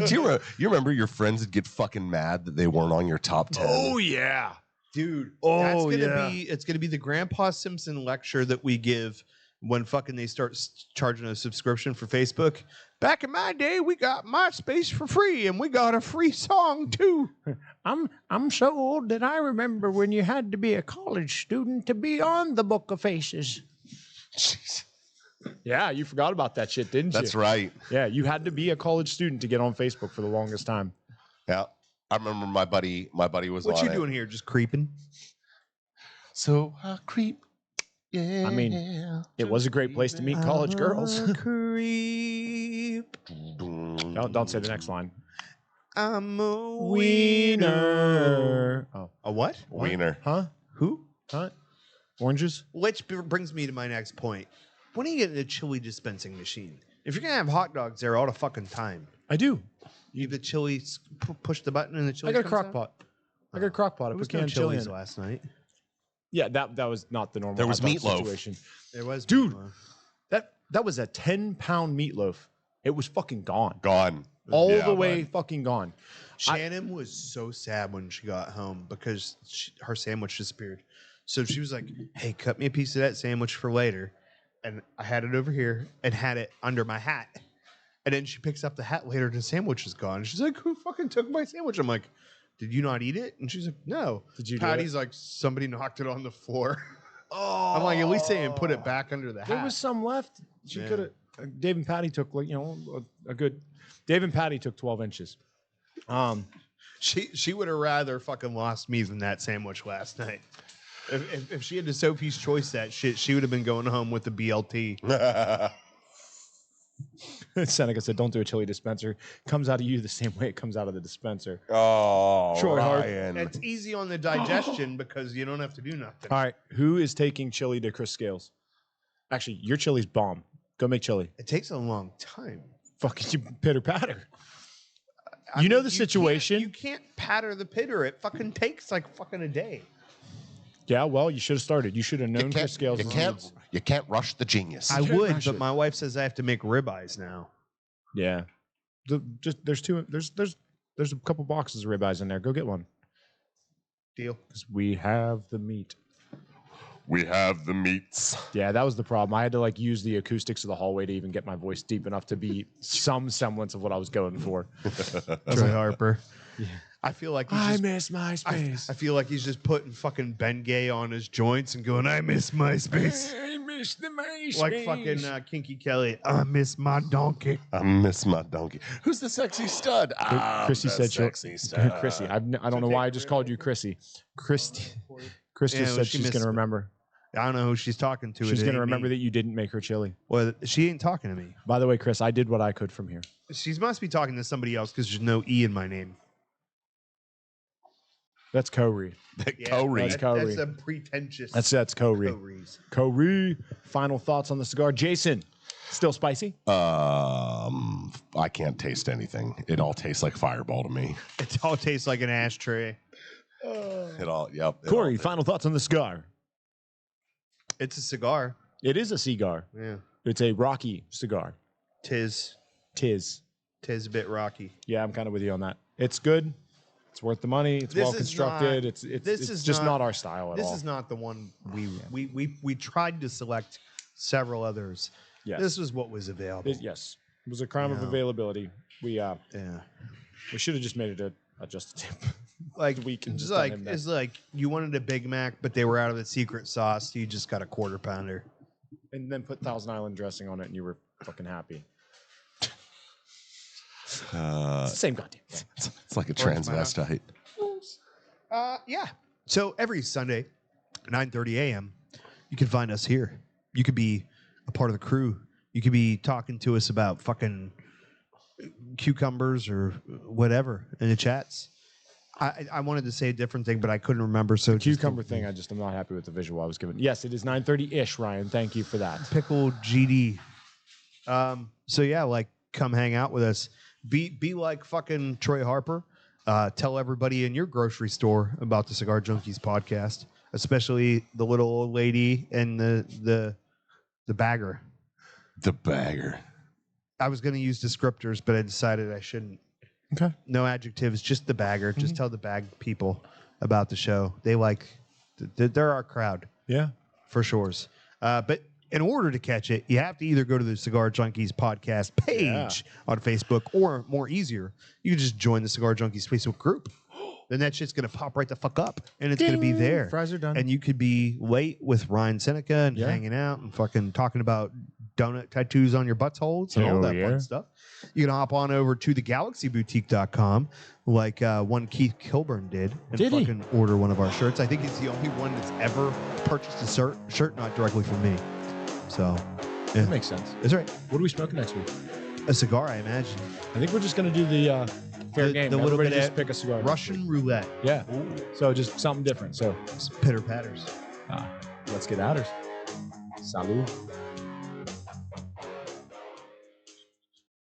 Do you remember your friends would get fucking mad that they weren't on your top 10? Oh yeah. Dude, Oh, it's gonna be the Grandpa Simpson lecture that we give when fucking they start charging a subscription for Facebook. Back in my day, we got MySpace for free, and we got a free song too. I'm so old that I remember when you had to be a college student to be on the Book of Faces. Jeez. Yeah, you forgot about that shit, didn't you? That's right. Yeah, you had to be a college student to get on Facebook for the longest time. Yeah. I remember my buddy was What on you it. doing here? Just creeping? So I creep. Yeah. I mean, it was a great place to meet college girls. Creep. Don't say the next line. I'm a Wiener. Oh, A what? Wiener. huh? Who? Huh? Oranges? Which brings me to my next point. When are you getting a chili dispensing machine? If you're gonna have hot dogs there all the fucking time, I do. you the chili push the button and the chili. I got a comes crock out? pot. I got a crock pot. I There was put no canned chili in chilies it. last night. Yeah, that was not the normal. There was hot dog meatloaf. situation. There was Dude. meatloaf. That That was a 10-pound meatloaf. It was fucking gone. Gone. All Yeah, the way bud. fucking gone. Shannon was so sad when she got home because her sandwich disappeared. So she was like, "Hey, cut me a piece of that sandwich for later." And I had it over here and had it under my hat. And then she picks up the hat later and the sandwich is gone. And she's like, "Who fucking took my sandwich?" I'm like, "Did you not eat it?" And she's like, "No." Did you do Patty's like, "Somebody knocked it on the floor." Oh. I'm like, "At least they didn't put it back under the hat." There was some left. She Yeah. could have. Dave and Patty took a good. Dave and Patty took 12 inches. She would have rather fucking lost me than that sandwich last night. If she had the Sophie's Choice that shit, she would have been going home with the BLT. Seneca said, "Don't do a chili dispenser. Comes out of you the same way it comes out of the dispenser." Oh, Troy Hart. Ryan. It's easy on the digestion because you don't have to do nothing. All right, who is taking chili to Chris Scales? Actually, your chili's bomb. Go make chili. It takes a long time. Fucking you pitter patter. I You know mean, the situation? You can't patter the pitter. It fucking takes like fucking a day. Yeah, well, you should have started. You should have known Chris Scales. You can't rush the genius. I can't would, rush but it. my wife says I have to make ribeyes now. Yeah. There's a couple boxes of ribeyes in there. Go get one. Deal. Because we have the meat. We have the meats. Yeah, that was the problem. I had to use the acoustics of the hallway to even get my voice deep enough to be some semblance of what I was going for. Troy Harper. Yeah. I feel like he's just, miss my space. I feel like he's just putting fucking Bengay on his joints and going, "I miss my space." I miss the MySpace. Like fucking Kinky Kelly. "I miss my donkey." I miss my donkey. Who's the sexy stud? Chrissy said she'll- sexy stud. Chrissy. I don't know why I just called you Chrissy. Christy Yeah, just well, said she she's missed going to it. remember. I don't know who she's talking to. She's It going to ain't remember me. that you didn't make her chili. Well, she ain't talking to me. By the way, Chris, I did what I could from here. She must be talking to somebody else because there's no E in my name. That's Corey. Corey. That's Corey. That's a pretentious. That's Corey. Corey's. Corey. Final thoughts on the cigar. Jason, still spicy? I can't taste anything. It all tastes like Fireball to me. It all tastes like an ashtray. It all. Yep. it Corey, all- final thoughts on the cigar. It's a cigar. It is a cigar. Yeah. It's a rocky cigar. Tis Tis. a bit rocky. Yeah, I'm kind of with you on that. It's good. It's worth the money. It's This well is constructed. not- It's this is just not- not our style at This all. is not the one we tried to select several others. Yes. This was what was available. Yes. It was a crime of Yeah. availability. We Yeah. should have just made it a just a tip. Like We can it's just like let him know. it's like you wanted a Big Mac, but they were out of the secret sauce. So you just got a quarter pounder. And then put Thousand Island dressing on it, and you were fucking happy. It's the same goddamn thing. It's like a Or it's my transvestite. Yeah. So every Sunday, 9:30 a.m., you can find us here. You could be a part of the crew. You could be talking to us about fucking cucumbers or whatever in the chats. I wanted to say a different thing, but I couldn't remember. So Cucumber thing, I just am not happy with the visual I was given. Yes, it is 9:30-ish, Ryan. Thank you for that. Pickle GD. So yeah, like come hang out with us. Be like fucking Troy Harper. Tell everybody in your grocery store about the Cigar Junkies podcast, especially the little old lady and the bagger. The bagger. I was going to use descriptors, but I decided I shouldn't. Okay. No adjectives, just the bagger. Just tell the bag people about the show. They like, they're our crowd Yeah. for sure. But in order to catch it, you have to either go to the Cigar Junkies podcast page on Facebook, or more easier, you can just join the Cigar Junkies Facebook group. Then that shit's going to pop right the fuck up, and it's going to be there. Fries are done. And you could be late with Ryan Seneca and hanging out and fucking talking about donut tattoos on your buttholes and all Hell that yeah. fun stuff. You can hop on over to thegalaxyboutique.com like one Keith Kilburn did and Did he? fucking order one of our shirts. I think he's the only one that's ever purchased a shirt not directly from me. So, yeah. That makes sense. That's right. What are we smoking next week? A cigar, I imagine. I think we're just going to do the fair game. The little Everybody bit just of pick a cigar. Russian roulette. Yeah. So just something different. So Pitter patters. let's get outers. Salud.